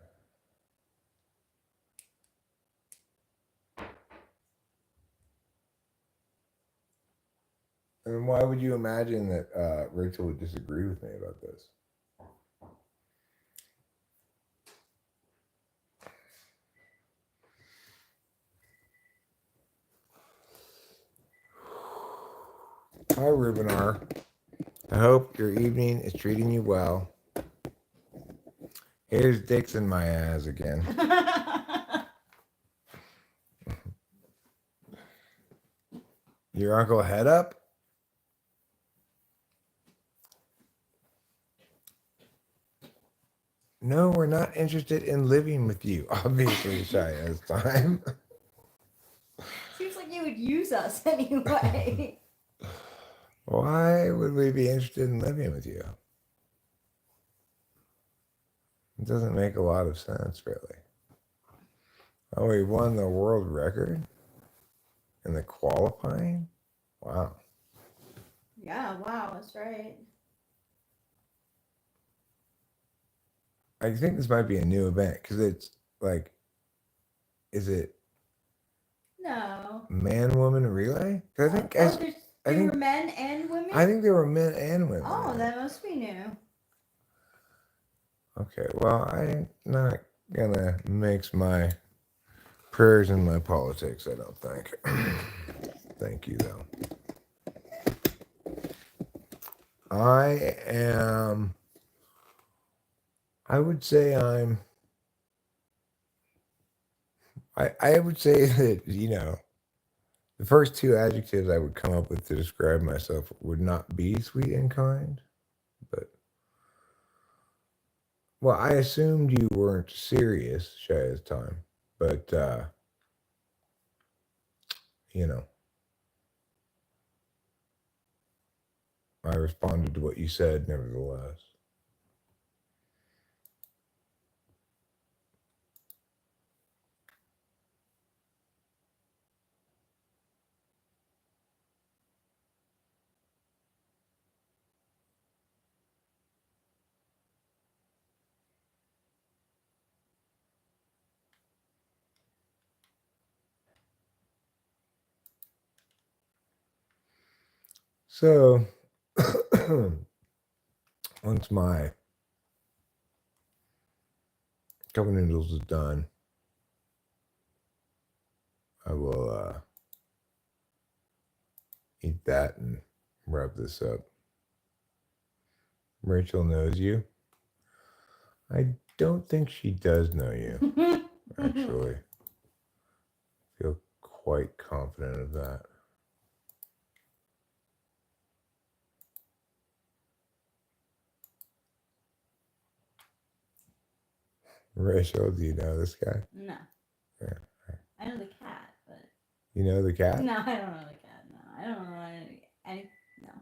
And why would you imagine that Rachel would disagree with me about this? Hi, Rubenar. I hope your evening is treating you well. Here's dicks in my ass again. Your uncle head up? No, we're not interested in living with you. Obviously, Shia this time. Seems like you would use us anyway. Why would we be interested in living with you? It doesn't make a lot of sense, really. Oh, we won the world record in the qualifying? Wow. Yeah, wow, that's right. I think this might be a new event because it's like, is it No. man woman relay? I think there were men and women? I think there were men and women. Oh, that must be new. Okay, well, I'm not gonna mix my prayers and my politics, I don't think. Thank you, though. I am. I would say I'm. I would say that, the first two adjectives I would come up with to describe myself would not be sweet and kind, but well, I assumed you weren't serious, shy as time, but you know, I responded to what you said nevertheless. So once my cup of noodles is done, I will eat that and wrap this up. Rachel knows you. I don't think she does know you, actually. Feel quite confident of that. Rachel, do you know this guy? No. Yeah. I know the cat, but You know the cat? no, I don't know the cat. No, I don't know any. No.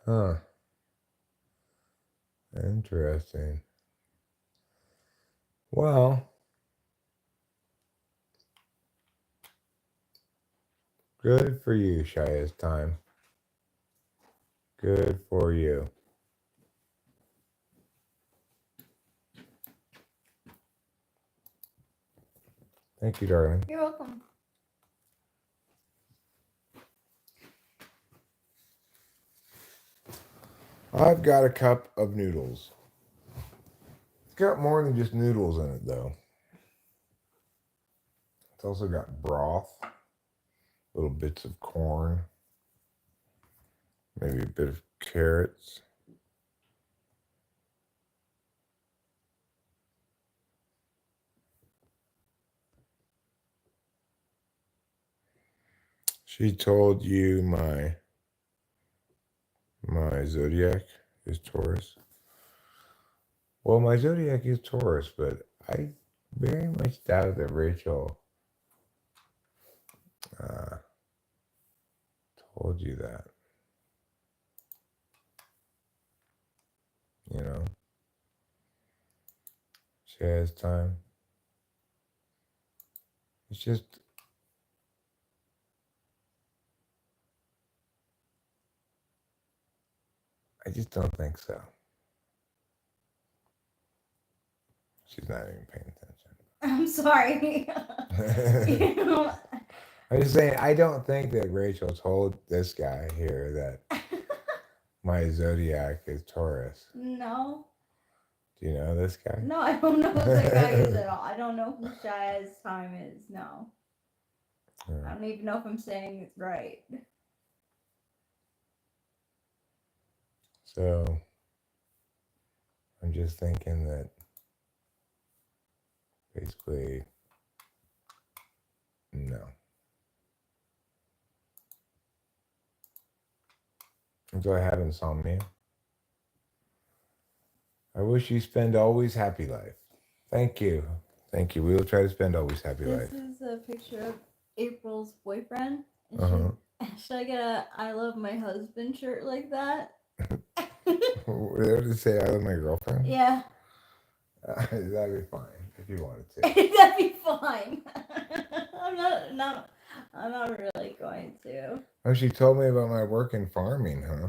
Huh. Interesting. Well, good for you, shy as time. Good for you. Thank you, darling. You're welcome. I've got a cup of noodles. It's got more than just noodles in it, though. It's also got broth, little bits of corn, maybe a bit of carrots. She told you my zodiac is Taurus. Well, my zodiac is Taurus, but I very much doubt that Rachel told you that. You know, she has time. It's just, I just don't think so. She's not even paying I'm sorry. attention. I'm just saying, I don't think that Rachel told this guy here that my zodiac is Taurus. No. Do you know this guy? No, I don't know who that guy is at all. I don't know who Shai's time is. No. I don't even know if I'm saying it right. So, I'm just thinking that basically, no. And so I have insomnia. I wish you spend always happy life. Thank you. Thank you. We will try to spend always happy life. This is a picture of April's boyfriend. And should I get a I love my husband shirt like that? Did it say I love my girlfriend? Yeah. That'd be fine if you wanted to. That'd be fine. I'm not really going to. Oh, she told me about my work in farming, huh?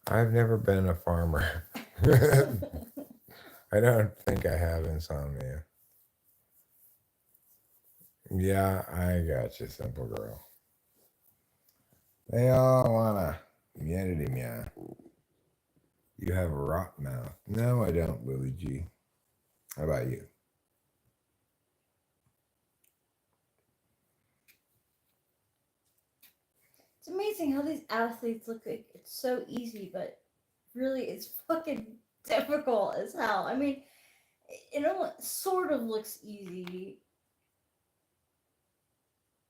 I've never been a farmer. I don't think I have insomnia. Yeah, I got you, simple girl. They all wanna get it in ya. You have a rot mouth. No, I don't, Willie G. How about you? It's amazing how these athletes look like it's so easy, but really it's fucking difficult as hell. I mean, it almost sort of looks easy.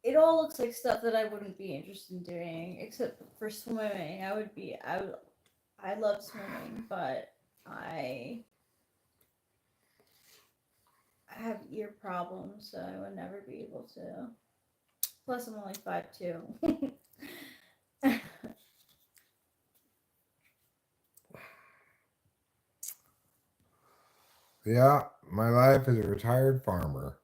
It all looks like stuff that I wouldn't be interested in doing, except for swimming. I love swimming, but I have ear problems, so I would never be able to. Plus, I'm only 5'2". Yeah, my life as a retired farmer.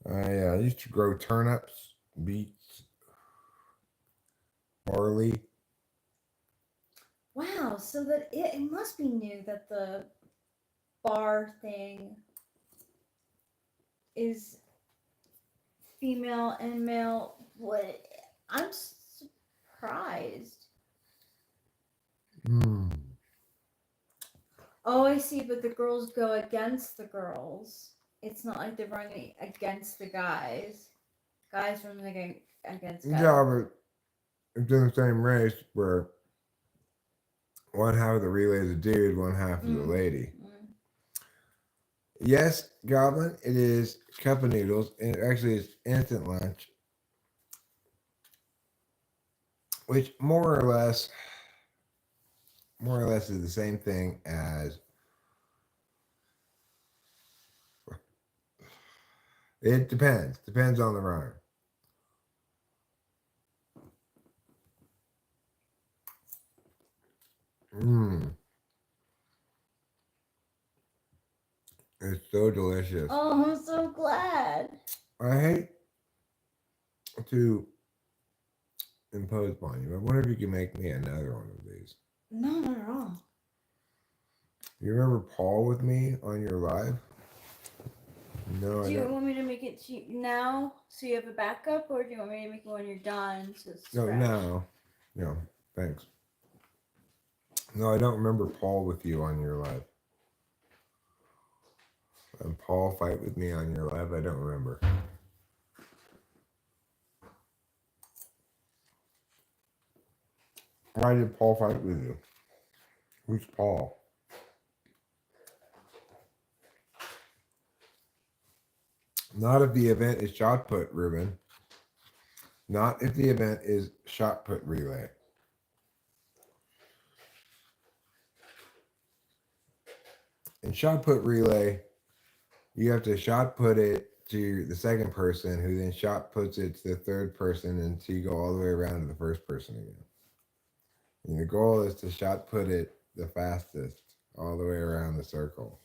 I used to grow turnips, beets, barley. Wow, so that it must be new that the bar thing is female and male. What? I'm surprised. Hmm. Oh, I see, but the girls go against the girls. It's not like they're running against the guys. Guys running against guys. Yeah, but it's in the same race where one half of the relay is a dude, one half is a lady. Yes, Goblin, it is cup of noodles, and it actually is instant lunch, which more or less is the same thing as it depends on the runner. Mmm, it's so delicious. Oh, I'm so glad. I hate to impose upon you, but what if you can make me another one of these? No, not at all. You remember Paul with me on your live? No, Do I you don't. want me to make it to now so you have a backup, or do you want me to make it when you're done? So it's No, fresh? no, thanks. No, I don't remember Paul with you on your live. And Paul fight with me on your live, I don't remember. Why did Paul fight with you? Who's Paul? Not if the event is shot put, Ruben. Not if the event is shot put relay. In shot put relay, you have to shot put it to the second person, who then shot puts it to the third person, until you go all the way around to the first person again. And the goal is to shot put it the fastest all the way around the circle.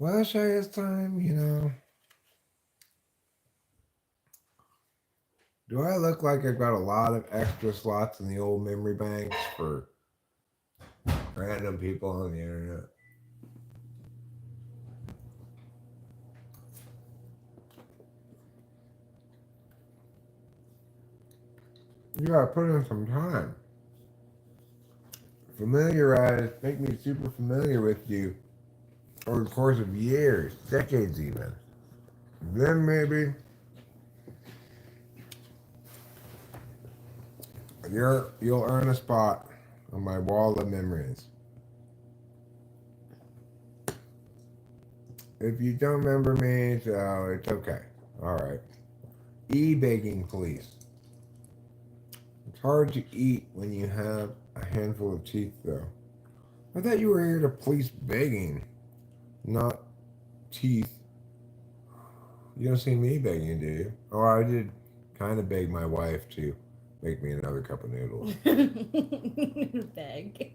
Well, Shay, it's time, Do I look like I've got a lot of extra slots in the old memory banks for random people on the internet? You gotta put in some time. Familiarize, make me super familiar with you over the course of years, decades even. Then maybe you'll earn a spot on my wall of memories. If you don't remember me, so it's okay. All right. E-begging, please. It's hard to eat when you have a handful of teeth, though. I thought you were here to police begging, not teeth. You don't see me begging, do you? Oh, I did kind of beg my wife to make me another cup of noodles. Beg.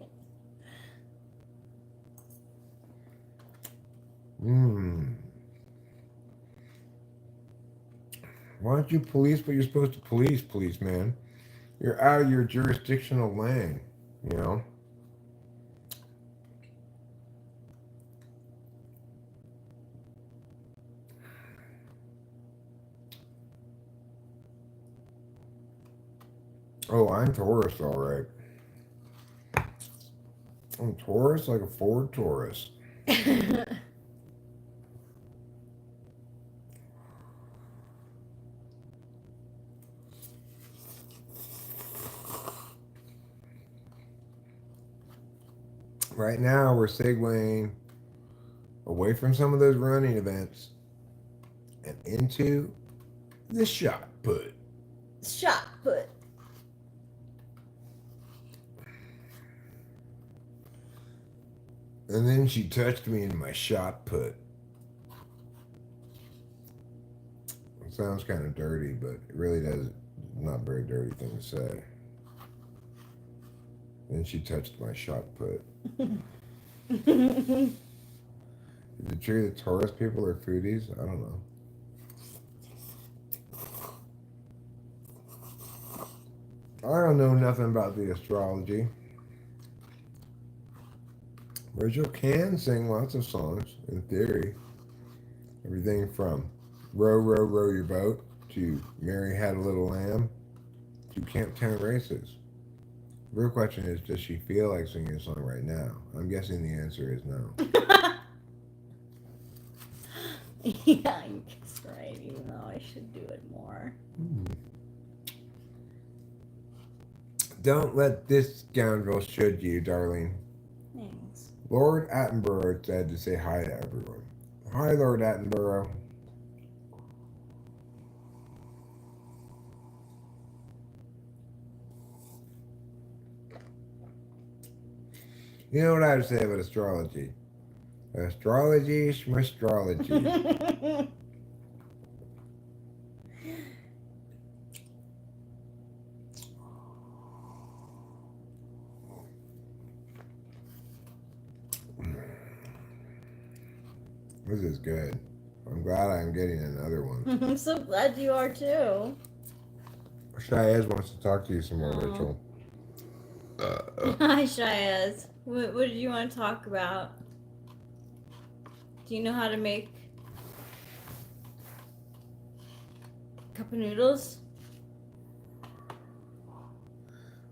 Mmm. Why don't you police what you're supposed to police, man? You're out of your jurisdictional lane, you know? Oh, I'm Taurus, all right. I'm Taurus like a Ford Taurus. Right now, we're segueing away from some of those running events and into the shot put. Shot put. And then she touched me in my shot put. It sounds kind of dirty, but it really does not a very dirty thing to say. Then she touched my shot put. Is it true that Taurus people are foodies? I don't know. I don't know nothing about the astrology. Rachel can sing lots of songs, in theory. Everything from Row, Row, Row Your Boat to Mary Had a Little Lamb to Camp Town Races. The real question is, does she feel like singing a song right now? I'm guessing the answer is no. Yeah, I guess right, even though I should do it more. Don't let this scoundrel should you, darling. Thanks. Lord Attenborough said to say hi to everyone. Hi, Lord Attenborough. You know what I have to say about astrology? Astrology, schmastrology. This is good. I'm glad I'm getting another one. I'm so glad you are too. Shaez wants to talk to you some more, Aw. Rachel. Hi, Shaez. What did you want to talk about? Do you know how to make cup of noodles?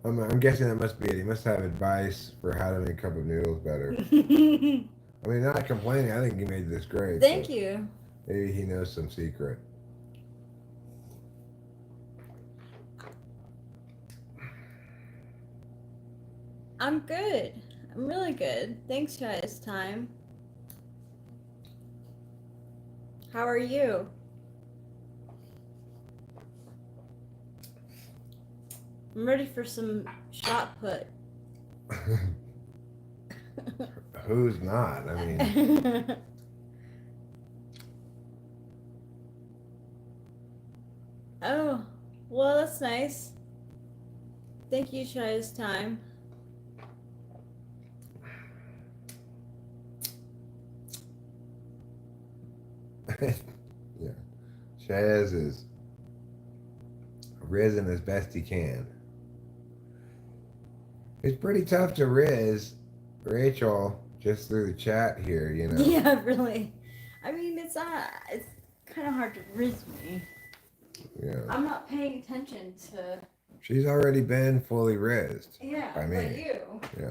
I'm guessing that must be it. He must have advice for how to make a cup of noodles better. I mean, not complaining. I think he made this great. Thank you. Maybe he knows some secret. I'm good. I'm really good. Thanks, Shaez. Time. How are you? I'm ready for some shot put. Who's not? I mean, Oh, well, that's nice. Thank you, Shaez. Time. yeah. Shaez is rizzing as best he can. It's pretty tough to riz Rachel just through the chat here, you know. Yeah, really. I mean, it's not. It's kind of hard to riz me. Yeah. I'm not paying attention to. She's already been fully rizzed. Yeah, by but me. you. Yeah.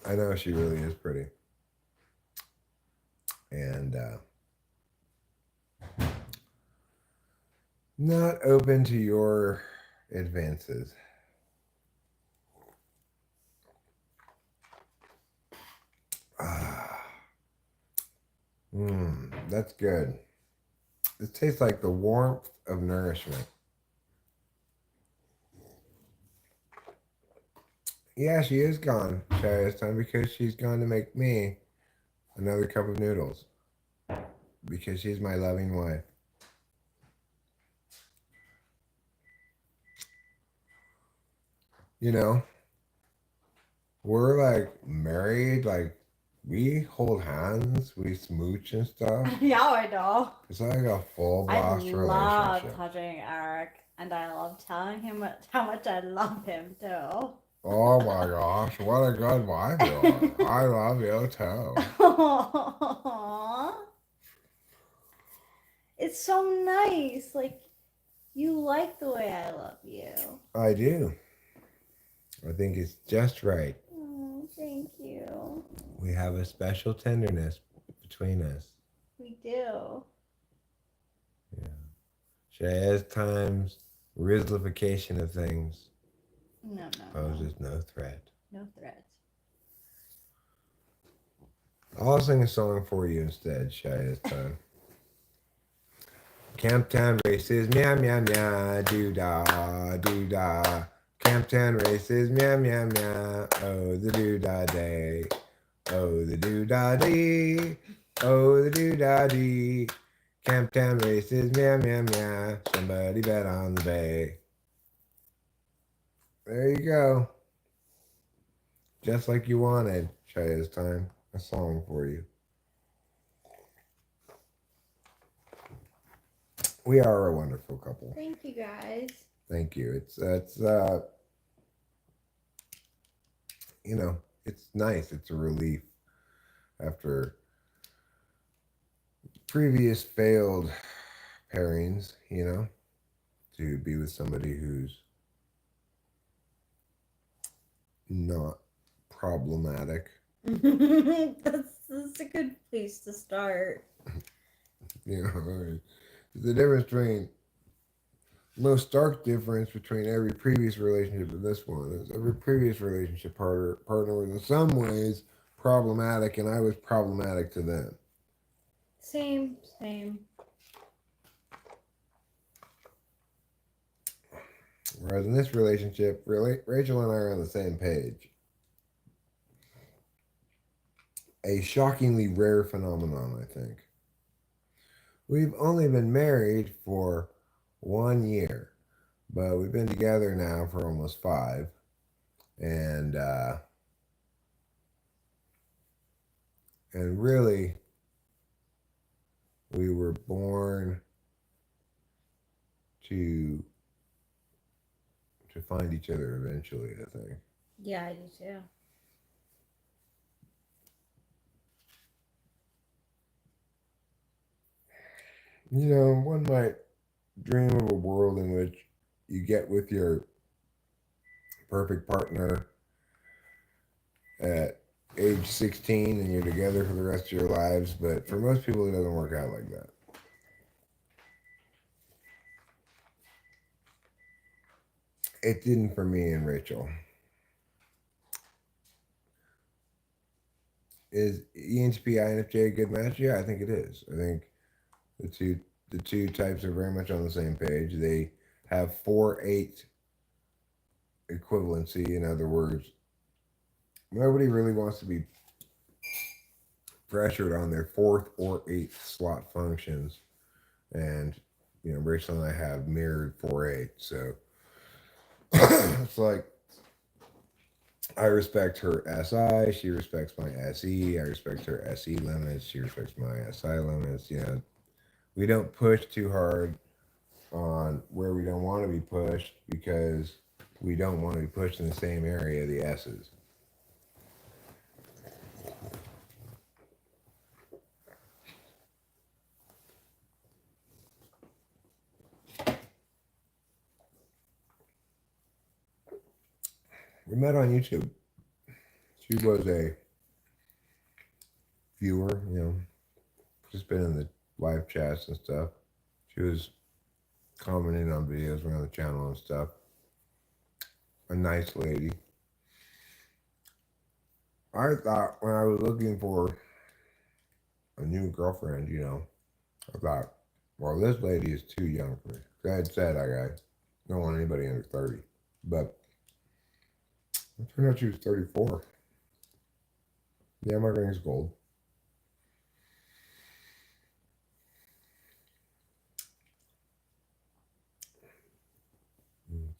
I know she really is pretty. And not open to your advances. That's good. It tastes like the warmth of nourishment. Yeah, she is gone, Shay, this time because she's gone to make me another cup of noodles. Because she's my loving wife. You know, we're like married, like we hold hands, we smooch and stuff. Yeah, I know. It's like a full I blast love relationship. touching Eric, and I love telling him how much I love him too. Oh my gosh, what a good wife you are. I love you too. Aww. It's so nice. Like, you like the way I love you. I do. I think it's just right. Oh, thank you. We have a special tenderness between us. We do. Shaz times Rizlification of things No. poses no threat. No threat. I'll sing a song for you instead, Shaz time. Camptown races, meow meow meow, doo dah, doo dah. Camptown races, meow meow meow. Oh, the doo dah day. Oh, the doo dah dee. Oh, the doo dah dee. Camptown races, meow meow meow. Somebody bet on the bay. There you go. Just like you wanted, Shaz time. A song for you. We are a wonderful couple. Thank you, guys. Thank you. It's you know, it's nice. It's a relief after previous failed pairings, you know, to be with somebody who's not problematic. That's a good place to start. You know, the difference between most stark difference between every previous relationship and this one is every previous relationship partner was in some ways problematic, and I was problematic to them. Same. Whereas in this relationship, Rachel and I are on the same page. A shockingly rare phenomenon, I think. We've only been married for 1 year, but we've been together now for almost 5. And really, we were born to find each other eventually, I think. Yeah, I do too. You know, one might dream of a world in which you get with your perfect partner at age 16 and you're together for the rest of your lives, but for most people, it doesn't work out like that. It didn't for me and Rachel. Is ENTP INFJ a good match? Yeah, I think it is. I think the two types are very much on the same page. They have 4-8 equivalency. In other words, nobody really wants to be pressured on their 4th or 8th slot functions. And, you know, Rachel and I have mirrored 4-8. So it's like I respect her SI, she respects my SE, I respect her SE limits, she respects my SI limits. You know, we don't push too hard on where we don't want to be pushed because we don't want to be pushed in the same area, the S's. We met on YouTube. She was a viewer, you know, just been in the live chats and stuff. She was commenting on videos around the channel and stuff. A nice lady. I thought when I was looking for a new girlfriend, you know, I thought, well, this lady is too young for me. I had said I don't want anybody under 30. But it turned out she was 34. Yeah, my ring's gold.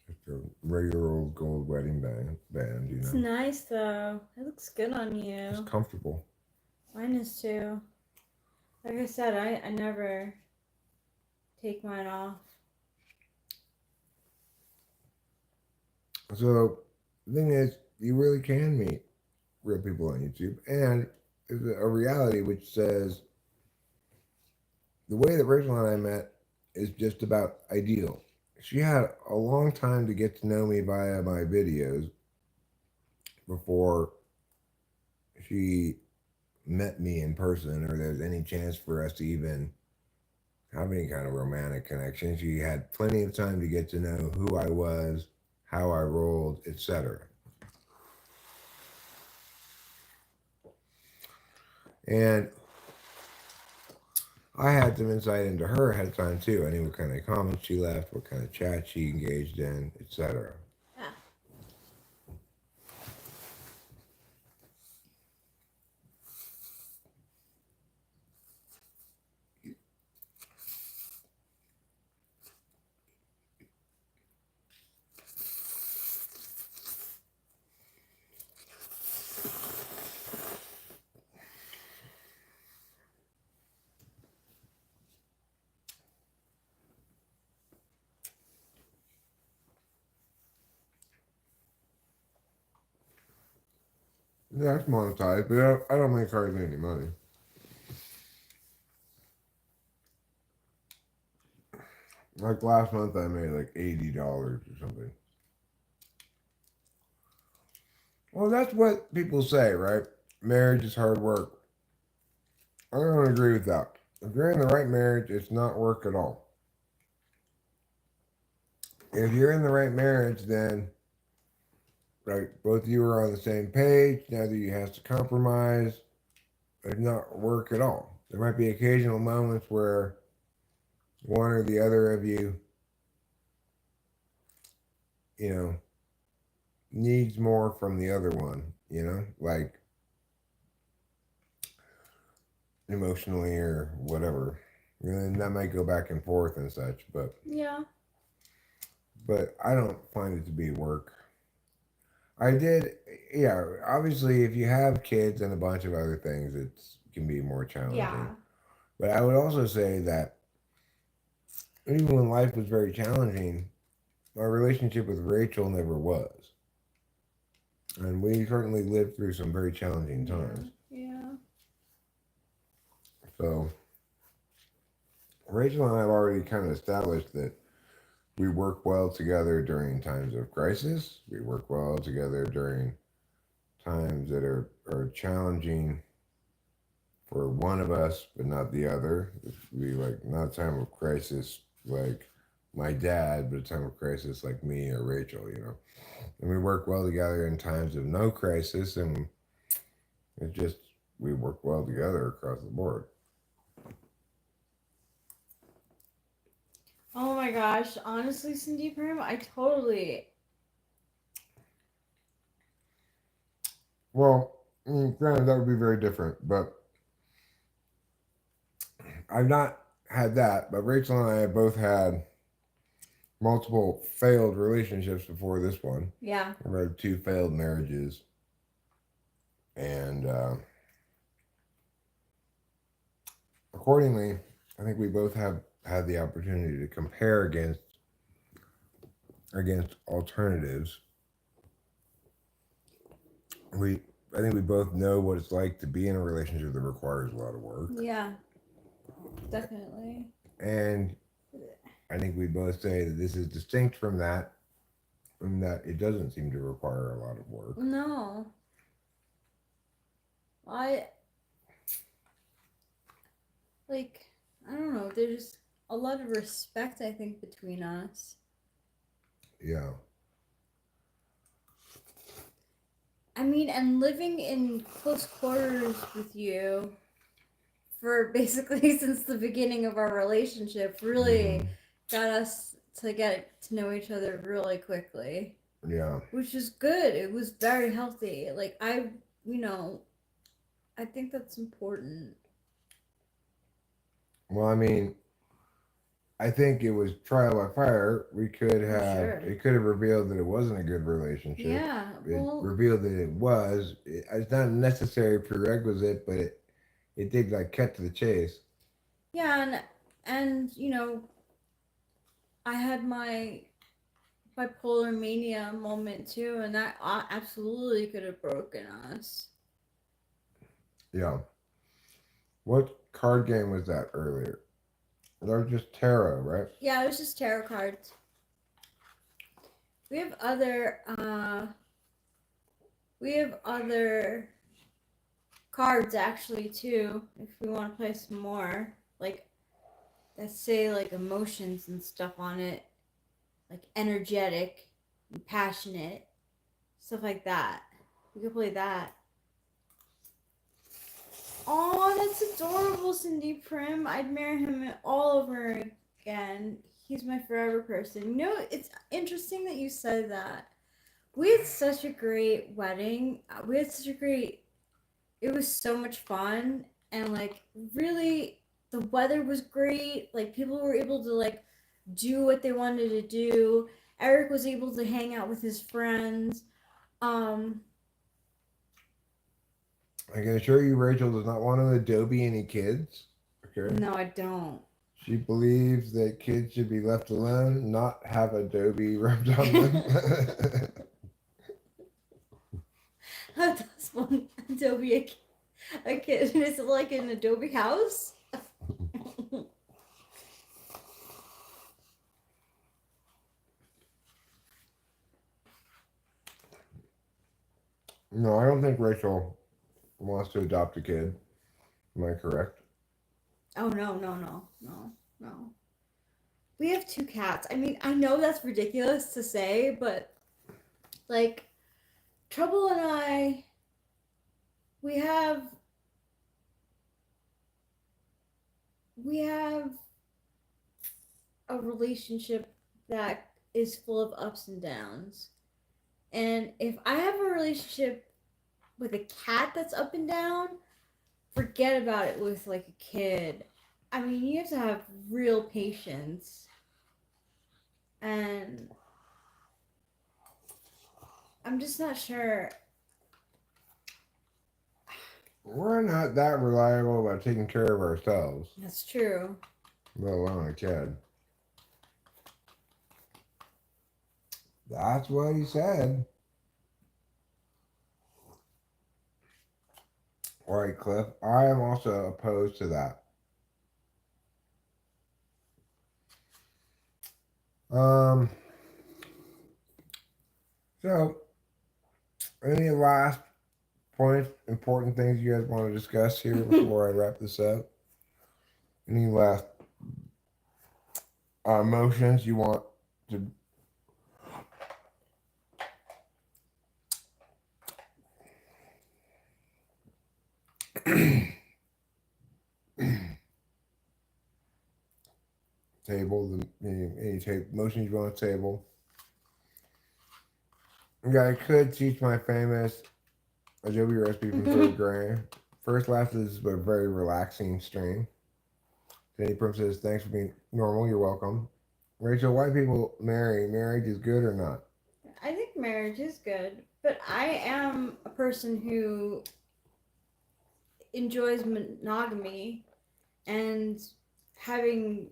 Just a regular old gold wedding band, you know. It's nice though. It looks good on you. It's comfortable. Mine is too. Like I said, I never take mine off. So the thing is, you really can meet real people on YouTube, and there's a reality which says the way that Rachel and I met is just about ideal. She had a long time to get to know me via my videos before she met me in person, or there's any chance for us to even have any kind of romantic connection. She had plenty of time to get to know who I was, how I rolled, etc. And I had some insight into her ahead of time too. I knew what kind of comments she left, what kind of chat she engaged in, etc. Yeah. Yeah, it's monetized, but I don't make hardly any money. Like last month, I made like $80 or something. Well, that's what people say, right? Marriage is hard work. I don't agree with that. If you're in the right marriage, it's not work at all. If you're in the right marriage, then like both of you are on the same page, neither of you has to compromise. It's not work at all. There might be occasional moments where one or the other of you, you know, needs more from the other one, like emotionally or whatever. And that might go back and forth and such, Yeah. but I don't find it to be work. I did, yeah. Obviously, if you have kids and a bunch of other things, it can be more challenging. Yeah. But I would also say that even when life was very challenging, my relationship with Rachel never was. And we certainly lived through some very challenging times. Yeah. So Rachel and I have already kind of established that we work well together during times of crisis. We work well together during times that are challenging for one of us, but not the other. It would be like not a time of crisis like my dad, but a time of crisis like me or Rachel. And we work well together in times of no crisis, and it just, we work well together across the board. Oh my gosh. Honestly, Cindy Prim, I totally. Well, granted, that would be very different, but I've not had that. But Rachel and I have both had multiple failed relationships before this one. Yeah. I've had 2 failed marriages. And accordingly, I think we both have had the opportunity to compare against alternatives. I think we both know what it's like to be in a relationship that requires a lot of work. Yeah. Definitely. And I think we both say that this is distinct from that, and that it doesn't seem to require a lot of work. No. I don't know, there's a lot of respect, I think, between us. Yeah. I mean, and living in close quarters with you for basically since the beginning of our relationship really got us to get to know each other really quickly. Yeah. Which is good. It was very healthy. I think that's important. Well, I mean, I think it was trial by fire. We could have, it could have revealed that it wasn't a good relationship. Yeah. It revealed that it was. It's not a necessary prerequisite, but it did like cut to the chase. Yeah, and I had my bipolar mania moment too, and that absolutely could have broken us. Yeah. What card game was that earlier? They're just tarot, right? Yeah, it was just tarot cards. We have other cards actually too, if we want to play some more. Like that say like emotions and stuff on it. Like energetic and passionate. Stuff like that. We could play that. Oh, that's adorable, Cindy Prim. I'd marry him all over again. He's my forever person. You know, it's interesting that you said that. We had such a great wedding. We had such a great. It was so much fun, and like really, the weather was great. Like people were able to like do what they wanted to do. Eric was able to hang out with his friends. Um, I can assure you, Rachel does not want to Adobe any kids. Okay. no, I don't. She believes that kids should be left alone, not have Adobe rubbed on them. That's one Adobe a kid. Is it like an Adobe house? No, I don't think Rachel wants to adopt a kid. Am I correct? Oh no. We have 2 cats. I mean, I know that's ridiculous to say, but like Trouble and I we have a relationship that is full of ups and downs. And if I have a relationship with a cat that's up and down, forget about it with like a kid. I mean, you have to have real patience. And I'm just not sure. We're not that reliable about taking care of ourselves, That's true. let alone a kid. That's what he said. All right, Cliff. I am also opposed to that. So, any last points, important things you guys want to discuss here before I wrap this up? Any last emotions you want to? Table any motions you want to table. Yeah, I could teach my famous Adobe recipe from third grade. First laugh is a very relaxing stream. Jenny Prim says, "Thanks for being normal. You're welcome." Rachel, why people marry? Marriage is good or not? I think marriage is good, but I am a person who enjoys monogamy and having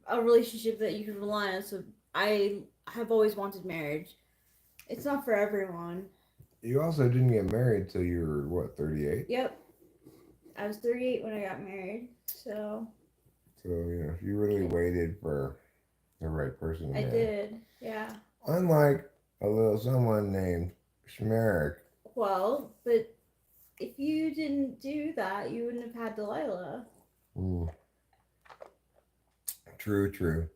a relationship that you can rely on. So I have always wanted marriage. It's not for everyone. You also didn't get married till you were what, 38? Yep. I was 38 when I got married. So if you really waited for the right person to I marry. did. Yeah. Unlike a little someone named Schmerich. Well, but if you didn't do that, you wouldn't have had Delilah. True.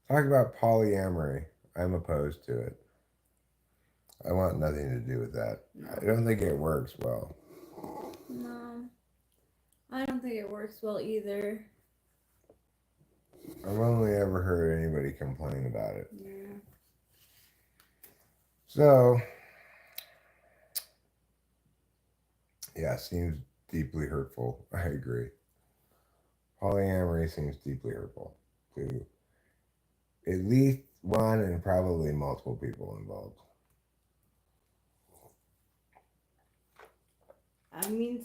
Talk about polyamory. I'm opposed to it. I want nothing to do with that. No. I don't think it works well. No. I don't think it works well either. I've only ever heard anybody complain about it. Yeah. So, yeah, seems deeply hurtful. I agree. Polyamory seems deeply hurtful to at least one and probably multiple people involved. I mean,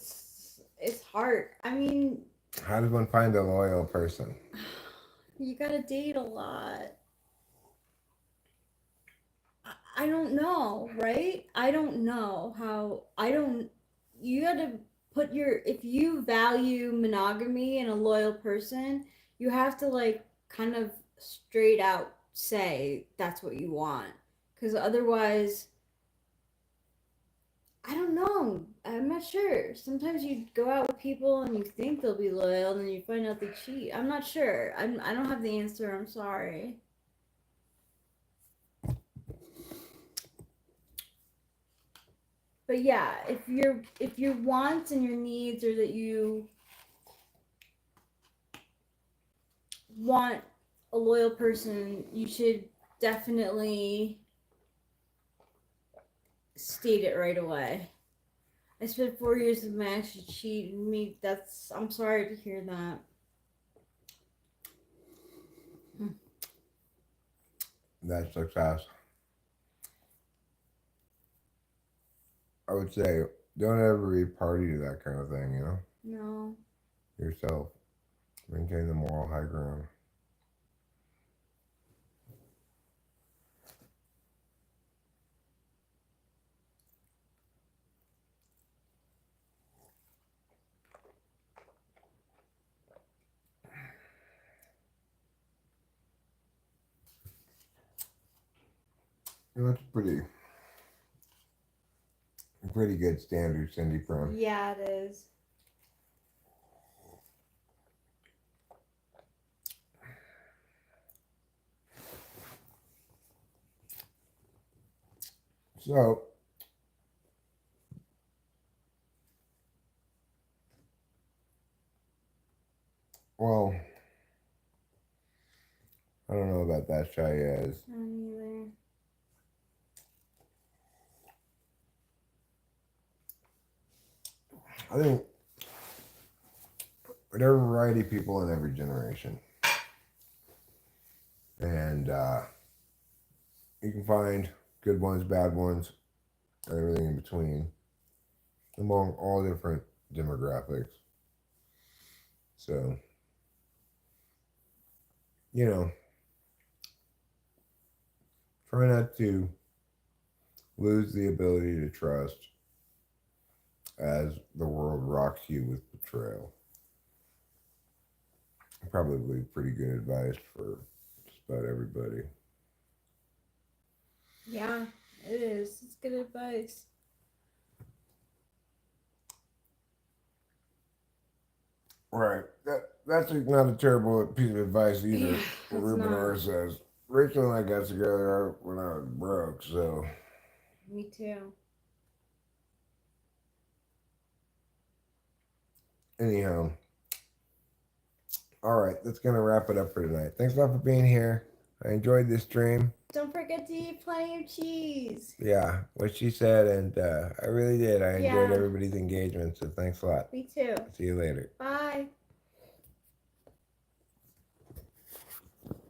it's hard. I mean, how does one find a loyal person? You gotta date a lot. I don't know, right? I don't know how. You gotta if you value monogamy and a loyal person, you have to like kind of straight out say that's what you want. Because otherwise, I don't know. I'm not sure. Sometimes you go out with people and you think they'll be loyal, and then you find out they cheat. I'm not sure. I don't have the answer. I'm sorry. But yeah, if your wants and your needs are that you want a loyal person, you should definitely state it right away. I spent 4 years with my ex. She cheated me. I'm sorry to hear that. That's success. I would say don't ever be party to that kind of thing, you know? No. Yourself. Maintain the moral high ground. That's pretty good standard, Cindy Prim. Yeah, it is. So, well, I don't know about that, Chayez. I don't either. I think there are a variety of people in every generation. And you can find good ones, bad ones, and everything in between among all different demographics. So, you know, try not to lose the ability to trust as the world rocks you with betrayal. Probably pretty good advice for just about everybody. Yeah, it is. It's good advice. Right. That's not a terrible piece of advice either. Yeah, it's Ruben not. R says, Rachel and I got together when I was broke, so. Me too. Anyhow. All right, that's going to wrap it up for tonight. Thanks a lot for being here. I enjoyed this stream. Don't forget to eat plenty of cheese. Yeah, what she said, and I really did. I enjoyed Yeah. everybody's engagement, so thanks a lot. Me too. See you later. Bye.